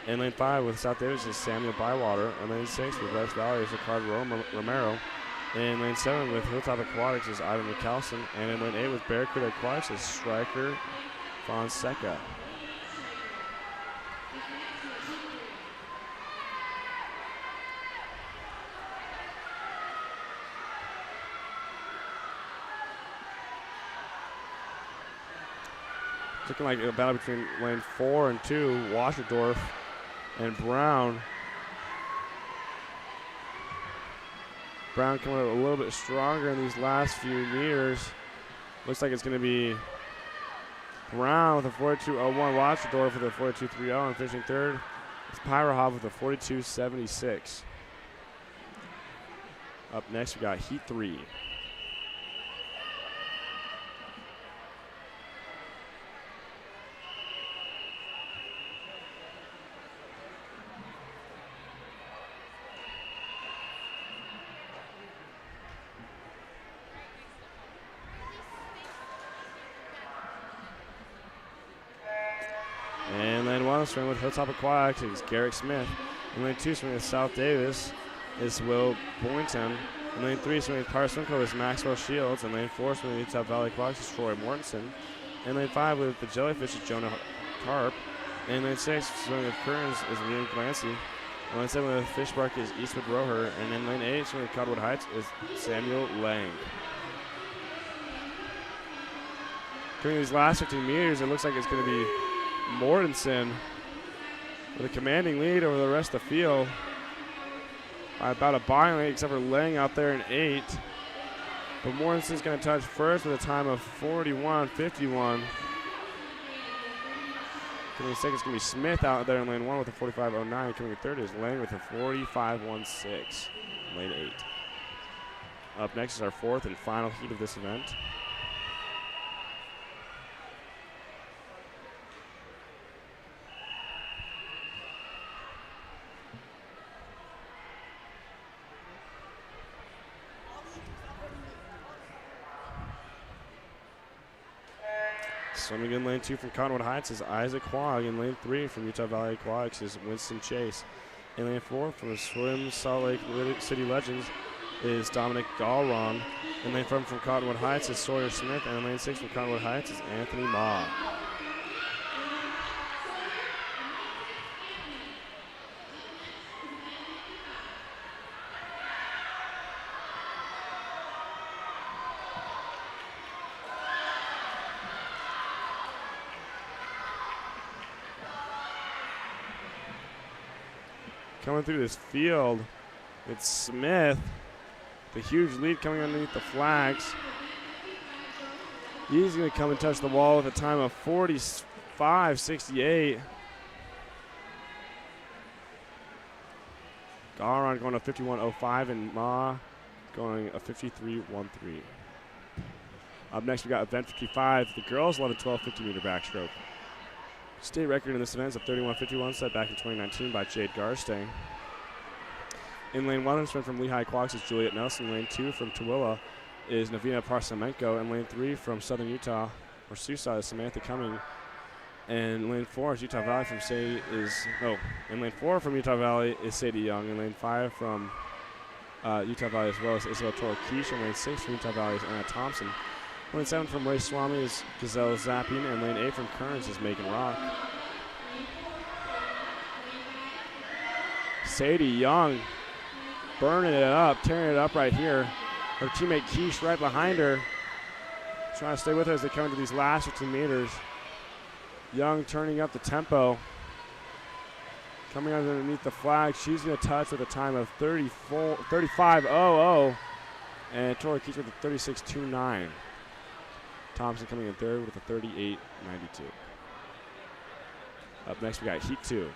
In lane 5 with South Davis is Samuel Bywater. In lane 6 with West Valley is Ricardo Romero. In lane 7 with Hilltop Aquatics is Ivan McCallison. And in lane 8 with Barracuda Aquatics is Striker Fonseca. It's looking like a battle between lane 4 and 2, Washerdorf and Brown. Brown coming up a little bit stronger in these last few meters. Looks like it's going to be Brown with a 42.01, Washerdorf with a 42.30, and finishing third is Pyrohov with a 42.76. Up next, we got Heat 3. And lane 1, swimming with Hilltop Aquatics is Garrick Smith. In lane 2, swimming with South Davis is Will Boynton. In lane 3, swimming with Power Swim Club is Maxwell Shields. In lane 4, swimming with Utah Valley Aquatics is Troy Mortensen. In lane 5, with the Jellyfish is Jonah Tarp. In lane 6, swimming with Kearns is Liam Clancy. In lane 7 with Fishmark is Eastwood Roher. And in lane 8, swimming with Cottonwood Heights is Samuel Lang. During these last 15 meters, it looks like it's going to be Mortensen with a commanding lead over the rest of the field by about a body length, except for Lang out there in 8. But Mortensen's going to touch first with a time of 41.51. Coming second is going to be Smith out there in lane 1 with a 45.09. Coming in third is Lang with a 45.16 in lane 8. Up next is our fourth and final heat of this event. Swimming in lane 2 from Cottonwood Heights is Isaac Quagg. In lane 3 from Utah Valley Aquatics is Winston Chase. In lane 4 from Swim Salt Lake City Legends is Dominic Gallron. In lane 5 from Cottonwood Heights is Sawyer Smith. And in lane 6 from Cottonwood Heights is Anthony Ma. Coming through this field, it's Smith. The huge lead coming underneath the flags. He's going to come and touch the wall with a time of 45.68. Garon going to 51.05 and Ma going a 53.13. Up next, we got event 55, the girls 11-12 50-meter backstroke. State record in this event is a 31.51 set back in 2019 by Jade Garstang. In lane 1, sprint from Lehigh Quox is Juliet Nelson. Lane 2 from Tooele is Navina Parsamenko. And lane 3 from Southern Utah, or Susa, is Samantha Cumming. And lane 4 is Utah Valley from in lane 4 from Utah Valley is Sadie Young. In lane 5 from Utah Valley as well as Isabel Torquish. And lane 6 from Utah Valley is Anna Thompson. Lane 7 from Ray Swami is Giselle Zapping, and lane 8 from Kearns is Megan Rock. Sadie Young burning it up, tearing it up right here. Her teammate Keish right behind her, trying to stay with her as they come into these last 15 meters. Young turning up the tempo. Coming underneath the flag, she's going to touch with a time of 35.00, and Tori Keish with a 36.29. Thompson coming in third with a 38.92. Up next, we got Heat 2.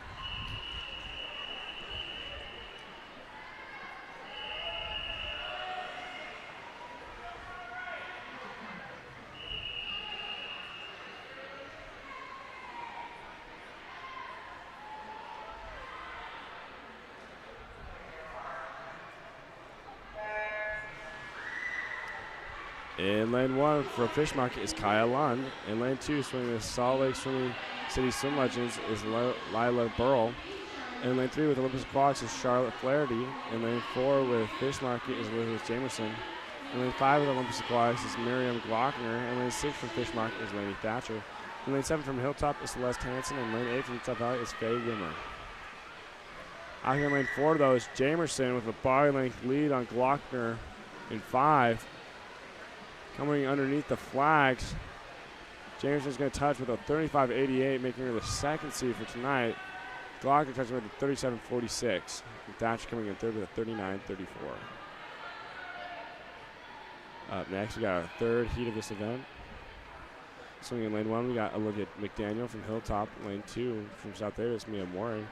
In lane 1 for Fish Market is Kaya Lund. In lane 2, swimming with Salt Lake City Swim Legends is Lila Burrell. In lane 3 with Olympus Aquatics is Charlotte Flaherty. In lane 4 with Fish Market is Elizabeth Jamerson. In lane 5 with Olympus Aquatics is Miriam Glockner. In lane 6 from Fish Market is Lainey Thatcher. In lane 7 from Hilltop is Celeste Hansen. And lane 8 from Utah Valley is Faye Wimmer. Out here in lane 4, though, is Jamerson with a body length lead on Glockner in 5. Coming underneath the flags, Jamerson's going to touch with a 35.88, making her the second seed for tonight. Glockner touching with a 37.46. And Thatcher coming in third with a 39.34. Up next, we got our third heat of this event. Swinging in lane 1, we got Olivia McDaniel from Hilltop. Lane 2 from South Bay is Mia Mori.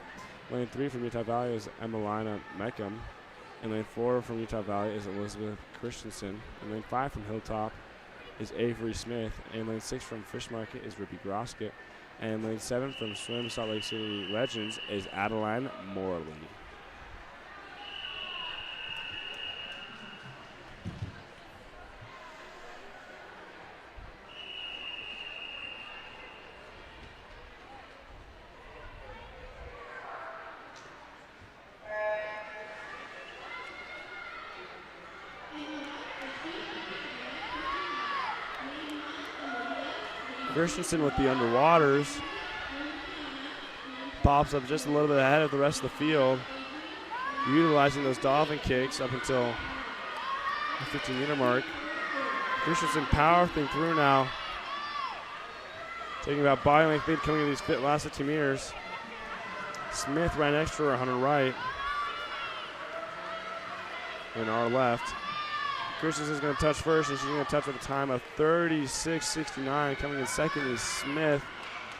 Lane 3 from Utah Valley is Emelina Meckham. In lane 4 from Utah Valley is Elizabeth Christensen. In lane 5 from Hilltop is Avery Smith. And lane 6 from Fish Market is Ruby Grosket. And lane 7 from Swim Salt Lake City Legends is Adeline Morley. Christensen with the underwaters. pops up just a little bit ahead of the rest of the field, utilizing those dolphin kicks up until the 15-meter mark. Christensen powerfully through now, taking about body length lead coming in these last 15 meters. Smith right next to her on her right, and our left. Christensen's going to touch first, and she's going to touch with a time of 36.69. Coming in second is Smith,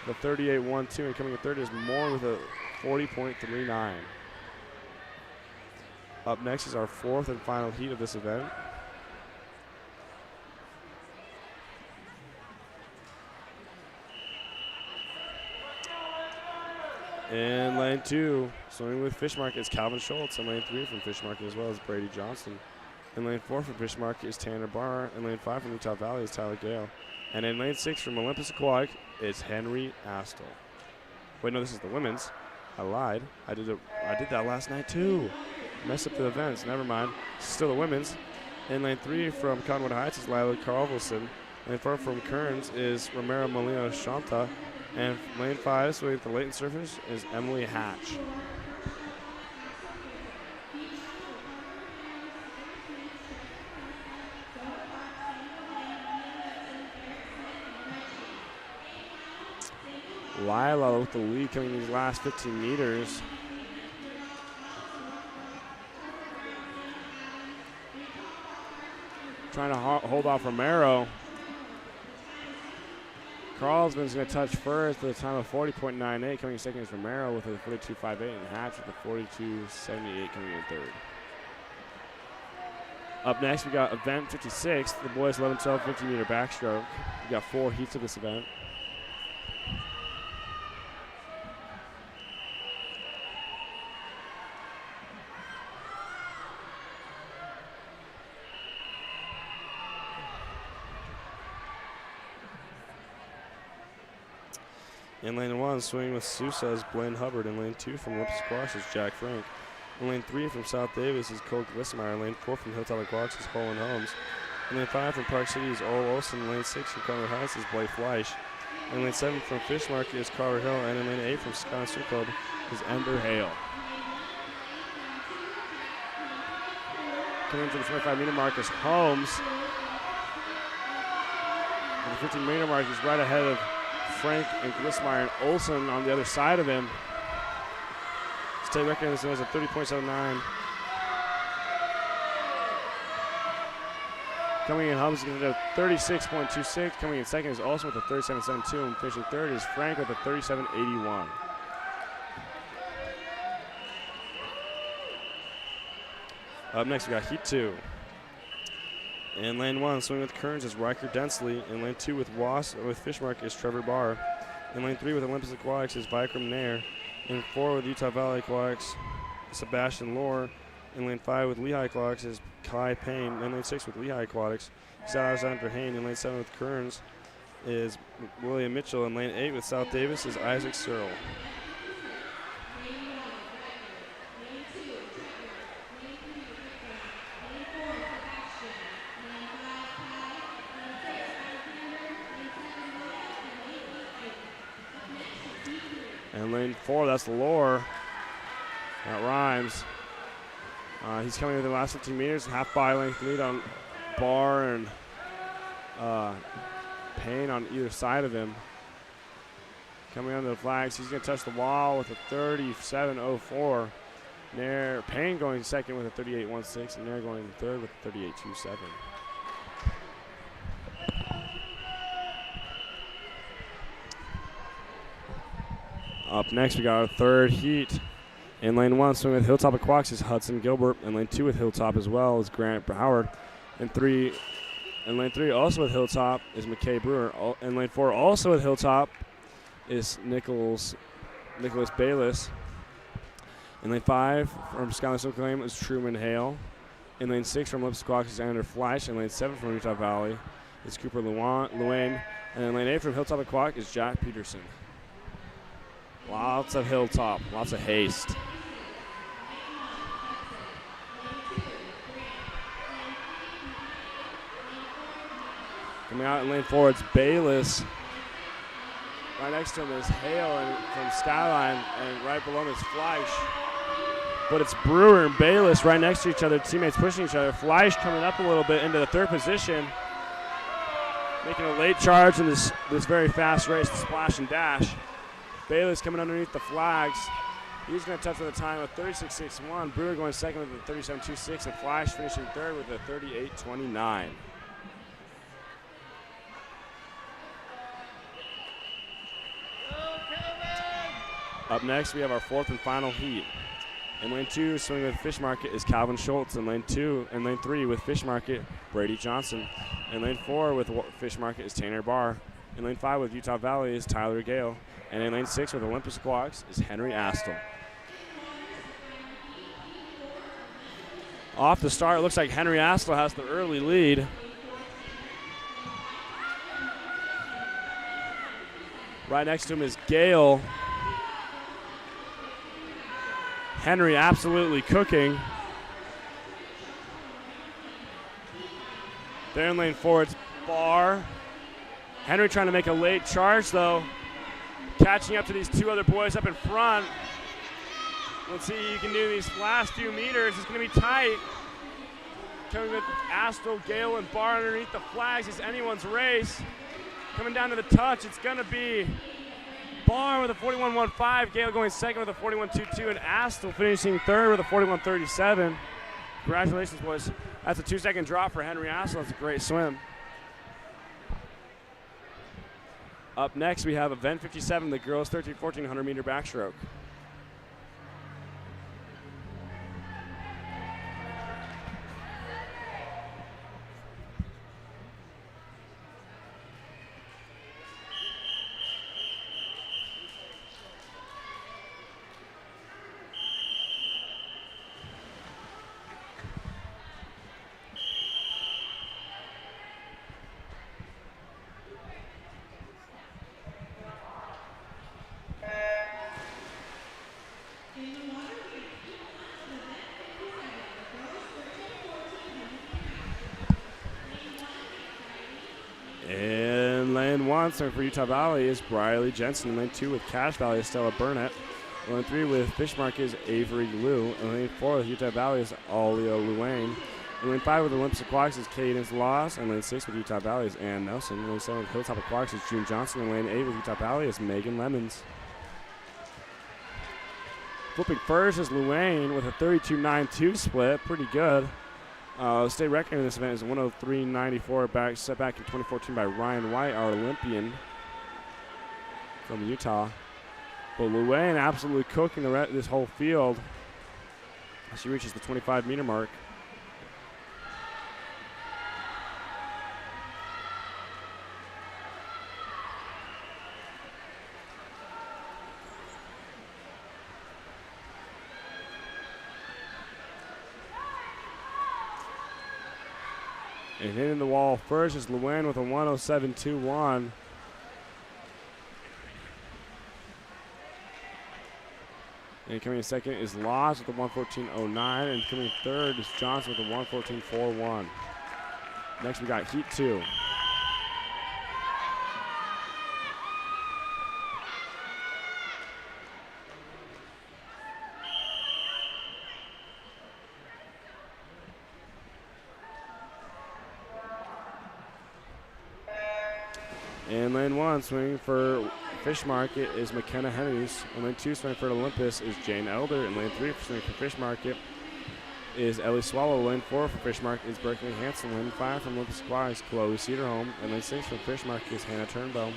the 38.12, and coming in third is Moore with a 40.39. Up next is our fourth and final heat of this event. In lane 2, swimming with Fish Market is Calvin Schultz. In lane 3 from Fish Market as well as Brady Johnson. In lane 4 from Fish Market is Tanner Barr. In lane 5 from Utah Valley is Tyler Gale. And in lane 6 from Olympus Aquatic is Henry Astle. Wait, no, this is the women's. I lied. I did that last night too. Messed up the events. Never mind. Still the women's. In lane 3 from Cottonwood Heights is Lila Carlson. Lane 4 from Kearns is Romero Molina Shanta. And lane 5, so with the Leighton surfers, is Emily Hatch. Lila with the lead coming in these last 15 meters. Trying to hold off Romero. Carlsman's going to touch first with a time of 40.98. Coming in second is Romero with a 42.58, and Hatch with a 42.78 coming in third. Up next, we got event 56, the boys 11-12 50-meter backstroke. We got 4 heats of this event. In lane 1, swinging with Sousa is Blaine Hubbard. In lane 2 from Olympus Aquatics is Jack Frank. In lane 3 from South Davis is Cole Glismeyer. In lane 4 from Hilltop Aquatics is Colin Holmes. In lane 5 from Park City is Earl Olson. In lane 6 from Conway Heights is Blake Fleisch. In lane 7 from Fish Market is Carter Hill. And in lane 8 from Sky Swim Club is Ember Hale. Coming to the 25-meter mark is Holmes. And the 15-meter mark is right ahead of Frank and Glismeyer and Olson on the other side of him. State record in this is a 30.79. Coming in, Holmes is going to do 36.26. Coming in second is Olson with a 37.72. And finishing third is Frank with a 37.81. Up next, we got Heat 2. In lane 1, swinging with Kearns is Riker Densley. In lane 2 with Fish Market is Trevor Barr. In lane 3 with Olympus Aquatics is Vikram Nair. In 4 with Utah Valley Aquatics, Sebastian Lohr. In lane 5 with Lehigh Aquatics is Kai Payne. In lane 6 with Lehigh Aquatics is Alexander Hain. In lane 7 with Kearns is William Mitchell. In lane 8 with South Davis is Isaac Searle. And lane 4, that's Lohr. That rhymes. He's coming in the last 15 meters, half body length lead on Barr and Payne on either side of him. Coming under the flags, he's going to touch the wall with a 37.04. Nair, Payne going second with a 38.16, and Nair going third with a 38.27. Up next, we got our third heat. In lane 1, swinging with Hilltop Aquatics is Hudson Gilbert. In lane 2 with Hilltop as well is Grant Howard. In lane 3, also with Hilltop is McKay Brewer. In lane 4, also with Hilltop is Nicholas Bayless. In lane 5, from Skyline Swim Claim is Truman Hale. In lane 6, from Olympus Aquatics is Andrew Fleisch. In lane 7, from Utah Valley is Cooper Luane. And in lane 8, from Hilltop Aquatic is Jack Peterson. Lots of Hilltop, lots of haste. Coming out in lane 4, it's Bayless. Right next to him is Hale from Skyline, and right below him is Fleisch. But it's Brewer and Bayless right next to each other, teammates pushing each other. Fleisch coming up a little bit into the third position, making a late charge in this very fast race, the splash and dash. Bayless coming underneath the flags. He's going to touch with a time of 36.61. Brewer going second with a 37.26, and Fleisch finishing third with a 38.29. Up next, we have our fourth and final heat. In lane 2, swinging with Fish Market is Calvin Schultz. In lane 3 with Fish Market, Brady Johnson. In lane 4 with Fish Market is Tanner Barr. In lane 5 with Utah Valley is Tyler Gale. And in lane 6 with Olympus Quags is Henry Astle. Off the start, it looks like Henry Astle has the early lead. Right next to him is Gale. Henry absolutely cooking. There in lane 4, it's Barr. Henry trying to make a late charge, though. Catching up to these two other boys up in front. Let's see if you can do these last few meters. It's going to be tight. Coming with Astle, Gale, and Barr underneath the flags. It's anyone's race. Coming down to the touch, it's going to be Barr with a 41.15, Gale going second with a 41.22, and Astle finishing third with a 41.37. Congratulations, boys. That's a 2-second drop for Henry Astle. That's a great swim. Up next, we have event 57, the girls 1,400 meter backstroke. In lane 1, starting for Utah Valley is Briley Jensen. In lane 2 with Cache Valley is Stella Burnett. In lane 3 with Fish Market is Avery Liu. In lane 4 with Utah Valley is Alia Luane. In lane 5 with Olympus Aquatics is Cadence Laws. In lane 6 with Utah Valley is Ann Nelson. In lane 7 with Hilltop Aquatics is June Johnson. In lane 8 with Utah Valley is Megan Lemons. Flipping first is Luane with a 32.92 split. Pretty good. State record in this event is 103.94, set back in 2014 by Ryan White, our Olympian from Utah. But Luane absolutely cooking this whole field as she reaches the 25-meter mark. And hitting the wall first is Luann with a 107.21. And coming in second is Laws with a 114.09. And coming third is Johnson with a 114.41. Next we got Heat 2. In lane 1, swinging for Fish Market is McKenna Hennies. In lane 2, swinging for Olympus is Jane Elder. In lane 3, swinging for Fish Market is Ellie Swallow. Lane 4 for Fish Market is Berkeley Hansen. Lane 5 from Olympus Aqua is Chloe Cedarholm. In lane 6 from Fish Market is Hannah Turnbow.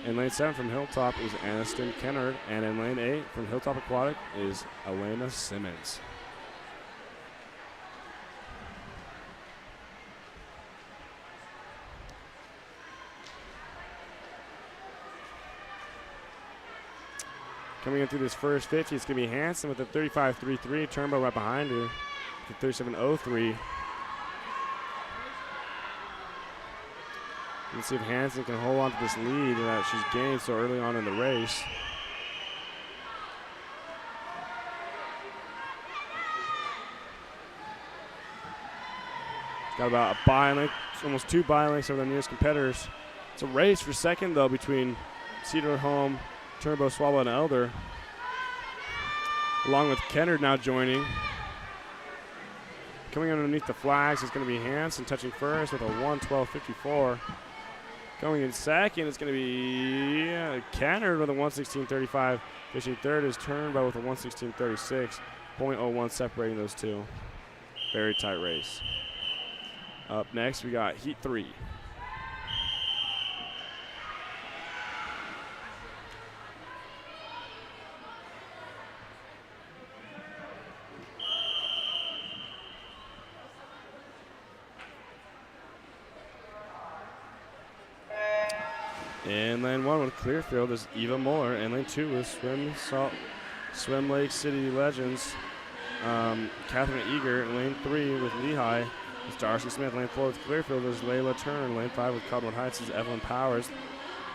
In lane 7 from Hilltop is Aniston Kennard. And in lane 8 from Hilltop Aquatic is Elena Simmons. Coming in through this first 50, it's going to be Hansen with a 35.33. Turnbow right behind her with a 37.03. Let's see if Hansen can hold on to this lead that she's gained so early on in the race. Got about a bye length, almost 2 bye lengths over the nearest competitors. It's a race for second, though, between Cedar Home, Turbo, Swallow, and Elder. Along with Kennard now joining. Coming underneath the flags is going to be Hanson touching first with a 1:12.54. Going in second is going to be Kennard with a 1:16.35. Finishing third is Turnbow with a 1:16.36. 0.01 separating those two. Very tight race. Up next, we got Heat 3. In lane 1 with Clearfield is Eva Muller. In lane 2 with Swim Lake City Legends, Catherine Eager. In lane 3 with Lehigh is Darcy Smith. Lane 4 with Clearfield is Layla Turner. Lane 5 with Cottonwood Heights is Evelyn Powers.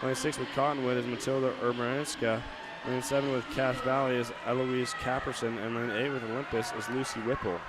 Lane 6 with Cottonwood is Matilda Urbanska. Lane 7 with Cache Valley is Eloise Capperson. And lane 8 with Olympus is Lucy Whipple.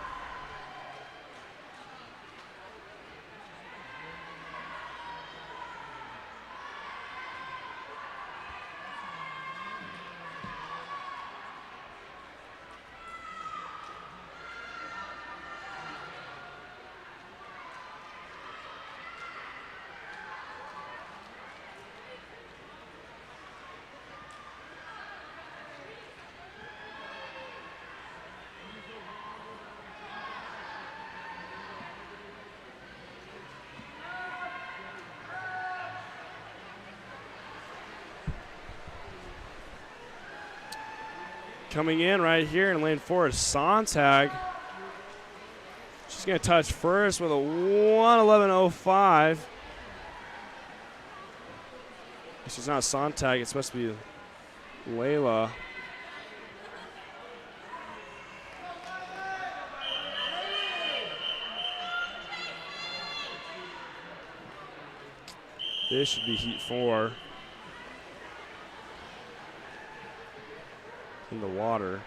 Coming in right here in lane 4 is Sontag. She's going to touch first with a 1:11.05. She's not Sontag, it's supposed to be Layla. This should be Heat 4. In the water.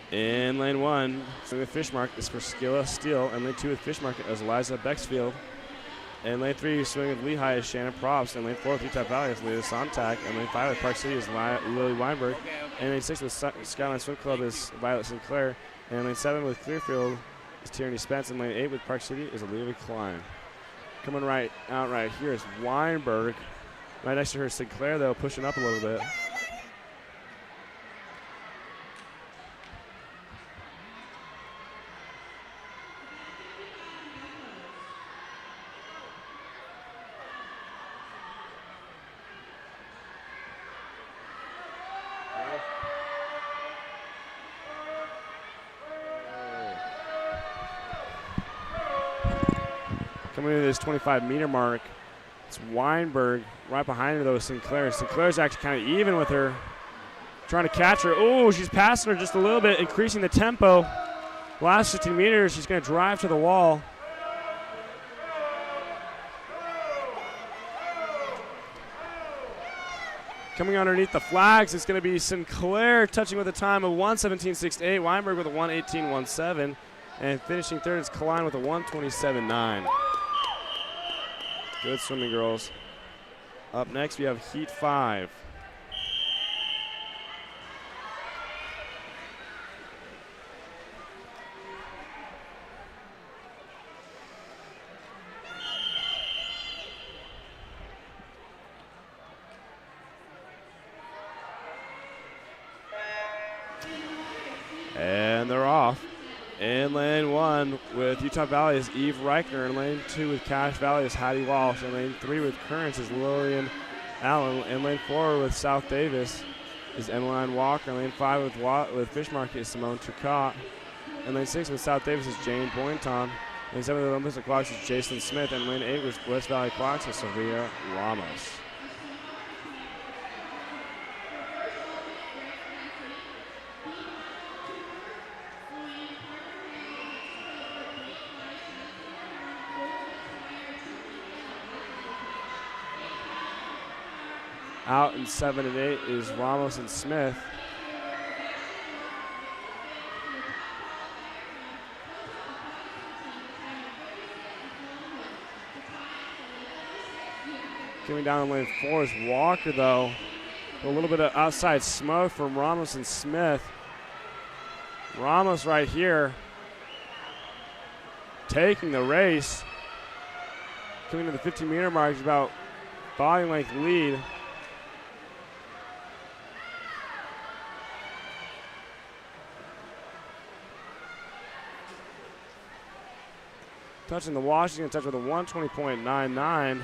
In lane 1, swing with Fishmark is for Skilla Steele, and lane 2 with Fishmark is Eliza Bexfield. And lane 3, swing with Lehigh is Shannon Props, and lane 4 with Utah Valley is Leah Sontag, and lane 5 with Park City is Lily Weinberg. And lane 6 with Skyline Swim Club is Violet Sinclair. And lane 7 with Clearfield is Tierney Spence. And lane 8 with Park City is Olivia Klein. Coming right out right here is Weinberg. Right next to her Sinclair, though, pushing up a little bit. Coming into this 25-meter mark, it's Weinberg. Right behind her, though, is Sinclair. Sinclair's actually kind of even with her, trying to catch her. Oh, she's passing her just a little bit, increasing the tempo. Last 15 meters, she's going to drive to the wall. Coming underneath the flags, it's going to be Sinclair touching with a time of 1:17.68. Weinberg with a 1:18.17. And finishing third is Klein with a 1:27.9. Good swimming, girls. Up next, we have Heat 5. And they're off. In lane 1 with Utah Valley is Eve Reichner. In lane 2 with Cache Valley is Hattie Walsh. In lane 3 with Currents is Lillian Allen. In lane 4 with South Davis is Emmeline Walker. In lane 5 with Fish Market is Simone Turcotte. In lane 6 with South Davis is Jane Boynton. In lane 7 with Olympic Clocks is Jason Smith. And lane 8 with West Valley Clocks is Sylvia Ramos. Out in 7 and 8 is Ramos and Smith. Coming down in lane 4 is Walker, though. A little bit of outside smoke from Ramos and Smith. Ramos right here taking the race. Coming to the 15-meter mark, is about body length lead. Touching the wash, he's going to touch with a 120.99.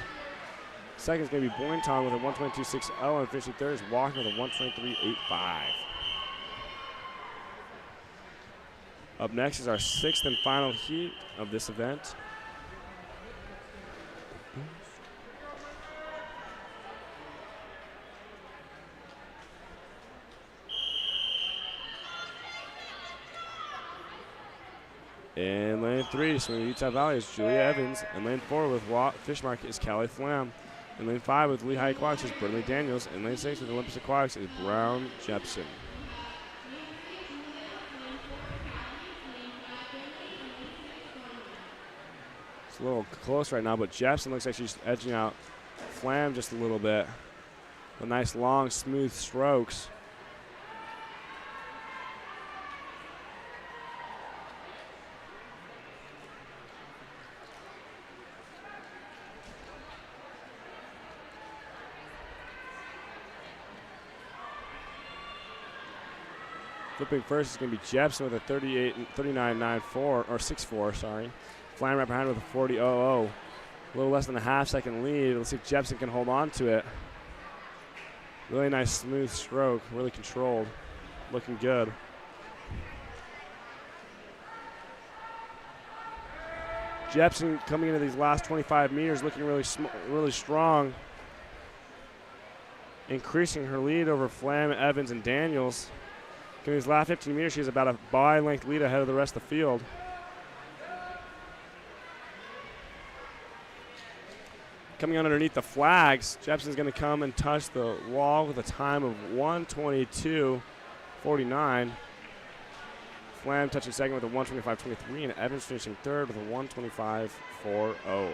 Second is going to be Boynton with a 122.60, and finishing third is Walker with a 123.85. Up next is our 6th and final heat of this event. In lane 3, swimming Utah Valley is Julia Evans. In lane 4 with Fish Market is Callie Flam. In lane 5 with Lehigh Aquatics is Burnley Daniels. In lane 6 with Olympus Aquatics is Brown Jepson. It's a little close right now, but Jepson looks like she's edging out Flam just a little bit. The nice long, smooth strokes. Flipping first is going to be Jepson with a 39.94 or 6.4, sorry. Flam right behind with a 40.00. A little less than a half-second lead. Let's see if Jepson can hold on to it. Really nice, smooth stroke. Really controlled. Looking good. Jepson coming into these last 25 meters looking really strong. Increasing her lead over Flam, Evans, and Daniels. In these last 15 meters, she's about a body-length lead ahead of the rest of the field. Coming on underneath the flags, Jepson's going to come and touch the wall with a time of 1:22.49. Flam touching second with a 1:25.23, and Evans finishing third with a 1:25.40.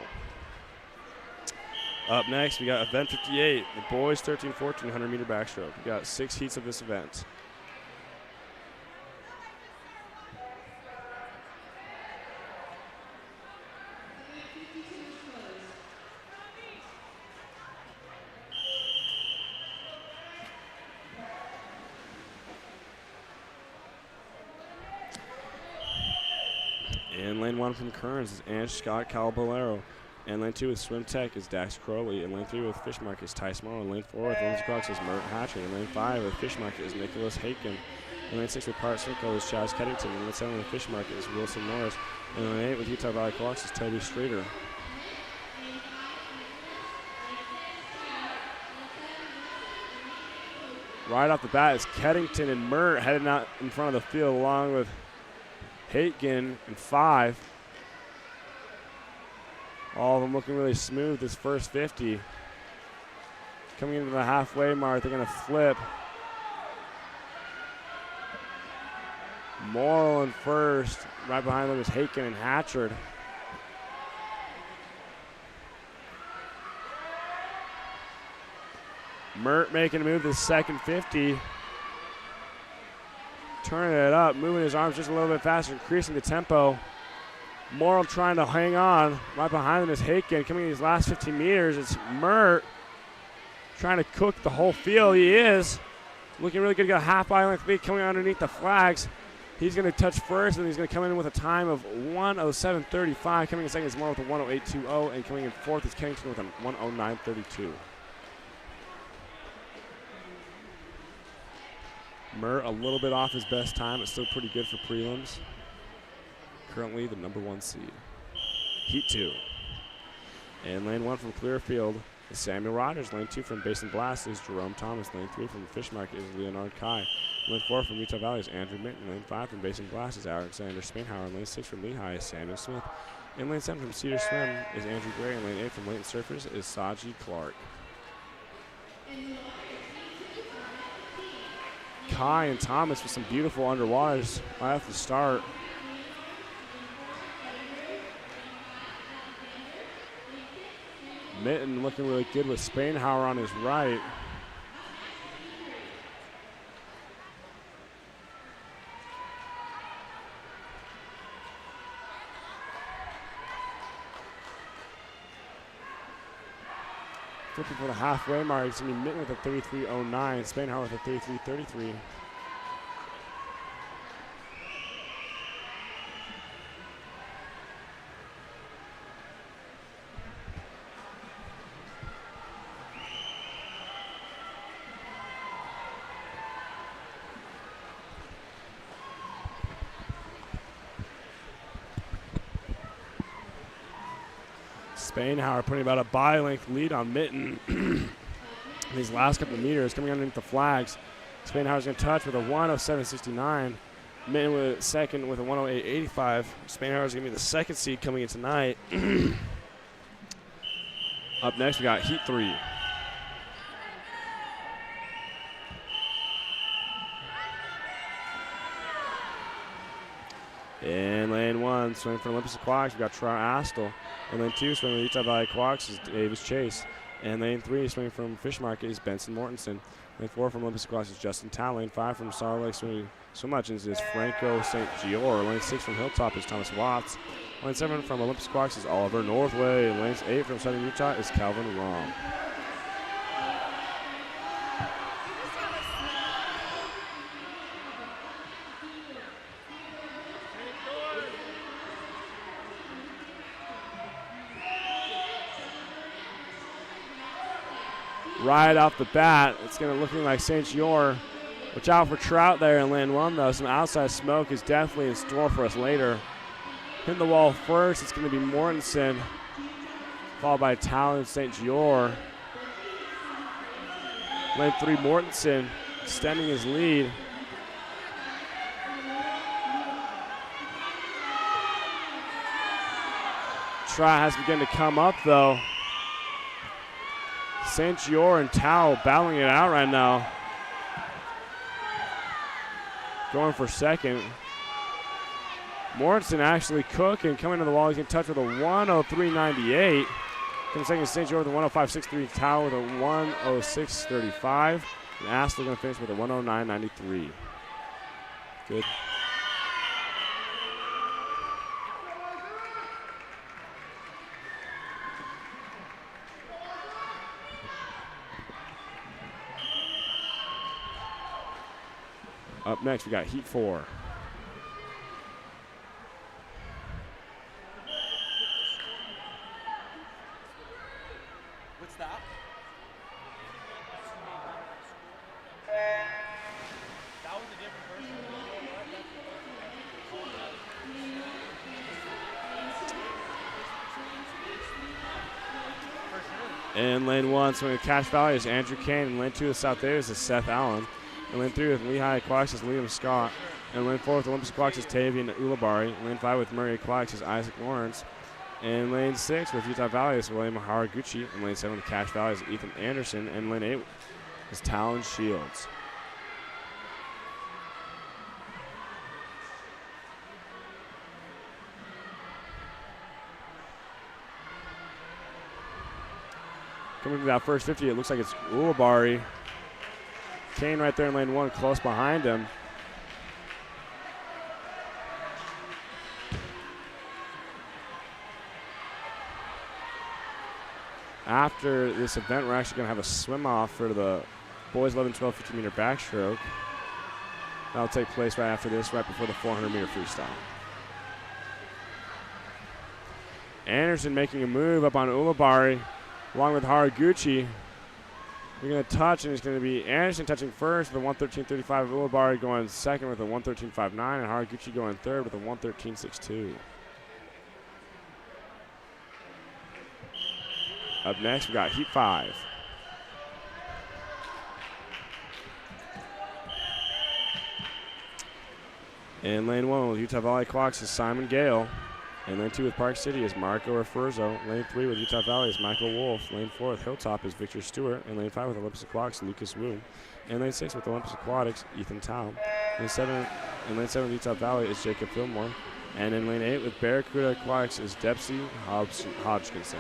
Up next, we got event 58, the boys 13-14 100-meter backstroke. We got 6 heats of this event. In lane 1 from Kearns is Ange Scott Calbolero. In lane 2 with Swim Tech is Dax Crowley. In lane 3 with Fish Market is Ty Morrow. In lane 4 with Lindsay Cox is Mert Hatcher. In lane 5 with Fish Market is Nicholas Haken. In lane 6 with Part Circle is Chaz Keddington. In lane 7 with Fish Market is Wilson Norris. In lane 8 with Utah Valley Cox is Toby Streeter. Right off the bat is Keddington and Mert heading out in front of the field along with Haitgen in 5. All of them looking really smooth this first 50. Coming into the halfway mark, they're going to flip. Morrill in first. Right behind them is Haitgen and Hatchard. Mert making a move to the second 50. Turning it up, moving his arms just a little bit faster, increasing the tempo. Morrill trying to hang on. Right behind him is Haitgen. Coming in these last 15 meters, it's Mert trying to cook the whole field. He is. Looking really good. Got a half body length lead coming underneath the flags. He's going to touch first, and he's going to come in with a time of 1:07.35. Coming in second is Morrill with a 1:08.20, and coming in fourth is Kennington with a 1:09.32. Mert a little bit off his best time, but still pretty good for prelims. Currently the number 1 seed. Heat 2. In lane 1 from Clearfield is Samuel Rogers. Lane 2 from Basin Blast is Jerome Thomas. Lane 3 from Fish Market is Leonard Kai. Lane 4 from Utah Valley is Andrew Minton. Lane 5 from Basin Blast is Alexander Spainhauer. And lane 6 from Lehigh is Samuel Smith. In lane 7 from Cedar Swim is Andrew Gray. And lane 8 from Layton Surfers is Saji Clark. Ty and Thomas with some beautiful underwaters right off the start. Mitten looking really good with Spainhauer on his right. Flipping for the halfway mark, it's going to be Mitten with a 33.09, Spainhauer with a 33.33. Spainhauer putting about a bi-length lead on Mitten in these last couple of meters, coming underneath the flags. Spainhauer's going to touch with a 1:07.69. Mitten with second with a 1:08.85. Spainhauer's going to be the second seed coming in tonight. Up next, we got Heat 3. In lane 1, swimming for Olympus Aquatics, we got Troy Astle. In lane 2, swimming with Utah Valley Aquatics is Davis Chase. And lane 3, swimming from Fish Market is Benson Mortensen. Lane 4 from Olympus Aquatics is Justin Tao. Lane 5 from Salt Lake Swim Legends is Franco St. Gior. Lane 6 from Hilltop is Thomas Watts. Lane 7 from Olympus Aquatics is Oliver Northway. And lane 8 from Southern Utah is Calvin Rom. Right off the bat, it's going to looking like St. Gior. Watch out for Trout there in lane 1, though. Some outside smoke is definitely in store for us later. Hitting the wall first, it's going to be Mortensen, followed by Talon St. Gior. Lane 3, Mortensen extending his lead. Trout has begun to come up, though. St. Gior and Tao battling it out right now. Going for second. Mortensen actually cooking, coming to the wall. He's going to touch with a 1:03.98. Coming second, St. Gior with a 1:05.63. Tao with a 1:06.35. And Astle going to finish with a 1:09.93. Good. Up next, we got Heat 4. What's that? That was a different person. In lane 1, swinging with Cache Valley is Andrew Kane. In lane 2 with South Davis is Seth Allen. In lane 3 with Lehigh Aquatics is Liam Scott. In lane 4 with Olympus Aquatics is Tavian Ulibarri. In lane 5 with Murray Aquatics is Isaac Lawrence. In lane 6 with Utah Valley is William Haraguchi. In lane 7 with Cache Valley is Ethan Anderson. And in lane 8 is Talon Shields. Coming to that first 50, it looks like it's Ulibarri. Kane right there in lane 1, close behind him. After this event, we're actually going to have a swim-off for the boys 11, 12, 15-meter backstroke. That'll take place right after this, right before the 400-meter freestyle. Anderson making a move up on Ulibarri, along with Haraguchi. We're going to touch, and it's going to be Anderson touching first with a 1:13.35. Ulibarri going second with a 1:13.59, and Haraguchi going third with a 1:13.62. Up next, we got Heat 5. In lane 1 with Utah Valley Aquatics is Simon Gale. In lane 2 with Park City is Marco Referzo. Lane 3 with Utah Valley is Michael Wolf. Lane 4 with Hilltop is Victor Stewart. And lane 5 with Olympus Aquatics, Lucas Wu. And lane 6 with Olympus Aquatics, Ethan Tao. In lane 7 with Utah Valley is Jacob Fillmore. And in lane 8 with Barracuda Aquatics is Dempsey Hodgkinson.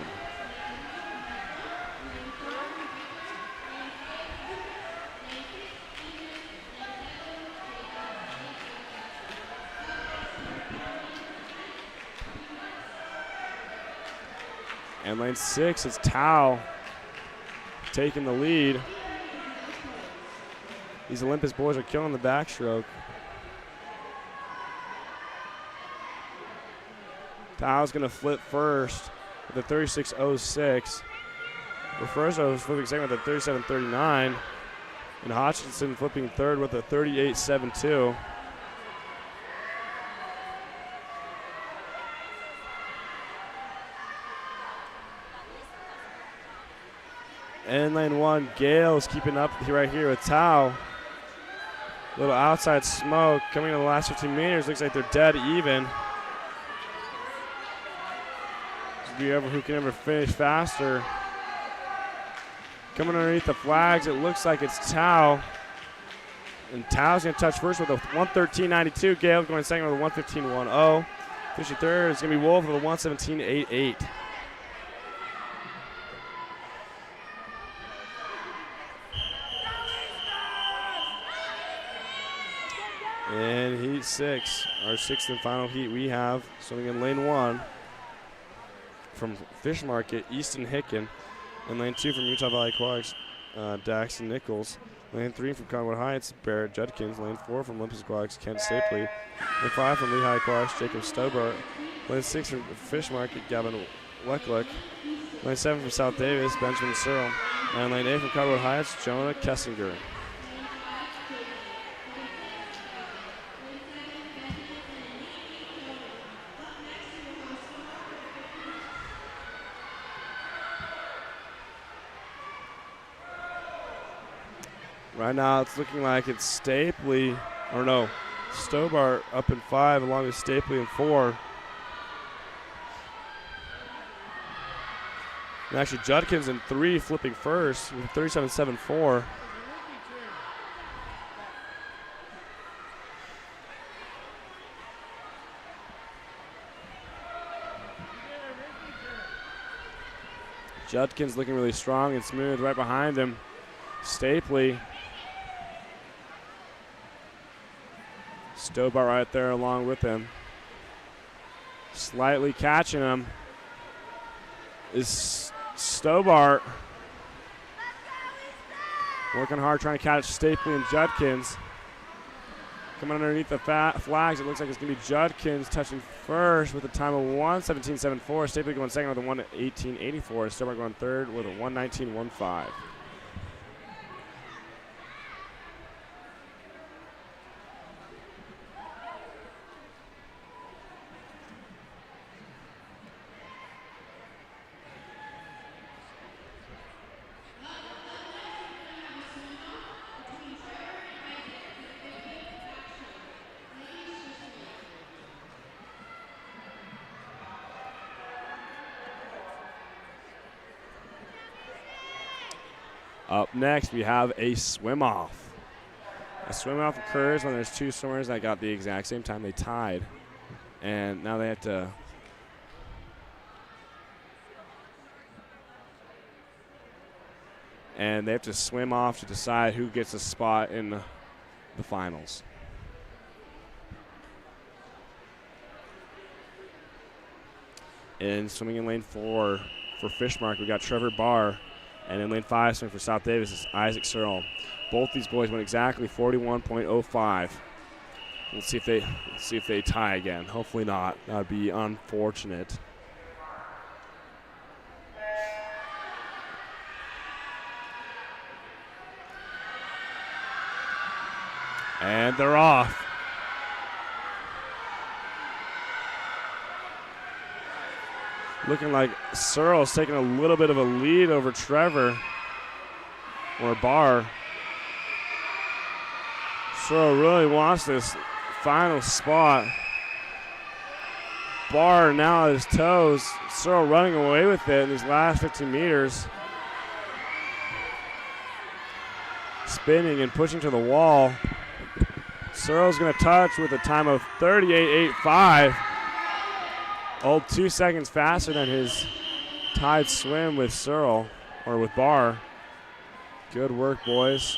And lane 6, it's Tao taking the lead. These Olympus boys are killing the backstroke. Tao's going to flip first with a 36.06. Referzo is flipping second with a 37.39. And Hodgkinson flipping third with a 38.72. And lane 1, Gale's keeping up right here with Tao. Little outside smoke coming in the last 15 meters. Looks like they're dead even. Who can ever finish faster. Coming underneath the flags, it looks like it's Tao. And Tao's going to touch first with a 113.92. Gale going second with a 115.10. Finishing third is going to be Wolf with a 117.88. And heat 6, our 6th and final heat we have swimming in lane 1 from Fish Market, Easton Hicken. In lane 2 from Utah Valley Aquatics, Daxton Nichols. Lane 3 from Conwood Heights, Barrett Judkins. Lane 4 from Olympus Aquatics, Kent Stapley. Lane 5 from Lehigh Aquatics, Jacob Stobart. Lane 6 from Fish Market, Gavin Lecklick. Lane 7 from South Davis, Benjamin Searle. And lane 8 from Conwood Heights, Jonah Kessinger. Right now it's looking like it's Stobart up in 5 along with Stapley in 4. And actually Judkins in 3 flipping first with 37.74. Judkins looking really strong and smooth right behind him. Stapley. Stobart right there along with him. Slightly catching him is Stobart. Working hard trying to catch Stapley and Judkins. Coming underneath the flags, it looks like it's going to be Judkins touching first with a time of 1:17.74. Stapley going second with a 1:18.84. Stobart going third with a 1:19.15. Up next, we have a swim-off. A swim-off occurs when there's 2 swimmers that got the exact same time. They tied. And now they have to swim off to decide who gets a spot in the finals. And swimming in lane 4 for Fishmark, we got Trevor Barr. And in lane 5, swimming for South Davis is Isaac Searle. Both these boys went exactly 41.05. We'll see if they tie again. Hopefully not. That would be unfortunate. And they're off. Looking like Searle's taking a little bit of a lead over Trevor or Barr. Searle really wants this final spot. bar now at his toes. Searle running away with it in these last 15 meters. Spinning and pushing to the wall. Searle's going to touch with a time of 38.85. Old 2 seconds faster than his tied swim with Searle, or with Barr. Good work, boys.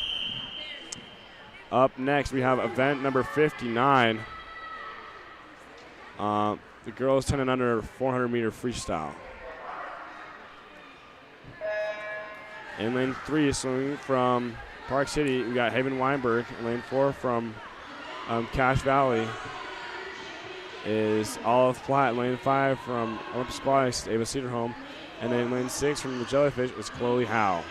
Up next, we have event number 59. The girls 10 and under 400-meter freestyle. In lane 3, swimming from Park City, we got Haven Weinberg. In lane 4 from Cache Valley is Olive Platt. In lane 5 from Olympus Aquatics, Ava Cedarholm. And then in lane 6 from the Jellyfish is Chloe Howe.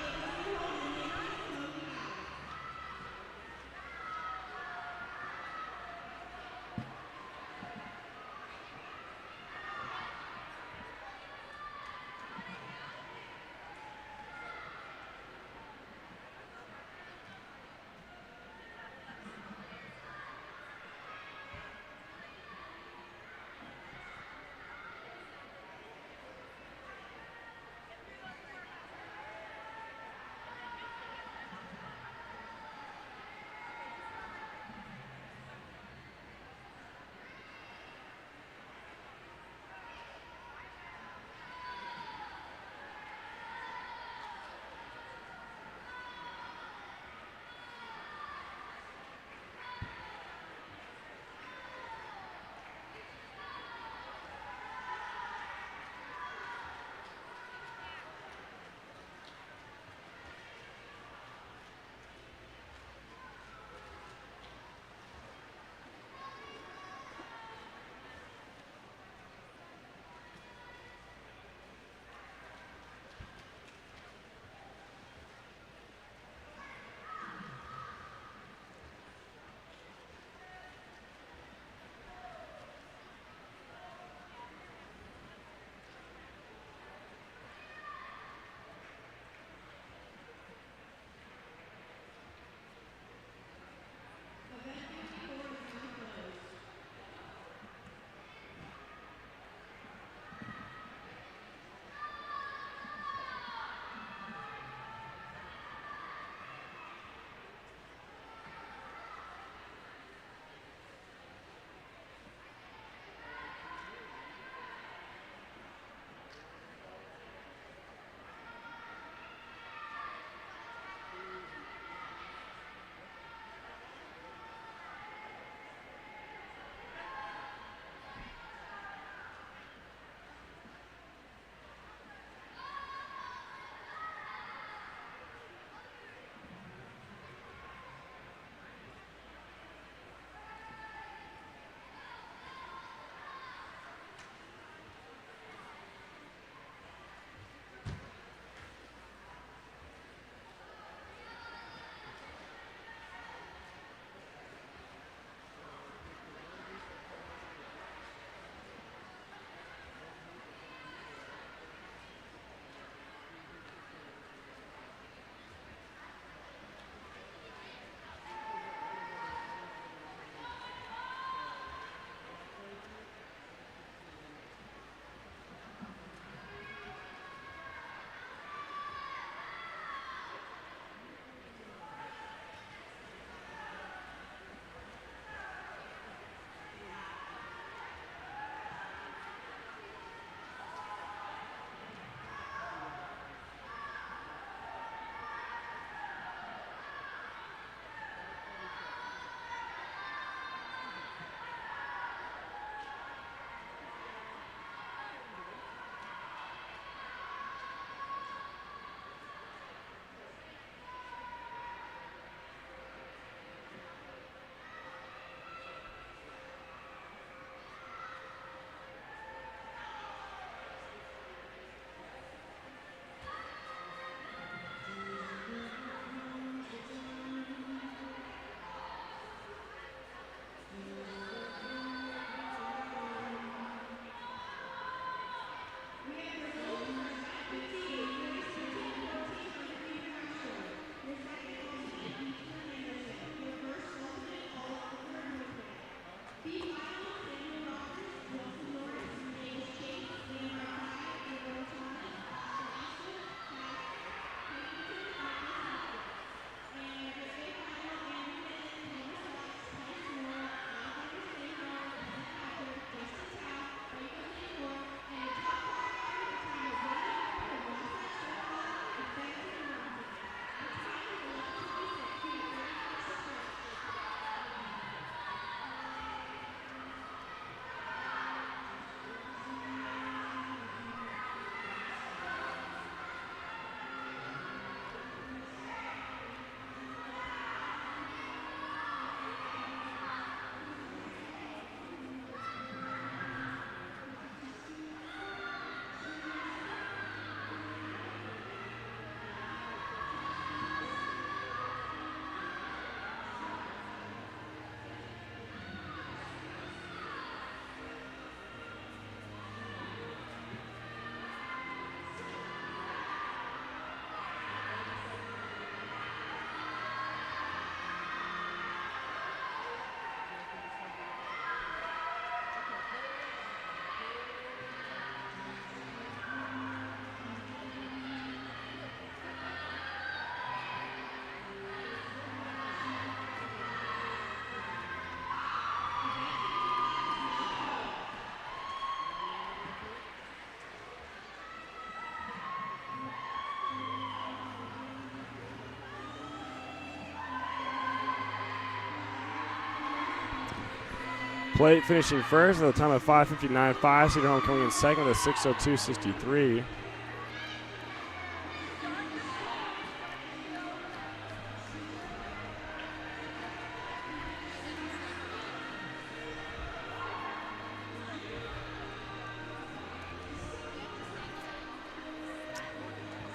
Plate finishing first at the time of 5:59.5. Cedar Home coming in second with a 6:02.63.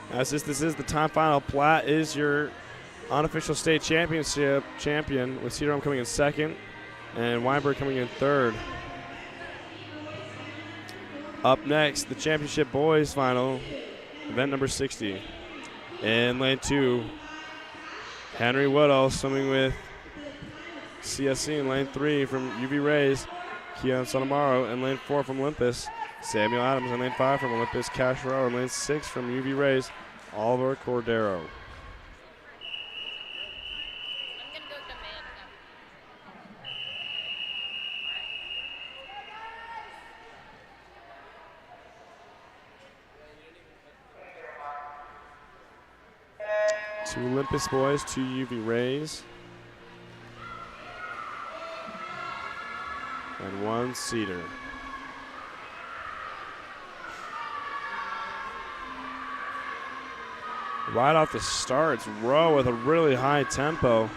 As this is the time final. Platt is your unofficial state championship champion, with Cedar Home coming in second and Weinberg coming in third. Up next, the championship boys final, event number 60. In lane 2, Henry Woodall swimming with CSC. In lane 3 from UV Rays, Keon Sonamaro. In lane 4 from Olympus, Samuel Adams. In lane 5 from Olympus, Cash Rowe. In lane 6 from UV Rays, Oliver Cordero. Two Olympus boys, two UV Rays, and one Cedar. Right off the start, it's Rowe with a really high tempo.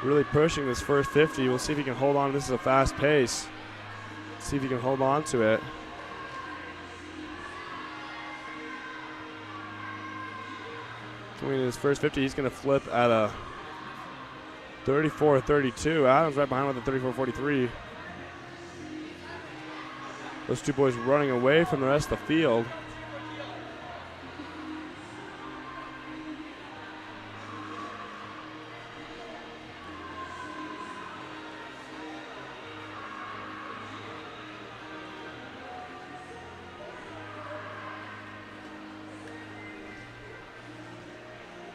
Really pushing this first 50. We'll see if he can hold on. This is a fast pace. See if he can hold on to it. Coming in his first 50, he's going to flip at a 34.32. Adams right behind with a 34.43. Those two boys running away from the rest of the field.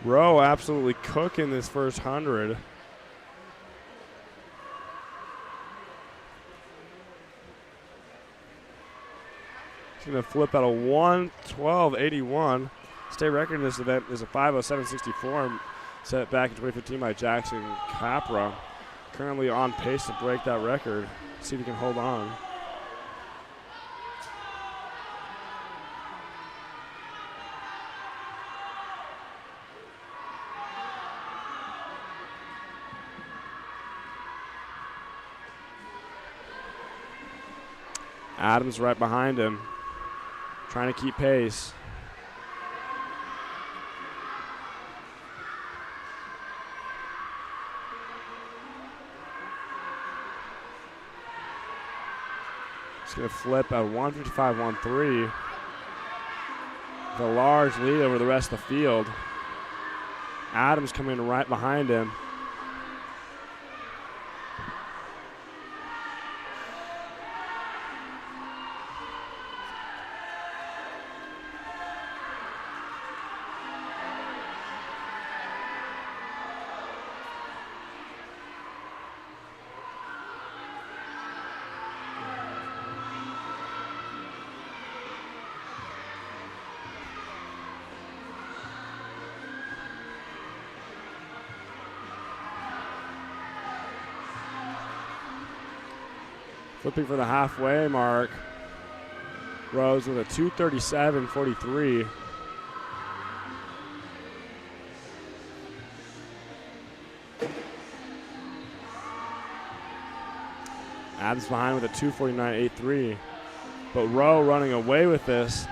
Rowe absolutely cooking this first 100. He's going to flip out a 1:12.81. State record in this event is a 5:07.64, set back in 2015 by Jackson Capra. Currently on pace to break that record. See if he can hold on. Adams right behind him, trying to keep pace. He's going to flip at 1:55.13. With a large lead over the rest of the field. Adams coming right behind him. Flipping for the halfway mark. Rose with a 2:37.43. Adams behind with a 2:49.83. But Rowe running away with this.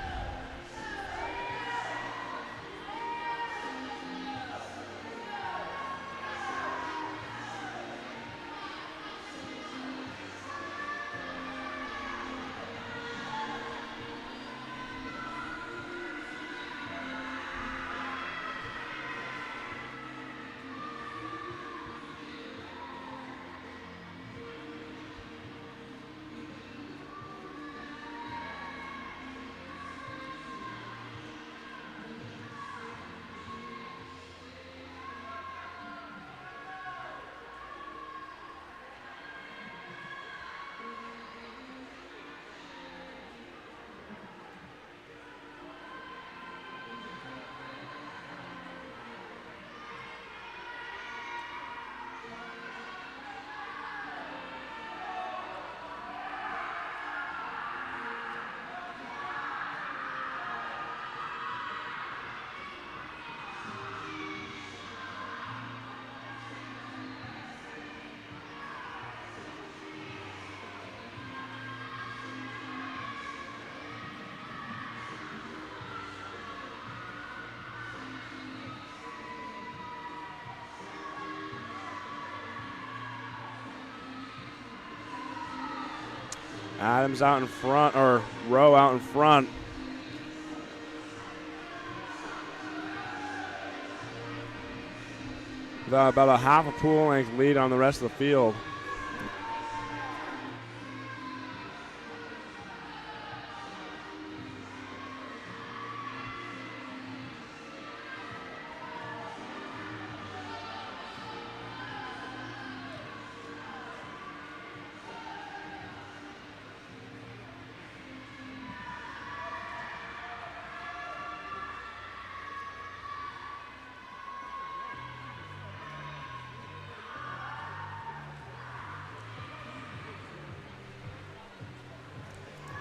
Adams out in front, or Rowe out in front. About a half a pool length lead on the rest of the field.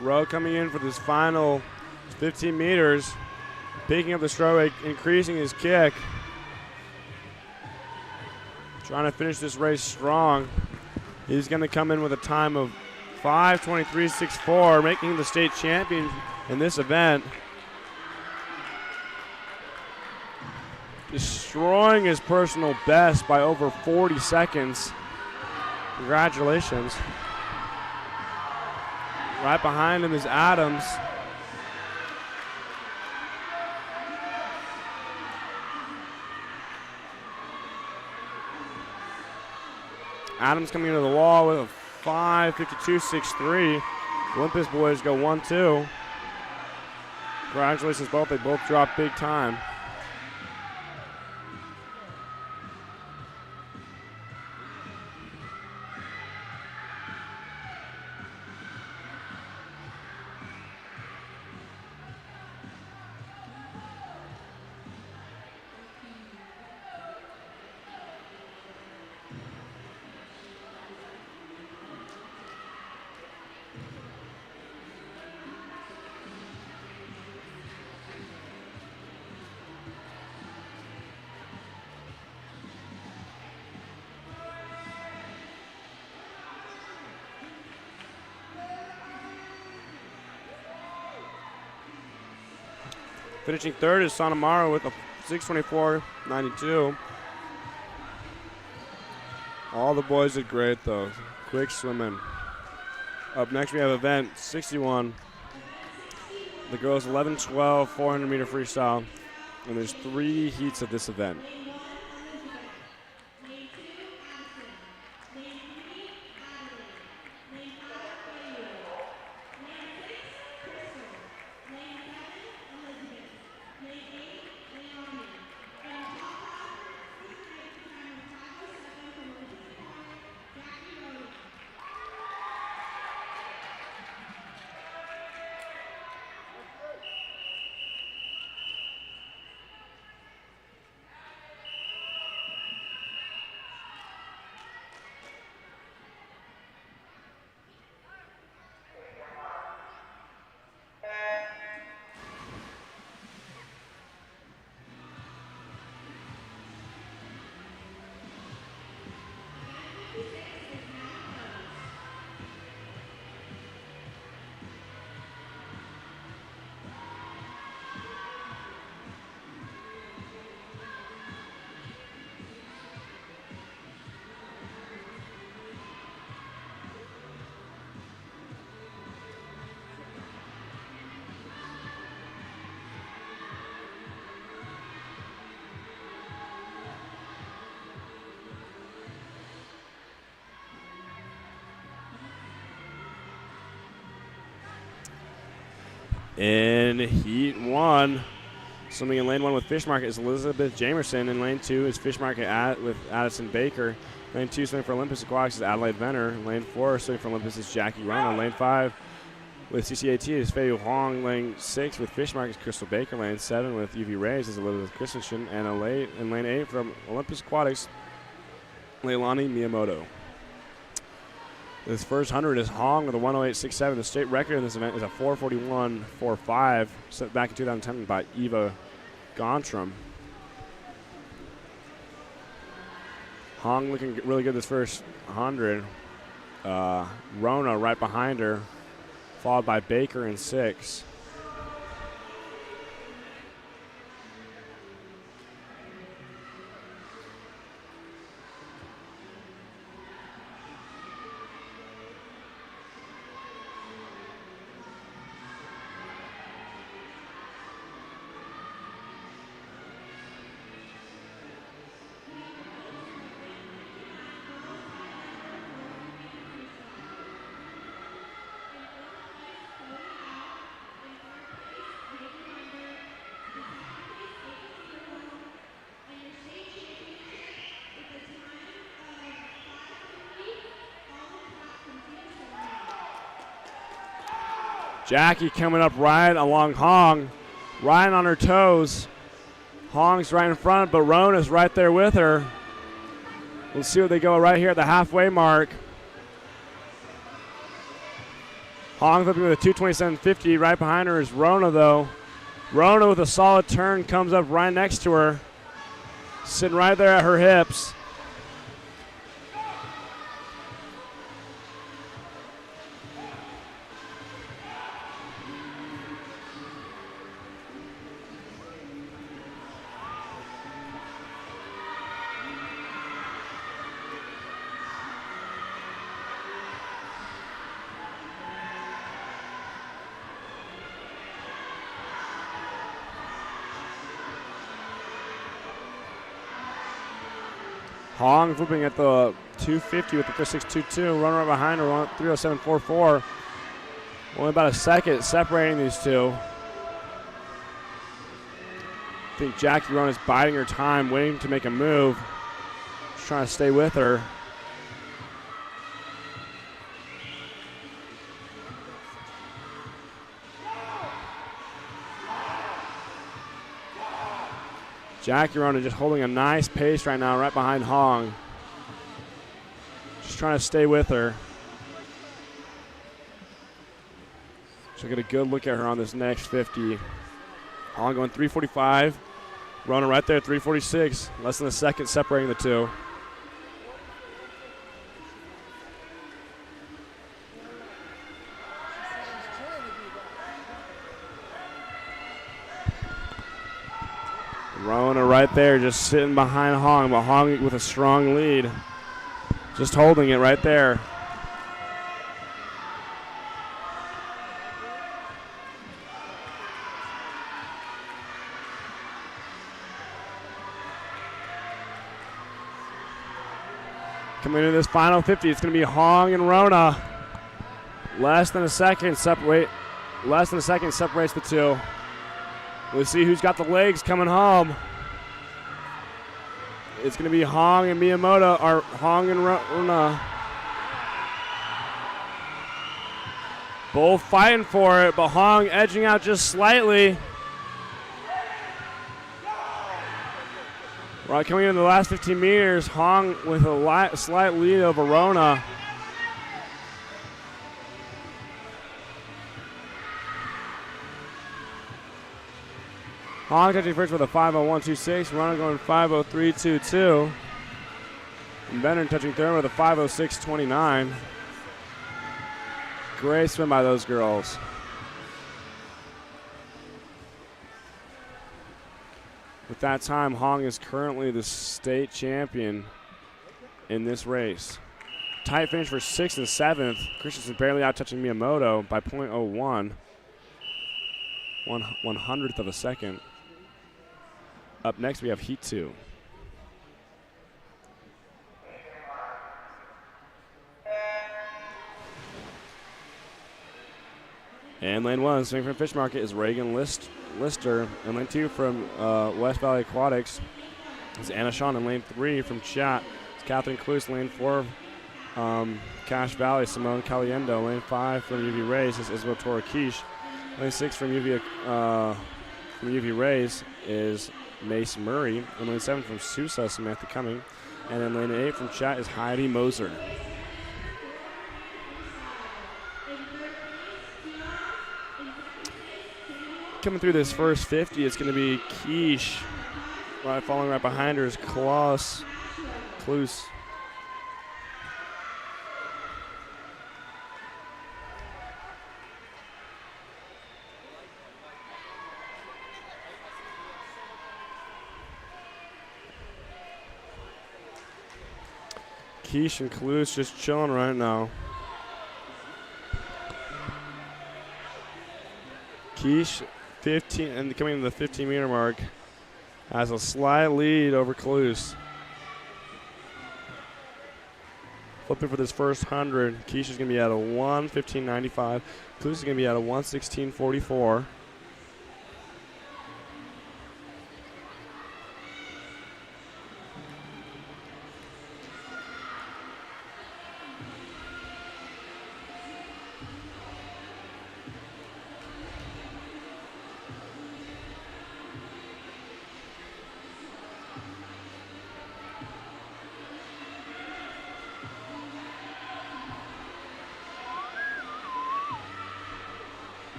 Rowe coming in for this final 15 meters, picking up the stroke, increasing his kick. Trying to finish this race strong. He's going to come in with a time of 5:23.64, making the state champion in this event. Destroying his personal best by over 40 seconds. Congratulations. Right behind him is Adams. Adams coming into the wall with a 5:52.63. Olympus boys go 1-2. Congratulations both. They both dropped big time. Finishing third is Sonamaro with a 6:24.92. All the boys did great though. Quick swimming. Up next we have event 61. The girls 11-12 400 meter freestyle. And there's 3 heats of this event. In heat 1, swimming in lane 1 with Fish Market is Elizabeth Jamerson. In lane 2 is Fish Market with Addison Baker. Lane 2 swimming for Olympus Aquatics is Adelaide Venner. Lane 4 swimming for Olympus is Jackie Rona. Lane 5 with CCAT is Fei Huang. Lane 6 with Fish Market is Crystal Baker. Lane 7 with UV Rays is Elizabeth Christensen. And in lane 8 from Olympus Aquatics, Leilani Miyamoto. This first 100 is Hong with a 108.67. The state record in this event is a 441.45, set back in 2010 by Eva Gontram. Hong looking really good this first 100. Rona right behind her, followed by Baker in 6. Jackie coming up right along Hong, right on her toes. Hong's right in front, but Rona's right there with her. We'll see where they go right here at the halfway mark. Hong flipping with a 227.50. Right behind her is Rona, though. Rona with a solid turn comes up right next to her, sitting right there at her hips. Hong flipping at the 250 with the 5622. Runner right behind her, 307.44. Only about a second separating these two. I think Jackie Rona's biding her time, waiting to make a move. Just trying to stay with her. Jackie Rona just holding a nice pace right now, right behind Hong. Just trying to stay with her. She'll get a good look at her on this next 50. Hong going 345. Rona right there, 346. Less than a second separating the two. Rona right there just sitting behind Hong, but Hong with a strong lead. Just holding it right there. Coming into this final 50, it's going to be Hong and Rona. Less than a second separates the two. We'll see who's got the legs coming home. It's going to be Hong and Miyamoto, or Hong and Rona. Both fighting for it, but Hong edging out just slightly. Right, coming into the last 15 meters, Hong with a slight lead over Rona. Hong touching first with a 5:01.26. Rona going 5:03.22. And Benner touching third with a 5:06.29. Great swim by those girls. With that time, Hong is currently the state champion in this race. Tight finish for 6th and 7th. Christensen barely out touching Miyamoto by .01. 1/100th of a second. Up next, we have Heat 2. And lane 1, swing from Fish Market, is Reagan Lister. And lane 2 from West Valley Aquatics is Anna Shawn. And lane 3 from Chat is Catherine Cluse. Lane 4, Cache Valley, Simone Caliendo. Lane 5 from UV Rays is Isabel Torrequiche. Lane 6 from UV Rays is Mace Murray. And lane 7 from Sousa, Samantha Cumming. And then lane 8 from Chat is Heidi Moser. Coming through this first 50, it's going to be Quiche. Following right behind her is Cluse. Quiche and Cluse just chilling right now. Quiche, 15, and coming to the 15-meter mark, has a slight lead over Cluse. Flipping for this first 100, Quiche is going to be at a 1:15.95. Cluse is going to be at a 1:16.44.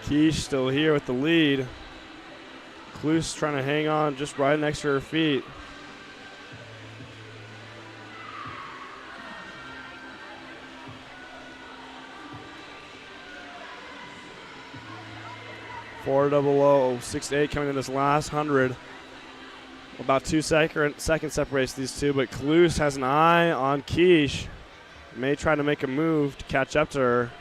Keish still here with the lead. Klus trying to hang on just right next to her feet. Four double O, 6-8 coming in this last 100. About 2 seconds separates these two, but Klus has an eye on Keish. May try to make a move to catch up to her.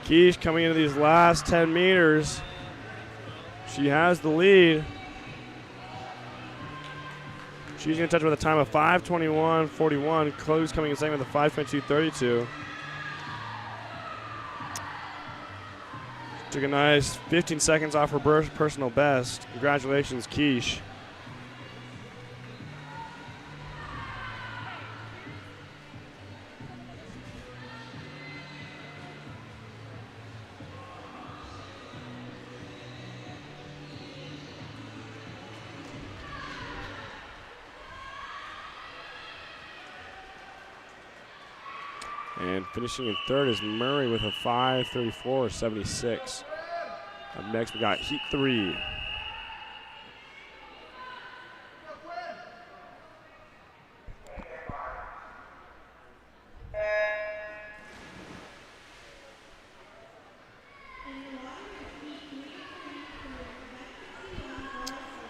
Keish coming into these last 10 meters. She has the lead. She's going to touch with a time of 5:21.41. Klus coming in second with a 5:22.32. Took a nice 15 seconds off her personal best. Congratulations, Keish. And finishing in third is Murray with a 5:34.76. Up next, we got Heat 3.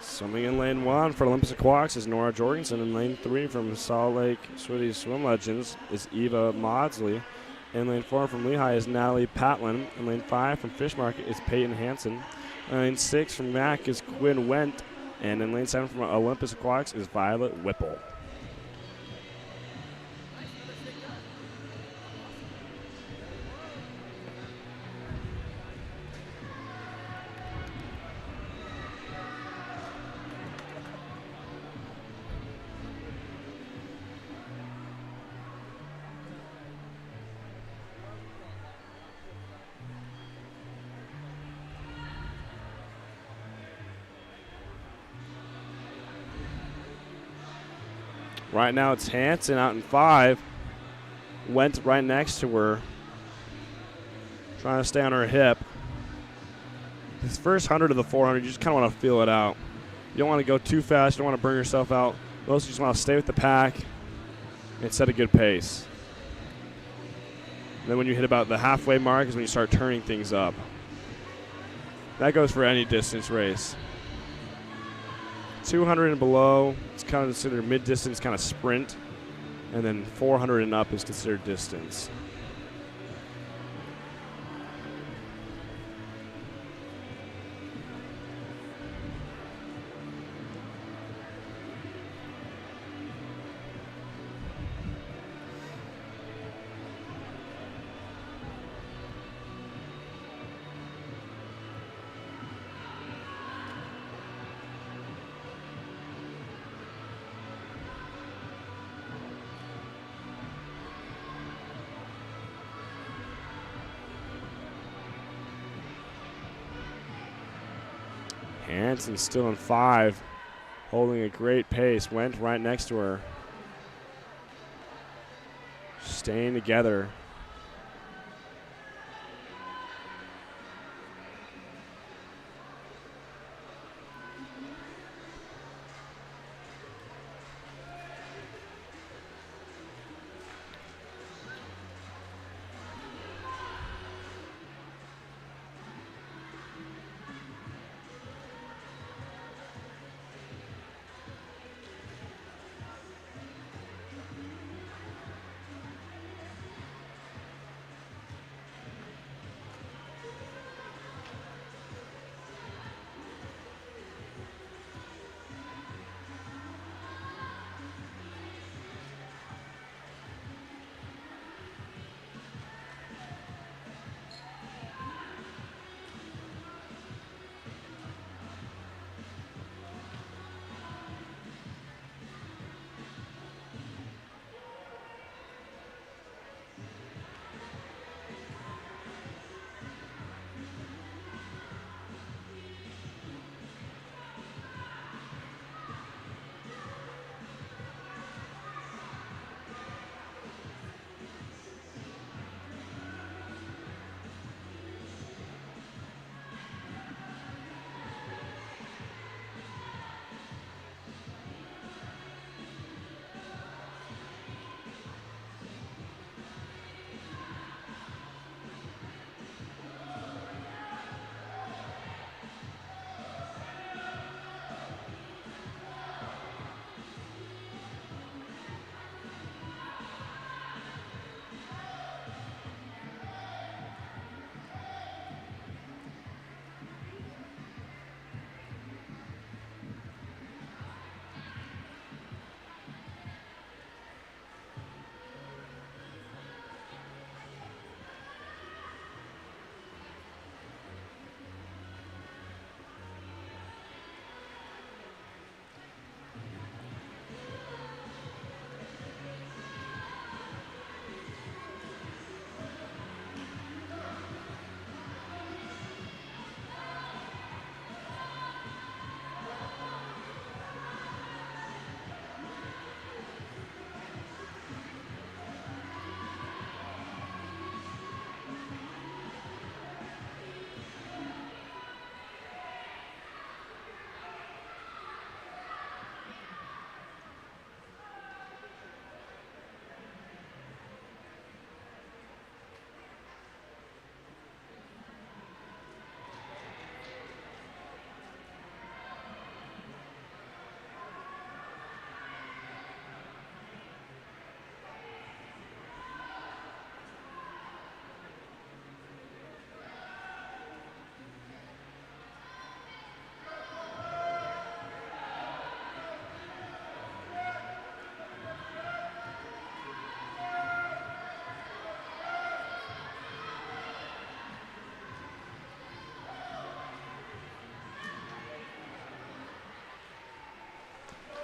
Swimming in lane 1 for Olympus Aquatics is Nora Jorgensen. In lane 3 from Salt Lake City Swim Legends is Eva Maudsley. In lane 4 from Lehigh is Natalie Patlin. In lane 5 from Fish Market is Peyton Hansen. In lane 6 from Mac is Quinn Wendt. And in lane 7 from Olympus Aquatics is Violet Whipple. Right now it's Hansen out in 5. Went right next to her, trying to stay on her hip. This first 100 of the 400, you just kind of want to feel it out. You don't want to go too fast. You don't want to burn yourself out. Most you just want to stay with the pack and set a good pace. And then when you hit about the halfway mark is when you start turning things up. That goes for any distance race. 200 and below, it's kind of considered mid-distance kind of sprint. And then 400 and up is considered distance. Hansen still in 5, holding a great pace. Went right next to her. Staying together.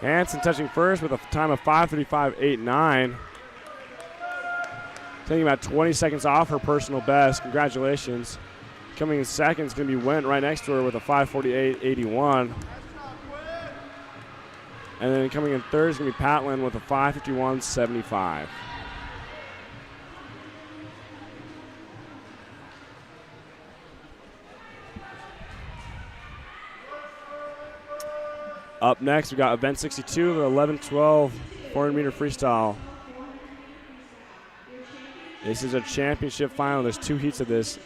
Hansen touching first with a time of 5:35.89. Taking about 20 seconds off her personal best. Congratulations. Coming in second is going to be Went right next to her with a 5:48.81. And then coming in third is going to be Patlin with a 5:51.75. Up next, we got event 62, the 11-12 400-meter freestyle. This is a championship final. There's 2 heats of this.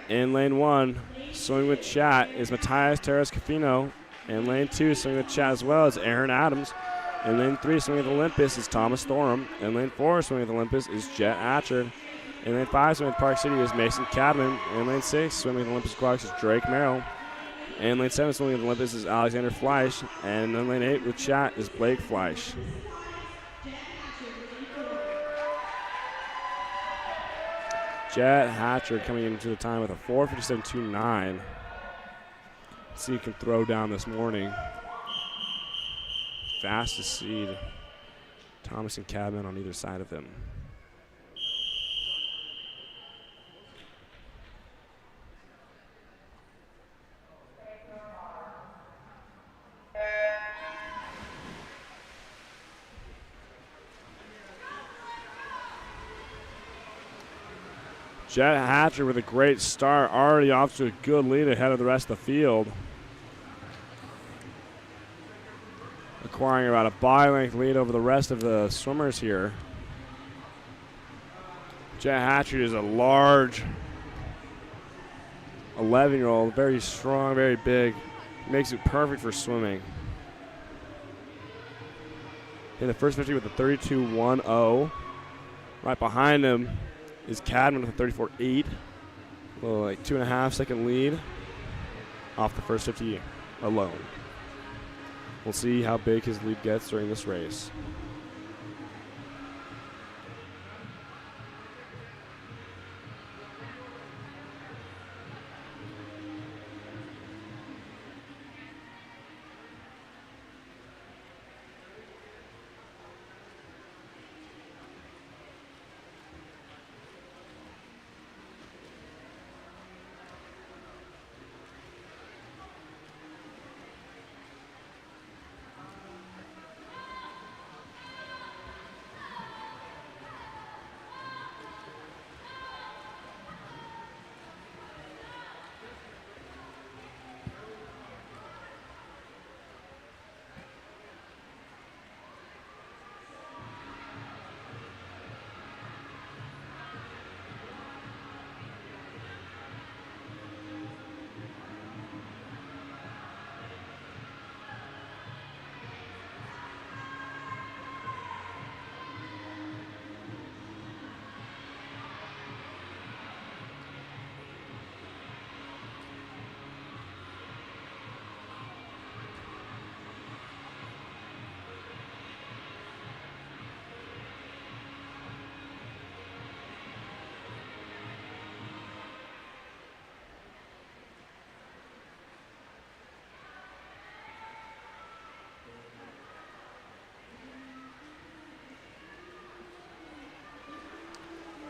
In lane 1, swimming with chat is Matthias Terras-Cafino. In lane 2, swimming with chat as well is Aaron Adams. In lane 3, swimming with Olympus is Thomas Thorham. In lane 4, swimming with Olympus is Jet Atchard. In lane 5, swimming with Park City is Mason Cadman. In lane 6, swimming with Olympus Aquatics is Drake Merrill. In lane 7, swimming with Olympus is Alexander Fleisch. And in lane 8 with chat is Blake Fleisch. Jet Hatcher coming into the time with a 4:57.29. Let's see who can throw down this morning. Fastest seed. Thomas and Cadman on either side of him. Jet Hatcher with a great start, already off to a good lead ahead of the rest of the field. Acquiring about a body-length lead over the rest of the swimmers here. Jet Hatcher is a large 11-year-old, very strong, very big. Makes it perfect for swimming. In the first 50 with a 32.10. Right behind him is Cadman with a 34.8. A little like 2.5 second lead off the first 50 alone. We'll see how big his lead gets during this race.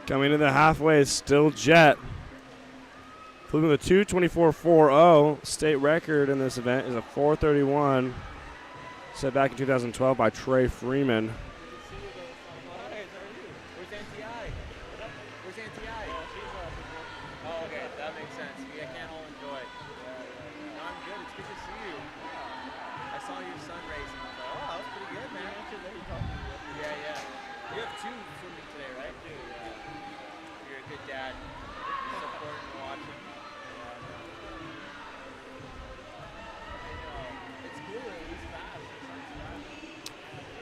Coming to the halfway is still Jet. Flipping the 2:24.40 state record in this event is a 4:31 set back in 2012 by Trey Freeman. Where's NTI? Where's NTI? Oh, okay, that makes sense. We can't all enjoy it. No, I'm good. It's good to see you. I saw your son racing. I was like, oh, that was pretty good, man. Yeah, yeah. You have 2 swimming today, right? You're a good dad. Supporting and watching. It's cool. He's fast.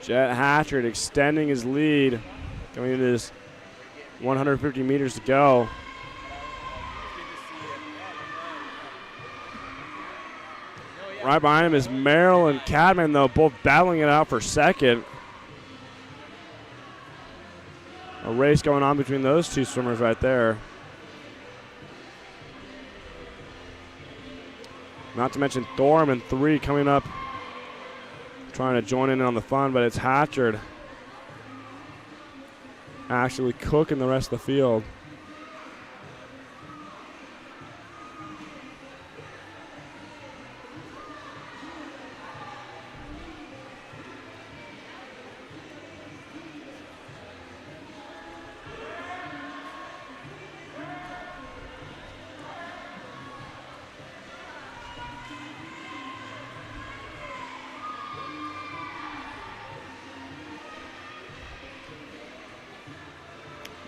Jet Hatchard extending his lead. Going into this 150 meters to go. Right behind him is Merrill and Cadman, though, both battling it out for second. A race going on between those 2 swimmers right there. Not to mention Thorham and 3 coming up trying to join in on the fun, but it's Hatchard actually cooking the rest of the field.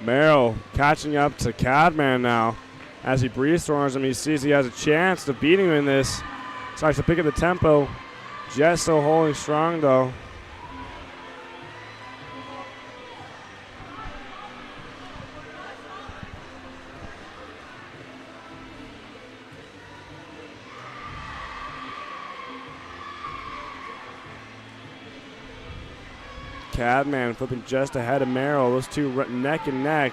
Merrill catching up to Cadman now. As he breaststorms him, he sees he has a chance to beat him in this. Starts to pick up the tempo. Jet still holding strong though. Cadman flipping just ahead of Merrill. Those two neck and neck.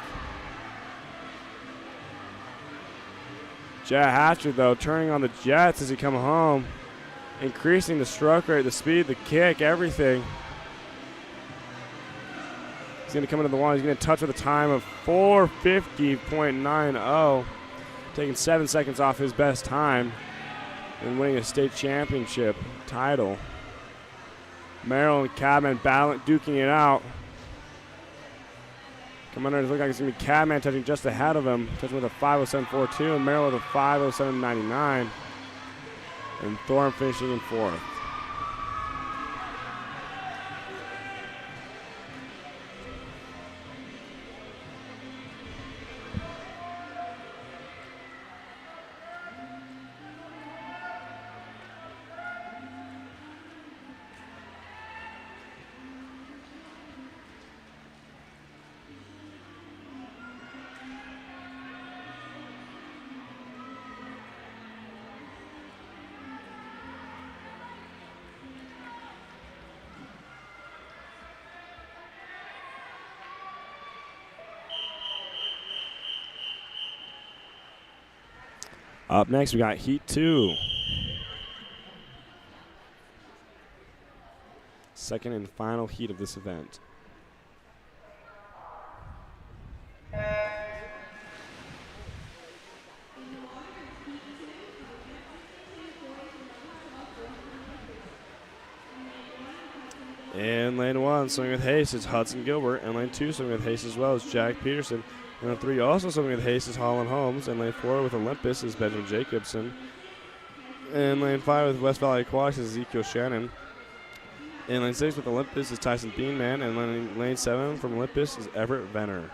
Jet Hatcher, though, turning on the Jets as he come home. Increasing the stroke rate, the speed, the kick, everything. He's going to come into the wall. He's going to touch with a time of 4:50.90. Taking 7 seconds off his best time. And winning a state championship title. Merrill and Cadman battling, duking it out. Coming under, it looks like it's going to be Cadman touching just ahead of him, touching with a 5:07.42, and Merrill with a 5:07.99. And Thorne finishing in fourth. Up next, we got Heat 2. Second and final heat of this event. In lane 1, swinging with haste is Hudson Gilbert. In lane 2, swinging with haste as well is Jack Peterson. In lane 3, also swinging with haste is Holland Holmes. In lane 4, with Olympus is Benjamin Jacobson. In lane 5, with West Valley Aquatics is Ezekiel Shannon. In lane 6, with Olympus is Tyson Beanman. And in lane 7, from Olympus is Everett Venner.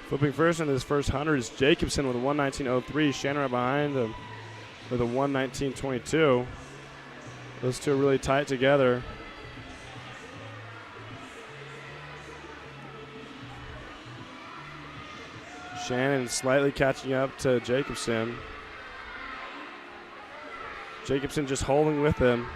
Flipping first into his first 100 is Jacobson with a 1:19.03. Shannon right behind him with a 1:19.22. Those two are really tight together. Shannon slightly catching up to Jacobson. Jacobson just holding with him.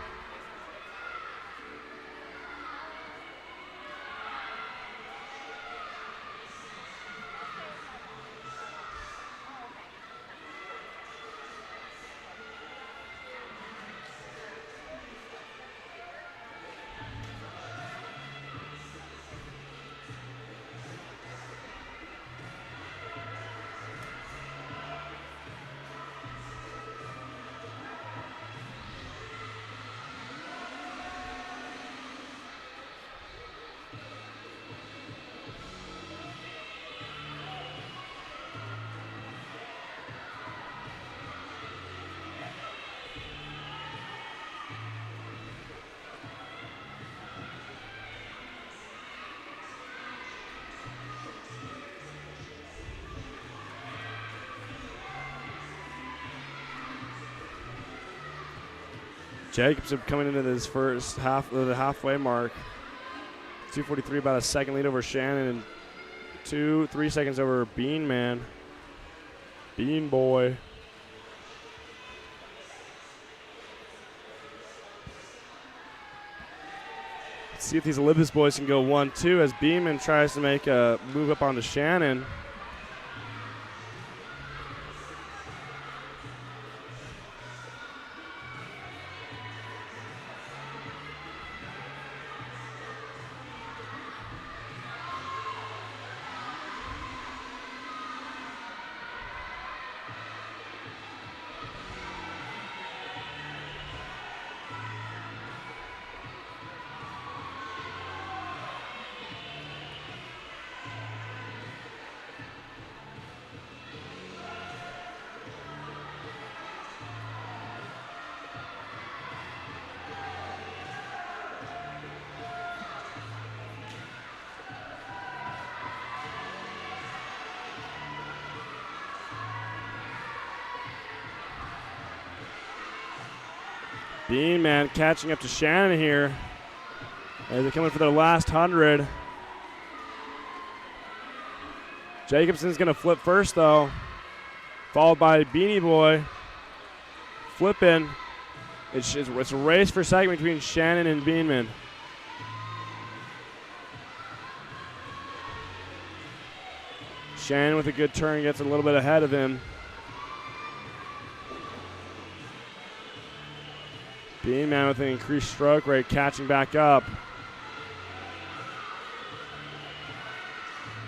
Jacobson coming into this first half of the halfway mark. 2:43, about a second lead over Shannon, and 3 seconds over Bean Man. Bean Boy. Let's see if these Olympus boys can go 1-2 as Beeman tries to make a move up onto Shannon. Bean Man catching up to Shannon here as they're coming for their last 100. Jacobson's going to flip first, though, followed by Beanie Boy flipping. It's a race for second between Shannon and Beanman. Shannon with a good turn gets a little bit ahead of him. Beanman with an increased stroke rate catching back up.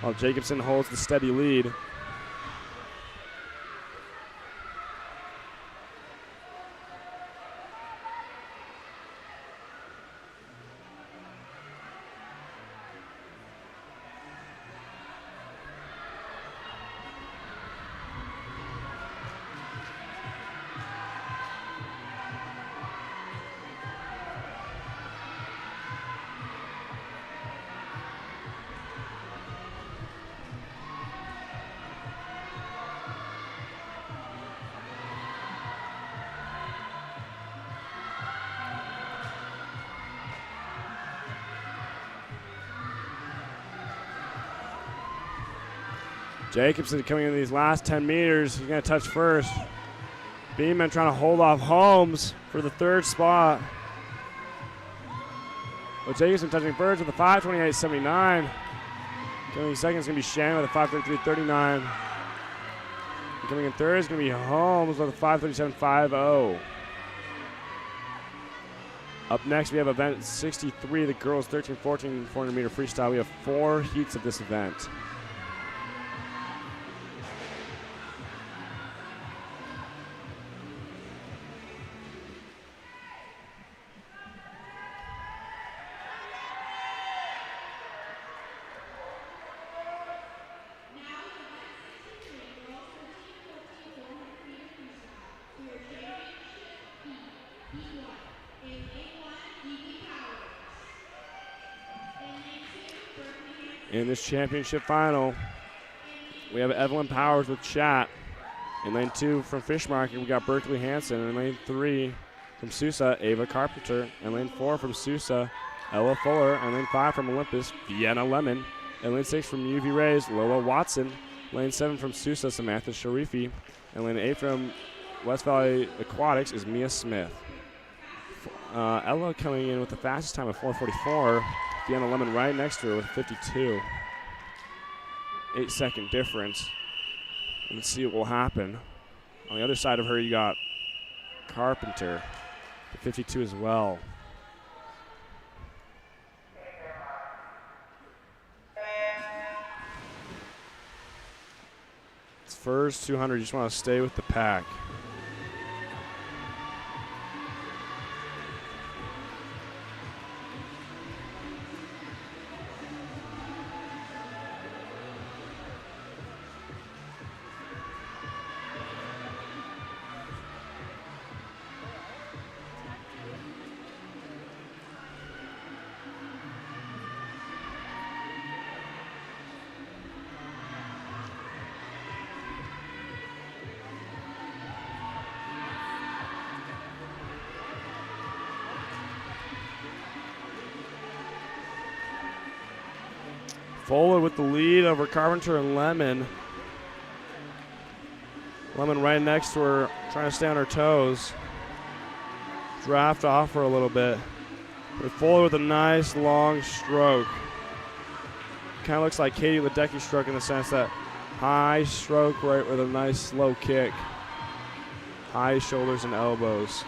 While Jacobson holds the steady lead. Jacobson coming in these last 10 meters. He's going to touch first. Beeman trying to hold off Holmes for the third spot. But Jacobson touching first with a 5:28.79. Coming second is going to be Shannon with a 5:33.39. Coming in third is going to be Holmes with a 5:37.50. Up next, we have event 63, the girls 13-14 400-meter freestyle. We have 4 heats of this event. In this championship final, we have Evelyn Powers with Chat. In lane 2 from Fish Market, we got Berkeley Hansen. In lane 3 from Sousa, Ava Carpenter. In lane 4 from Sousa, Ella Fuller. In lane 5 from Olympus, Vienna Lemon. In lane 6 from UV Rays, Lola Watson. Lane 7 from Sousa, Samantha Sharifi. And lane 8 from West Valley Aquatics is Mia Smith. Ella coming in with the fastest time of 4:44. Vienna Lemon right next to her with 52. 8-second difference. Let's see what will happen. On the other side of her, you got Carpenter, 52 as well. It's first 200, you just want to stay with the pack. Fuller with the lead over Carpenter and Lemon. Lemon right next to her, trying to stay on her toes. Draft off her a little bit. But Fuller with a nice long stroke. Kind of looks like Katie Ledecky's stroke in the sense that high stroke right with a nice slow kick. High shoulders and elbows.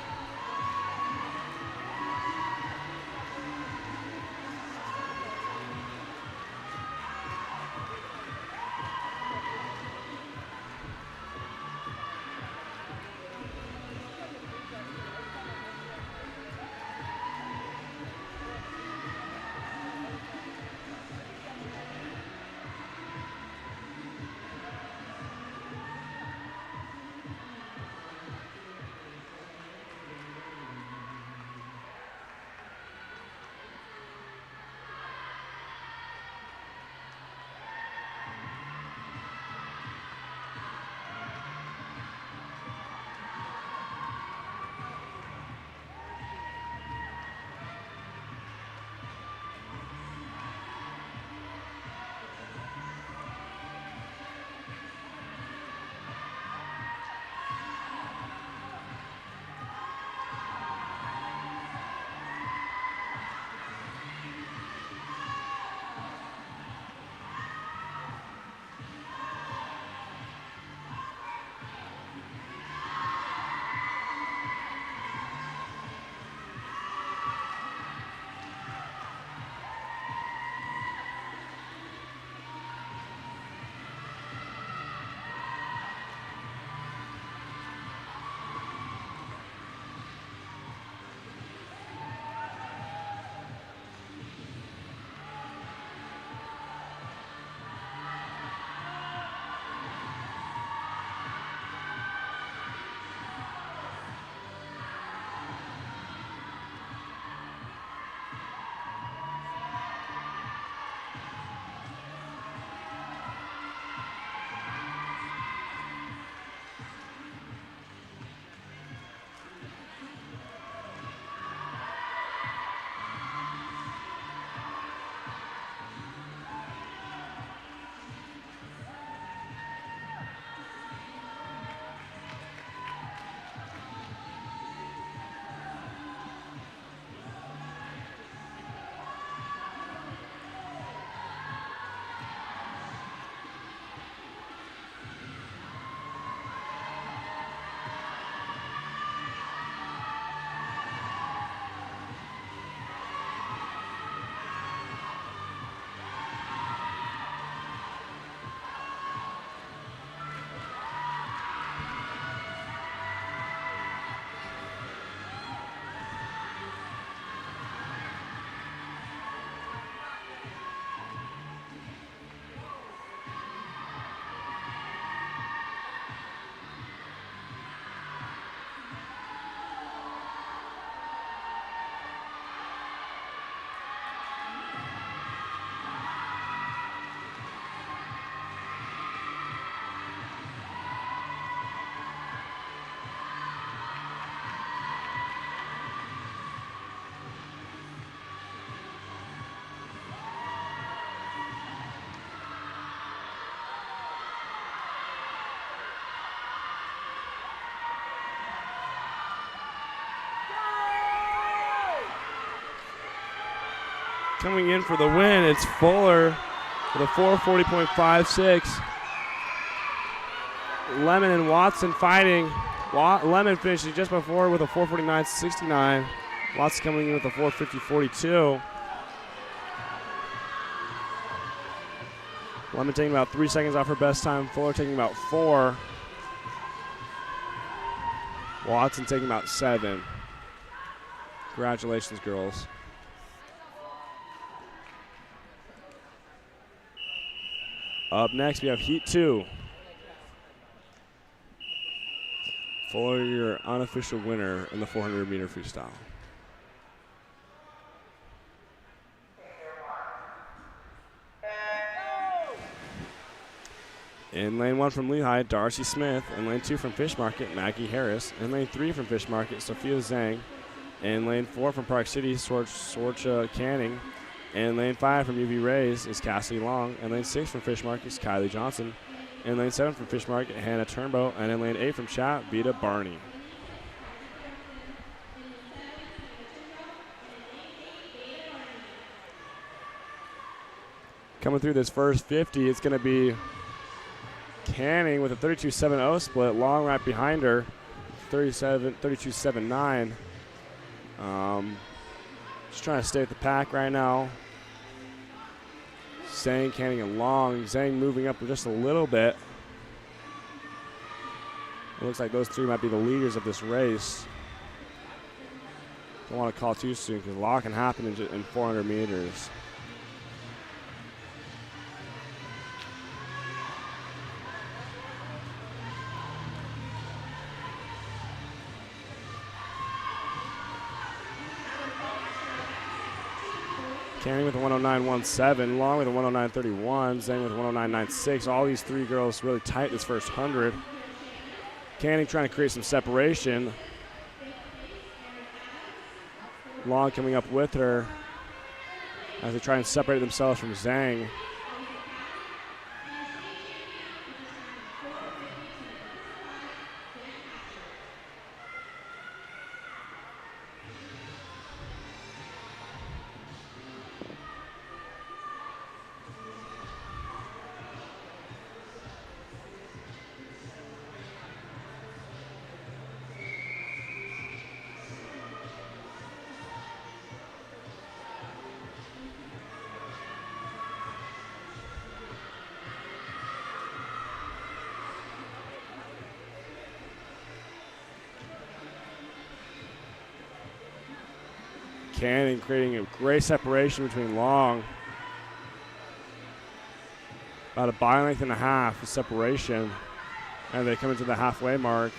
Coming in for the win, it's Fuller with a 440.56. Lemon and Watson fighting. Lemon finishing just before with a 449.69. Watson coming in with a 450.42. Lemon taking about 3 seconds off her best time. Fuller taking about 4. Watson taking about 7. Congratulations, girls. Up next, we have Heat 2. Fuller, your unofficial winner in the 400-meter freestyle. In lane 1 from Lehigh, Darcy Smith. In lane 2 from Fish Market, Maggie Harris. In lane 3 from Fish Market, Sophia Zhang. In lane 4 from Park City, Sorcha Canning. In lane 5 from UV Rays is Cassidy Long. In lane 6 from Fishmark is Kylie Johnson. In lane 7 from Fishmark, Hannah Turnbow. And in lane 8 from Chat, Vita Barney. Coming through this first 50, it's going to be Canning with a 32.70 split. Long right behind her, 32.79. Just trying to stay with the pack right now. Zhang, Canning, and Long. Zhang moving up just a little bit. It looks like those three might be the leaders of this race. Don't want to call too soon because a lot can happen in 400 meters. Canning with a 109.17, Long with a 109.31, Zhang with a 109.96. All these three girls really tight this first 100. Canning trying to create some separation. Long coming up with her as they try and separate themselves from Zhang. Canning creating a great separation between Long. About a by length and a half of separation. And they come into the halfway mark.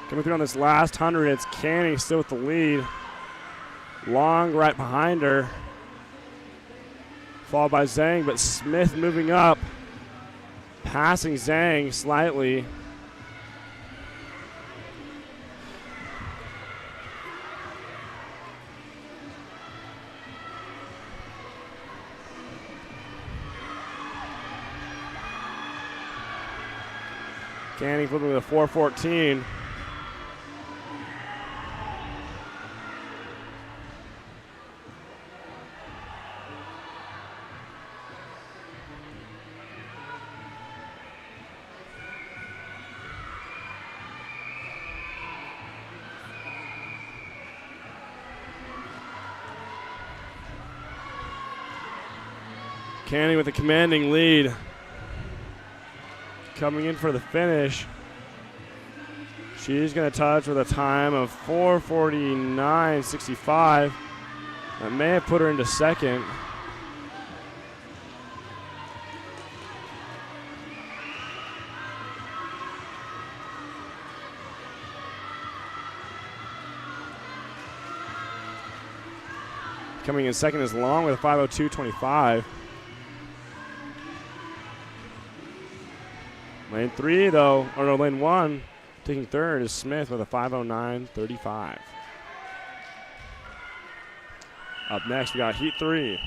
Coming through on this last 100, it's Canning still with the lead. Long right behind her. Followed by Zhang, but Smith moving up. Passing Zhang slightly. Canning flipping with a 4:14. Canning with a commanding lead. Coming in for the finish. She's going to touch with a time of 4:49.65. That may have put her into second. Coming in second is Long with a 5:02.25. Lane 3, though, or no, lane 1, taking third is Smith with a 5:09.35. Up next, we got Heat 3.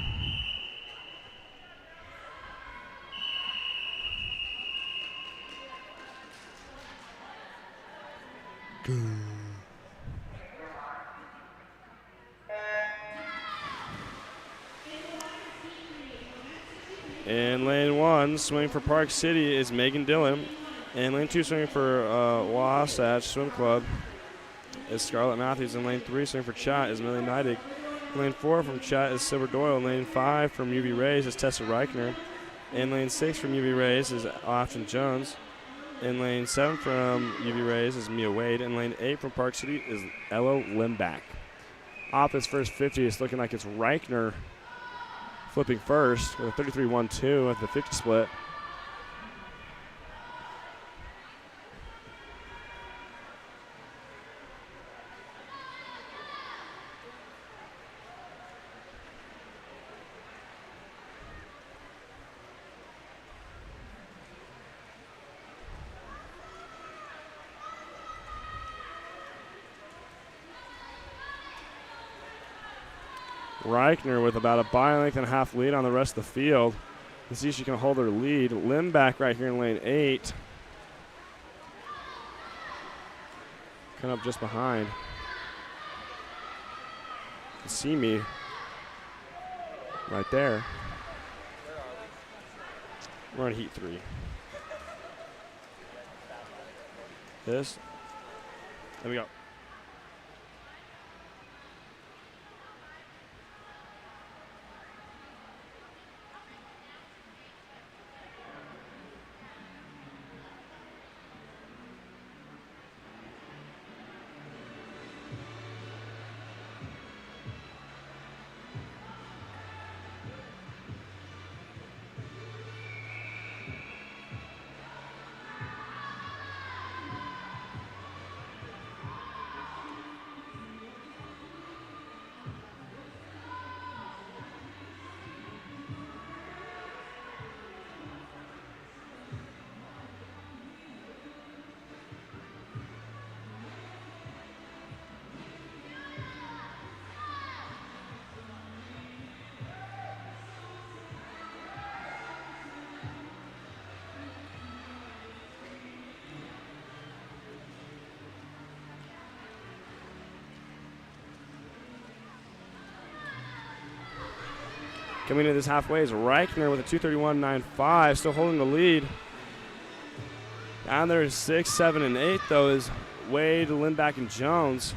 In lane 1, swimming for Park City is Megan Dillon. In lane 2, swimming for Wasatch Swim Club is Scarlett Matthews. In lane 3, swimming for Chat is Millie Neidig. In lane 4 from Chat is Silver Doyle. In lane 5 from UV Rays is Tessa Reichner. In lane 6 from UV Rays is Austin Jones. In lane 7 from UV Rays is Mia Wade. In lane 8 from Park City is Ella Limback. Off this first 50, it's looking like it's Reichner flipping first with a 33.12 at the 50 split. Reichner with about a body length and a half lead on the rest of the field. Let's see if she can hold her lead. Limback right here in lane 8. Kind of just behind. You can see me right there. We're on Heat 3. This. There we go. Coming into this halfway is Reichner with a 231.95, still holding the lead. Down there is 6, 7, and 8, though, is Wade, Lindback, and Jones.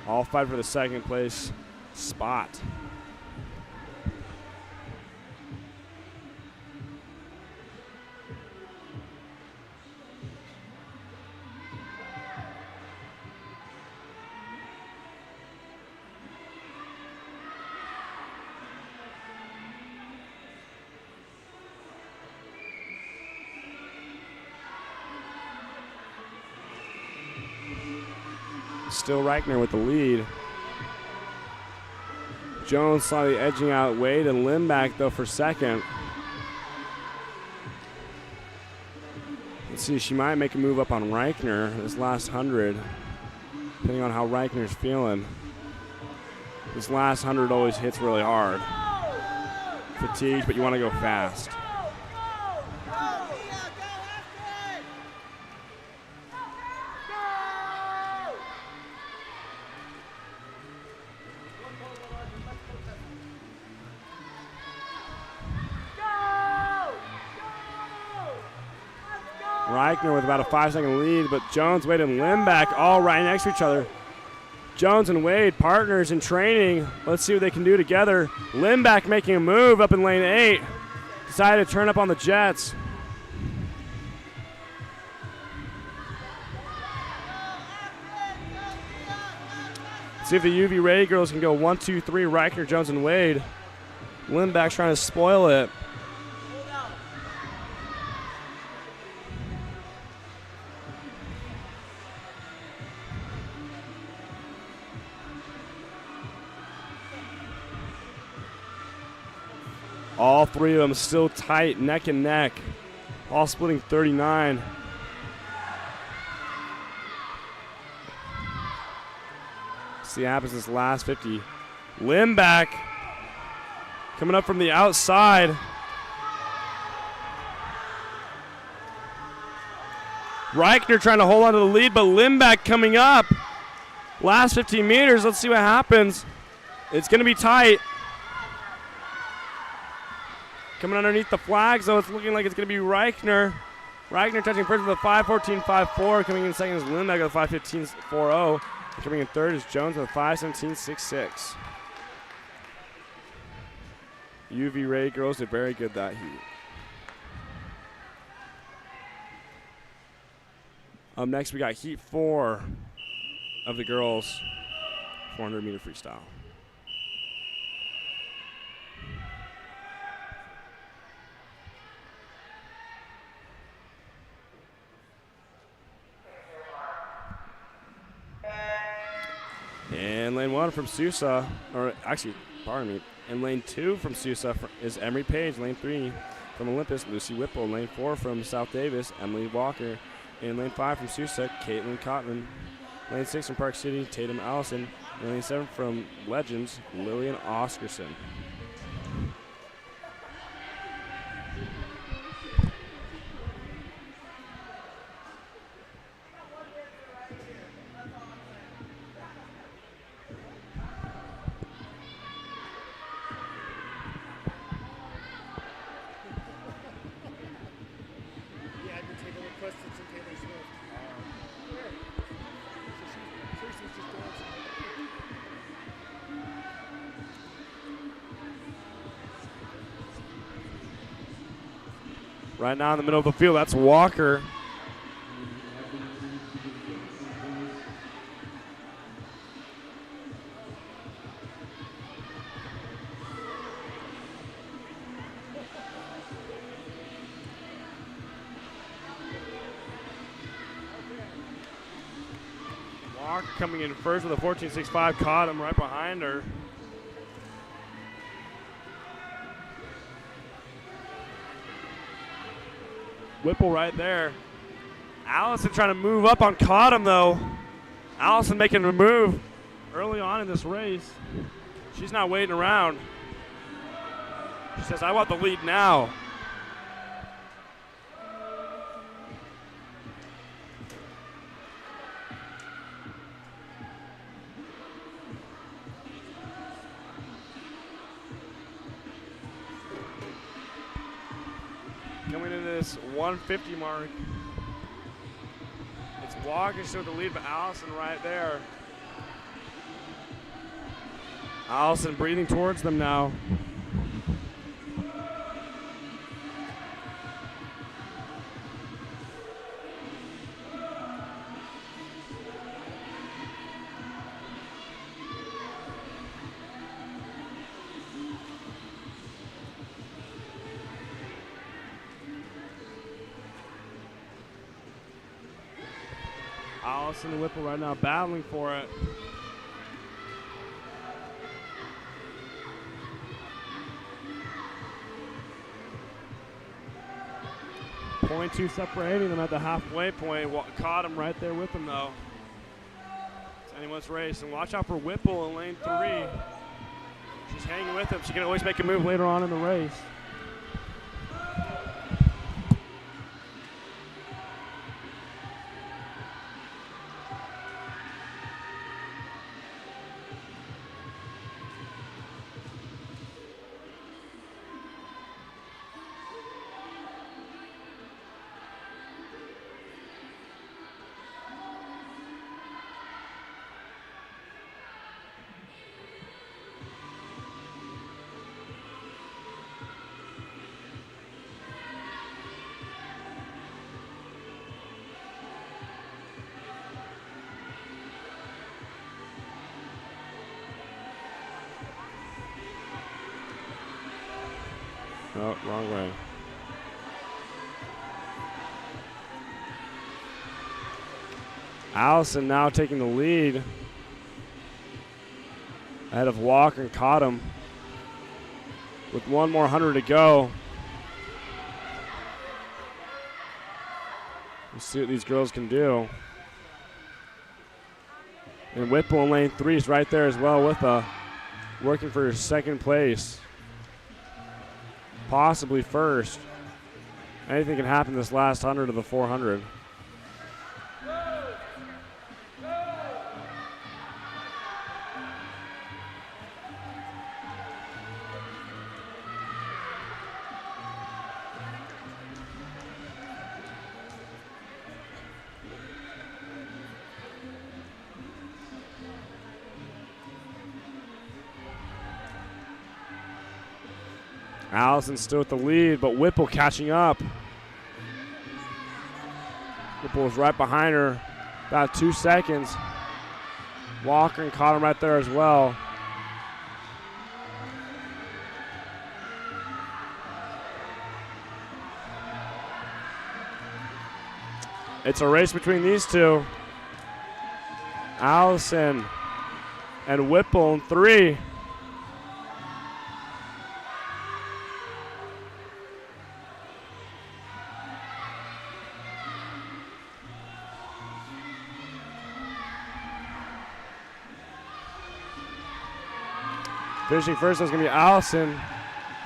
All fight for the second place spot. Still Reichner with the lead. Jones slightly edging out Wade and Limback, though, for second. Let's see, she might make a move up on Reichner this last 100, depending on how Reichner's feeling. This last 100 always hits really hard. Fatigued, but you want to go fast. Reichner with about a 5-second lead, but Jones, Wade, and Limback all right next to each other. Jones and Wade, partners in training. Let's see what they can do together. Limback making a move up in lane 8. Decided to turn up on the Jets. See if the UV Ray girls can go 1, 2, 3, Reichner, Jones, and Wade. Limback's trying to spoil it. All three of them still tight, neck and neck. All splitting 39. See what happens this last 50. Limback coming up from the outside. Reichner trying to hold on to the lead, but Limback coming up. Last 15 meters, let's see what happens. It's going to be tight. Coming underneath the flags, though, it's looking like it's going to be Reichner. Reichner touching first with a 5:14.54. Coming in second is Limback with a 5:15.40. Coming in third is Jones with a 5:17.66. UV Ray girls did very good that heat. Up next, we got heat 4 of the girls 400-meter freestyle. And lane 1 from Sousa, or actually, pardon me, and lane 2 from Sousa is Emery Page. Lane 3 from Olympus, Lucy Whipple. Lane 4 from South Davis, Emily Walker. And lane 5 from Sousa, Caitlin Cotman. Lane 6 from Park City, Tatum Allison. And lane 7 from Legends, Lillian Oscarson. Right now in the middle of the field, that's Walker. Walker coming in first with a 14.65, caught him right behind her. Whipple right there. Allison trying to move up on Cottam, though. Allison making a move early on in this race. She's not waiting around. She says, I want the lead now. Coming into this 150 mark. It's Walker still with the lead, but Allison right there. Allison breathing towards them now. Allison and Whipple right now battling for it. .2 separating them at the halfway point. Caught him right there with him, though. It's anyone's race. And watch out for Whipple in lane 3. She's hanging with him. She can always make a move later on in the race. Oh, wrong way. Allison now taking the lead ahead of Walker and Cottam. with one more 100 to go. Let's see what these girls can do. And Whipple in lane 3 is right there as well with working for second place. Possibly first. Anything can happen this last 100 of the 400. Allison still with the lead, but Whipple catching up. Whipple is right behind her, about 2 seconds. Walker and caught him right there as well. It's a race between these two. Allison and Whipple in 3. Finishing first is going to be Allison,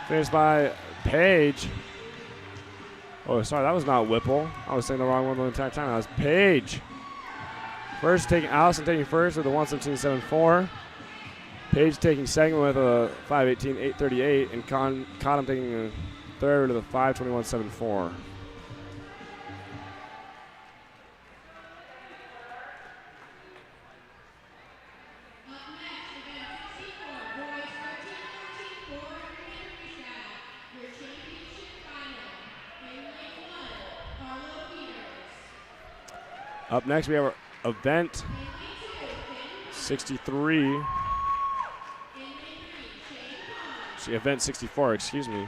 finished by Paige. Oh, sorry, that was not Whipple. I was saying the wrong one the entire time. That was Paige. Allison taking first with a 117.74. Paige taking second with a 518.838, and Cottom taking a third with a 521.74. Up next, we have our event 63. Event 64, excuse me.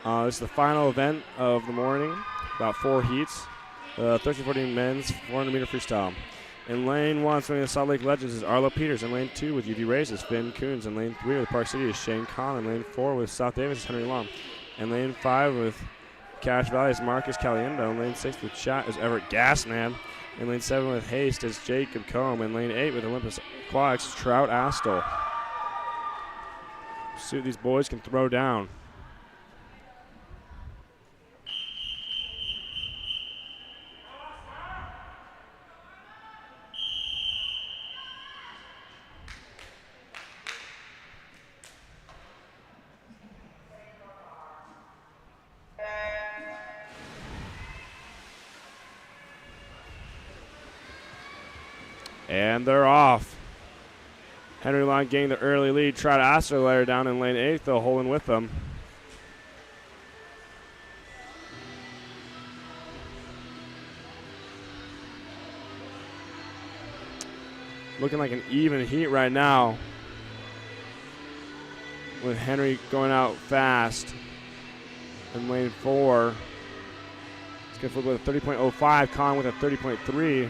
This is the final event of the morning, about 4 heats. 13-14 men's 400-meter freestyle. In lane 1, swimming the Salt Lake Legends is Arlo Peters. In lane 2 with UV Rays is Finn Coons. In lane 3 with Park City is Shane Kahn. In lane 4 with South Davis is Henry Long. In lane 5 with Cache Valley is Marcus Caliendo. In lane 6 with Chat is Everett Gassman. In lane 7 with Haste is Jacob Combe. In lane 8 with Olympus Aquatics is Trout Astle. See what these boys can throw down. And they're off. Henry Long getting the early lead. Try to Astor layer down in lane 8, though, holding with them. Looking like an even heat right now, with Henry going out fast in lane 4. It's going to flip with a 30.05. Con with a 30.3.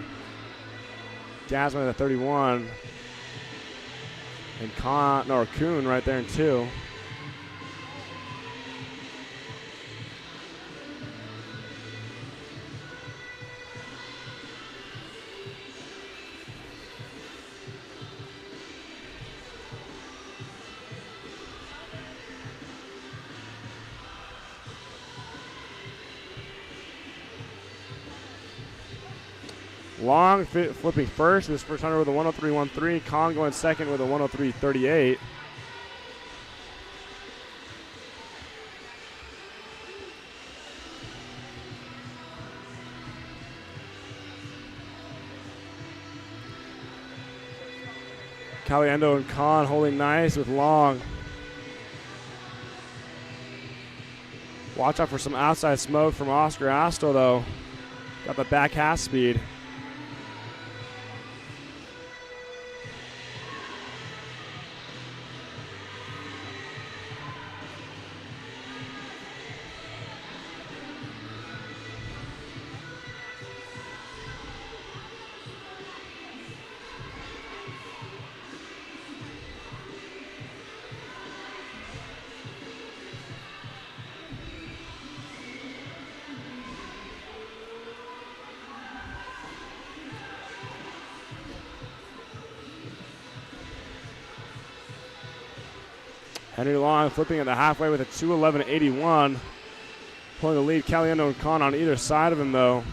Gasman at a 31. And Kuhn right there in 2. Long flipping first. This first 100 with a 103.13. Kong going second with a 103.38. Caliendo and Khan holding nice with Long. Watch out for some outside smoke from Oscar Astor, though. Got the back half speed. Henry Long flipping at the halfway with a 2:11.81. Pulling the lead. Caliendo and Kahn on either side of him, though.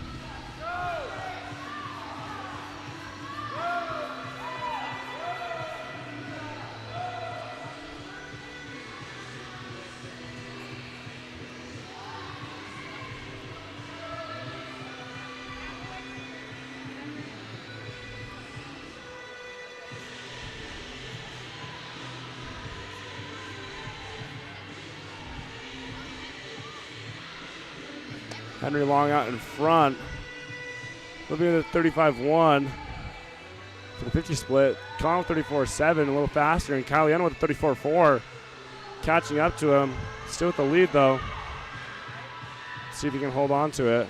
Henry Long out in front. Flipping to the 35-1 for the 50 split. Kahn with 34.7, a little faster, and Caliendo with a 34.4. Catching up to him. Still with the lead, though. See if he can hold on to it.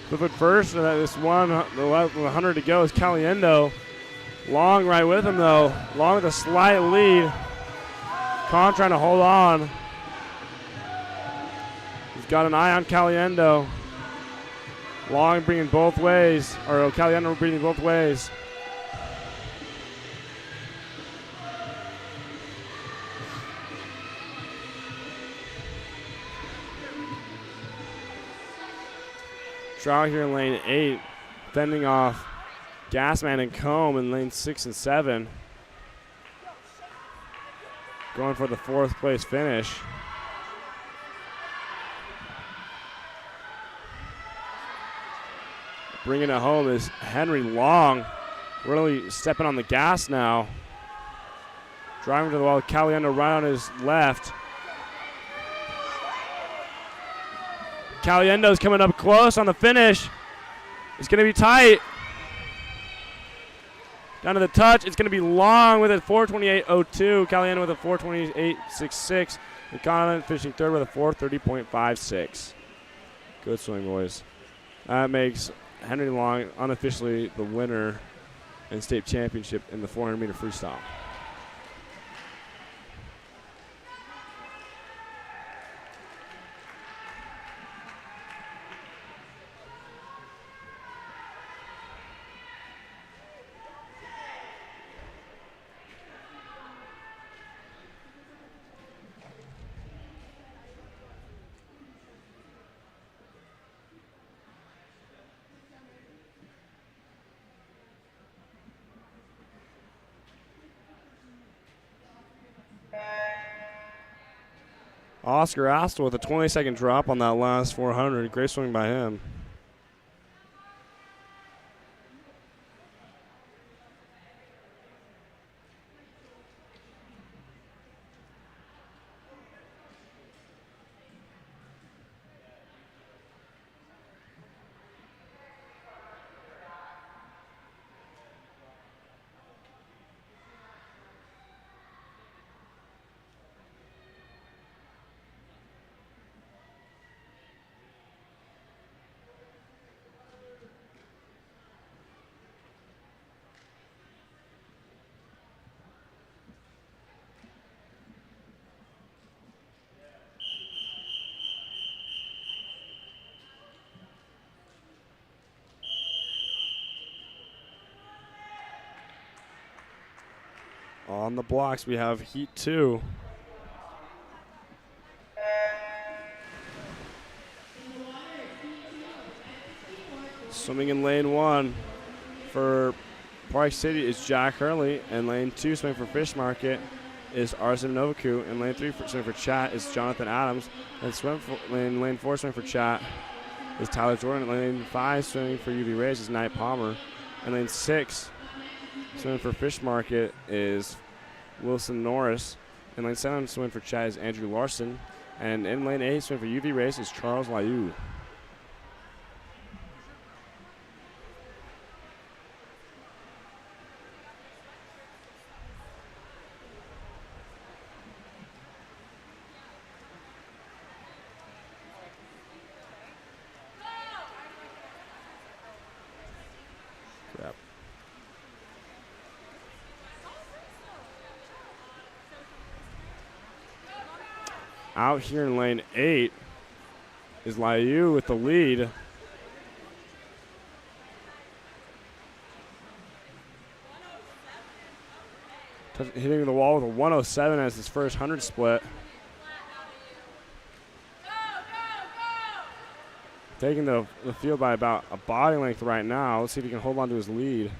Flip it first, and this one, the 100 to go is Caliendo. Long right with him, though. Long with a slight lead. Kahn trying to hold on. He's got an eye on Caliendo. Long bringing both ways, or Caliendo bringing both ways. Trout here in lane 8, fending off Gassman and Combe in lane 6 and 7. Going for the 4th place finish. Bringing it home is Henry Long, really stepping on the gas now. Driving to the wall, Caliendo right on his left. Caliendo's coming up close on the finish. It's going to be tight. Down to the touch. It's going to be Long with a 4:28.02. Caliendo with a 4:28.66. And Kahn finishing third with a 4:30.56. Good swing, boys. That makes Henry Long unofficially the winner in state championship in the 400-meter freestyle. Oscar Astle with a 20-second drop on that last 400. Great swing by him. On the blocks, we have heat 2. Swimming in lane 1 for Park City is Jack Hurley, and lane 2 swimming for Fish Market is Arsen Novaku, and lane 3 swimming for Chat is Jonathan Adams, and lane 4 swimming for Chat is Tyler Jordan, and lane 5 swimming for UV Rays is Knight Palmer, and lane 6 swimming for Fish Market is Wilson Norris. In lane 7 swimming for Chad is Andrew Larson. And in lane 8 swimming for UV Race is Charles Liu. Out here in lane 8 is Liu with the lead. Hitting the wall with a 107 as his first 100 split. Taking the field by about a body length right now. Let's see if he can hold on to his lead.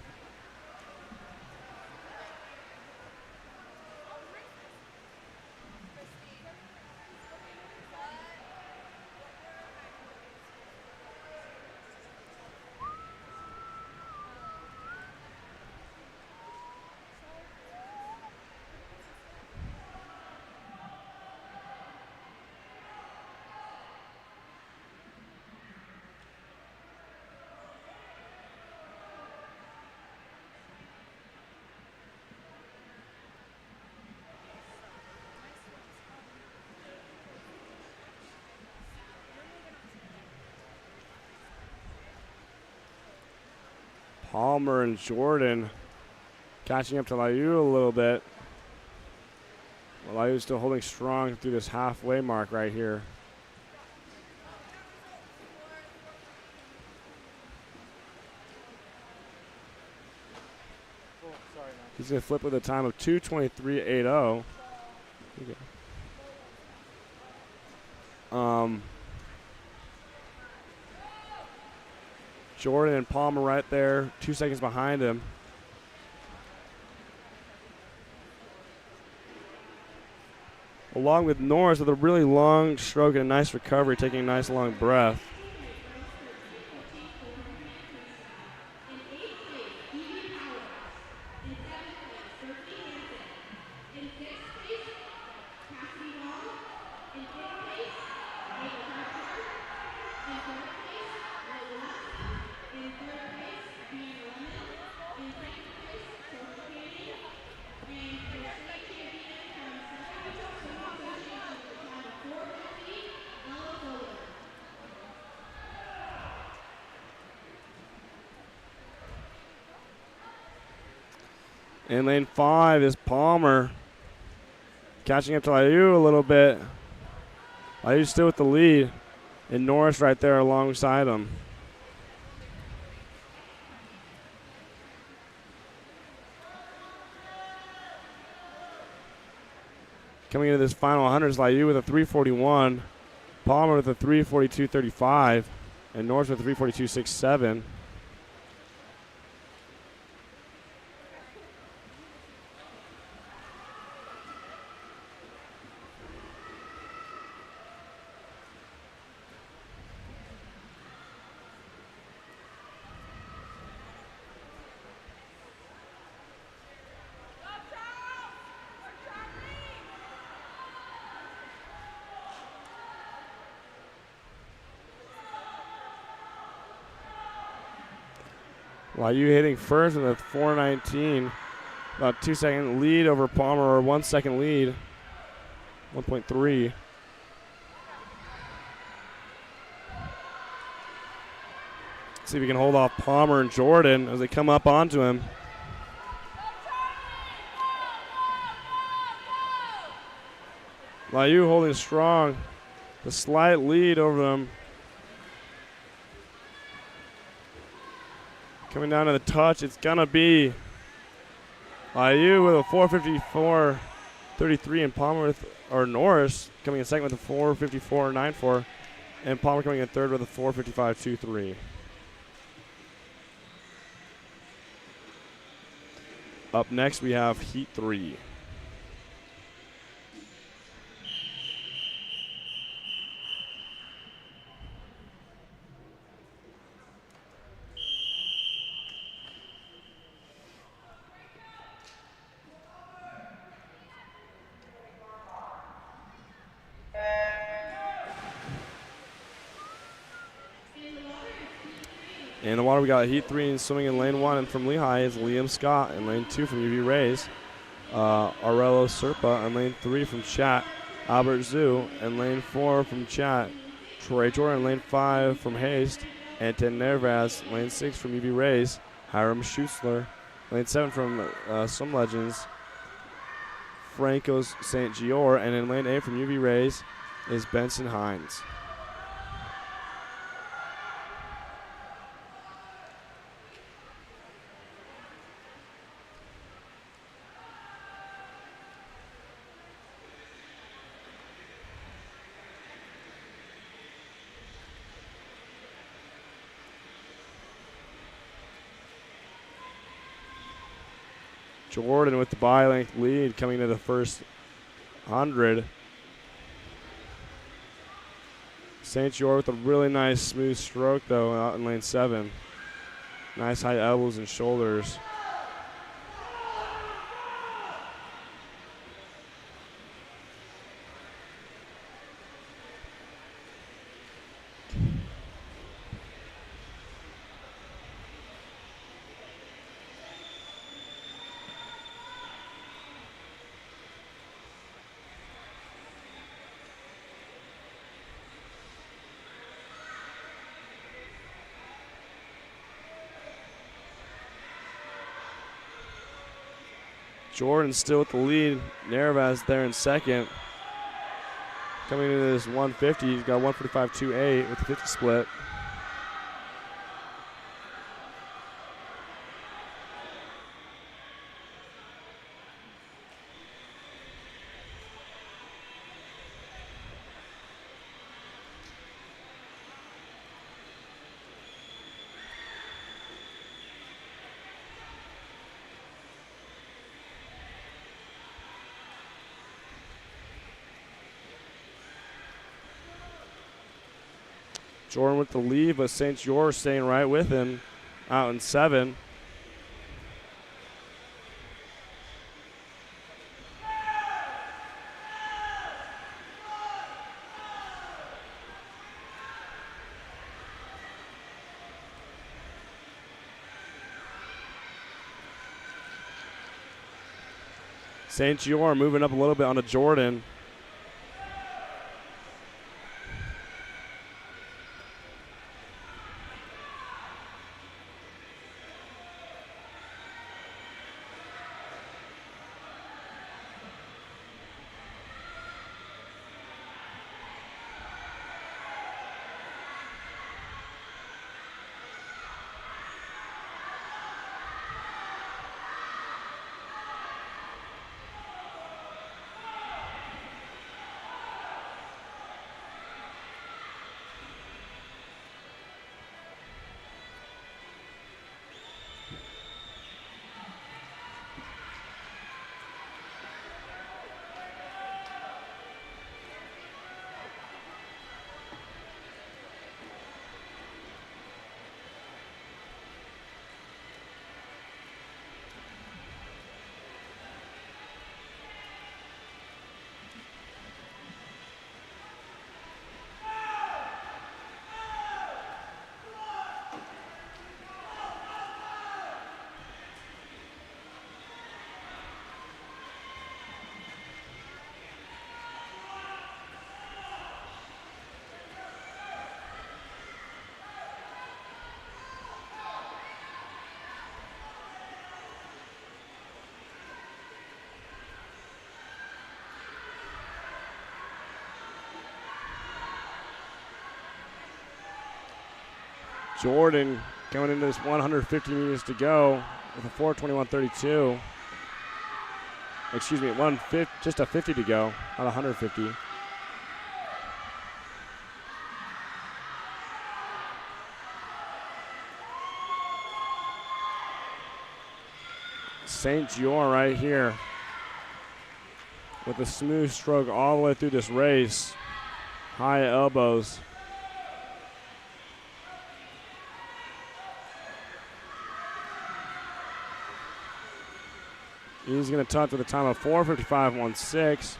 Palmer and Jordan catching up to Liu a little bit. Well, Liu's still holding strong through this halfway mark right here. He's going to flip with a time of 2:23.80. Jordan and Palmer right there, 2 seconds behind him. Along with Norris with a really long stroke and a nice recovery, taking a nice long breath. In lane 5 is Palmer catching up to Liu a little bit. Liu's still with the lead, and Norris right there alongside him. Coming into this final 100 is Liu with a 3:41, Palmer with a 3:42.35, and Norris with a 3:42.67. Liu hitting first with a 4:19, about 2 second lead over Palmer, or 1 second lead, 1.3. See if he can hold off Palmer and Jordan as they come up onto him. Liu holding strong, the slight lead over them. Coming down to the touch, it's gonna be Liu with a 4:54.33, and Palmer with, or Norris coming in second with a 4:54.94, and Palmer coming in third with a 4:55.23. Up next, we have Heat 3. In the water, we got Heat 3 and swimming in lane 1, and from Lehigh is Liam Scott. In lane 2 from UV Rays, Aurelio Serpa. In lane 3 from Chat, Albert Zhu. In lane 4 from Chat, Troy Jordan. In lane 5 from Haste, Anton Nervaz. Lane 6 from UV Rays, Hiram Schussler. Lane 7 from Swim Legends, Franco's St. Gior. And in lane 8 from UV Rays, is Benson Hines. Jordan with the by-length lead coming to the first 100. St. George with a really nice smooth stroke, though, out in lane 7. Nice high elbows and shoulders. Jordan still with the lead. Nervaz there in second. Coming into this 150, he's got 145.28 with the 50 split. Jordan with the lead, but St. George staying right with him out in 7. St. George moving up a little bit onto Jordan. Jordan coming into this 150 meters to go with a 4:21.32. Excuse me, just a 50 to go, not 150. St. George right here with a smooth stroke all the way through this race. High elbows. He's going to touch with a time of 4:55.16.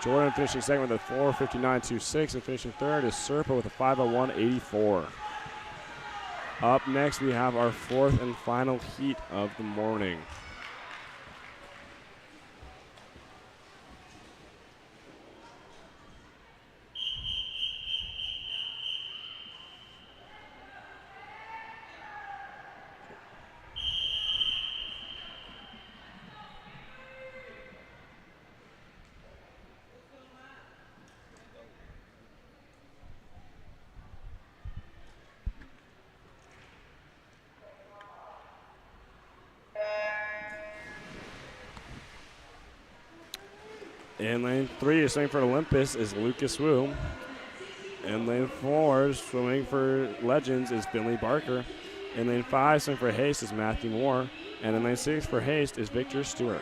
Jordan finishing second with a 4:59.26, and finishing third is Serpa with a 5:01.84. Up next, we have our fourth and final heat of the morning. In lane 3, swimming for Olympus is Lucas Wu. In lane 4, swimming for Legends is Finley Barker. In lane 5, swimming for Haste is Matthew Moore. And in lane 6 for Haste is Victor Stewart.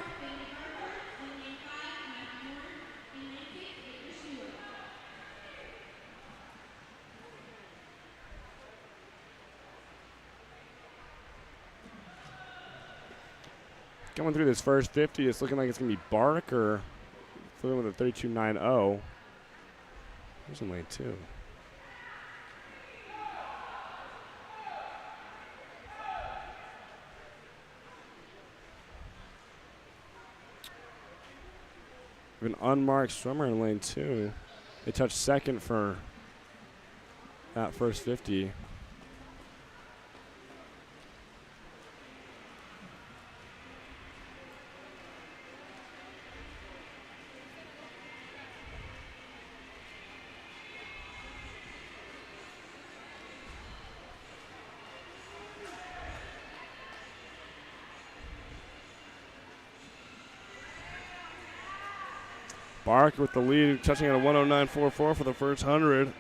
Going through this first 50, it's looking like it's going to be Barker flipping with a 32.90. Who's in lane 2? We have an unmarked swimmer in lane 2. They touched second for that first 50. Barker with the lead, touching at a 109.44 for the first 100.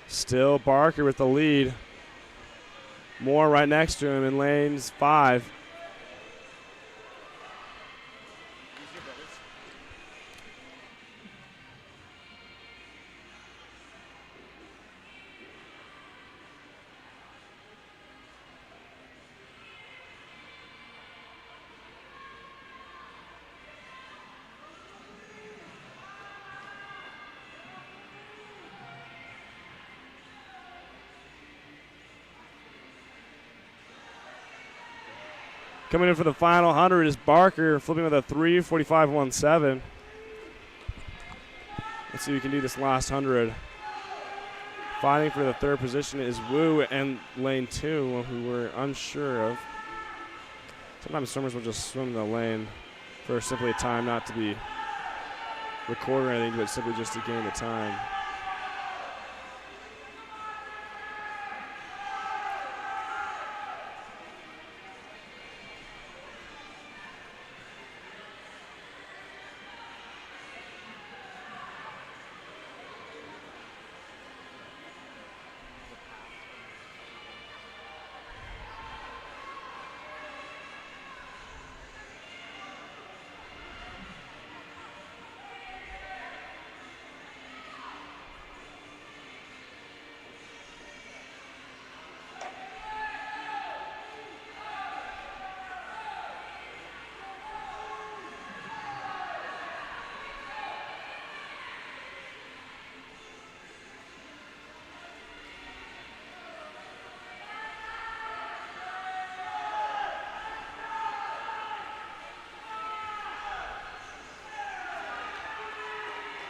Still Barker with the lead. Moore right next to him in lanes 5. Coming in for the final 100 is Barker, flipping with a 3:45.17. Let's see who can do this last 100. Fighting for the third position is Wu and lane 2, who we're unsure of. Sometimes swimmers will just swim the lane for simply a time, not to be recorded or anything, but simply just to gain the time.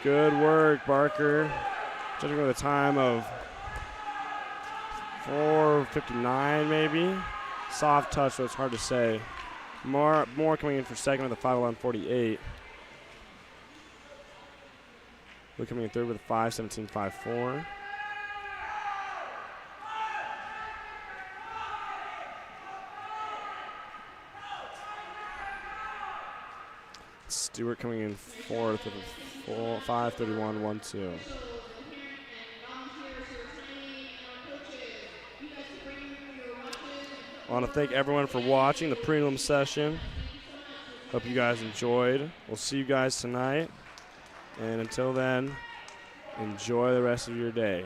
Good work, Barker. Judging with a time of 4:59 maybe. Soft touch, so it's hard to say. More coming in for second with a 5:11.48. We're coming in third with a 5:17.54. Stewart coming in fourth with a 5:31.12. I want to thank everyone for watching the prelim session. Hope you guys enjoyed. We'll see you guys tonight. And until then, enjoy the rest of your day.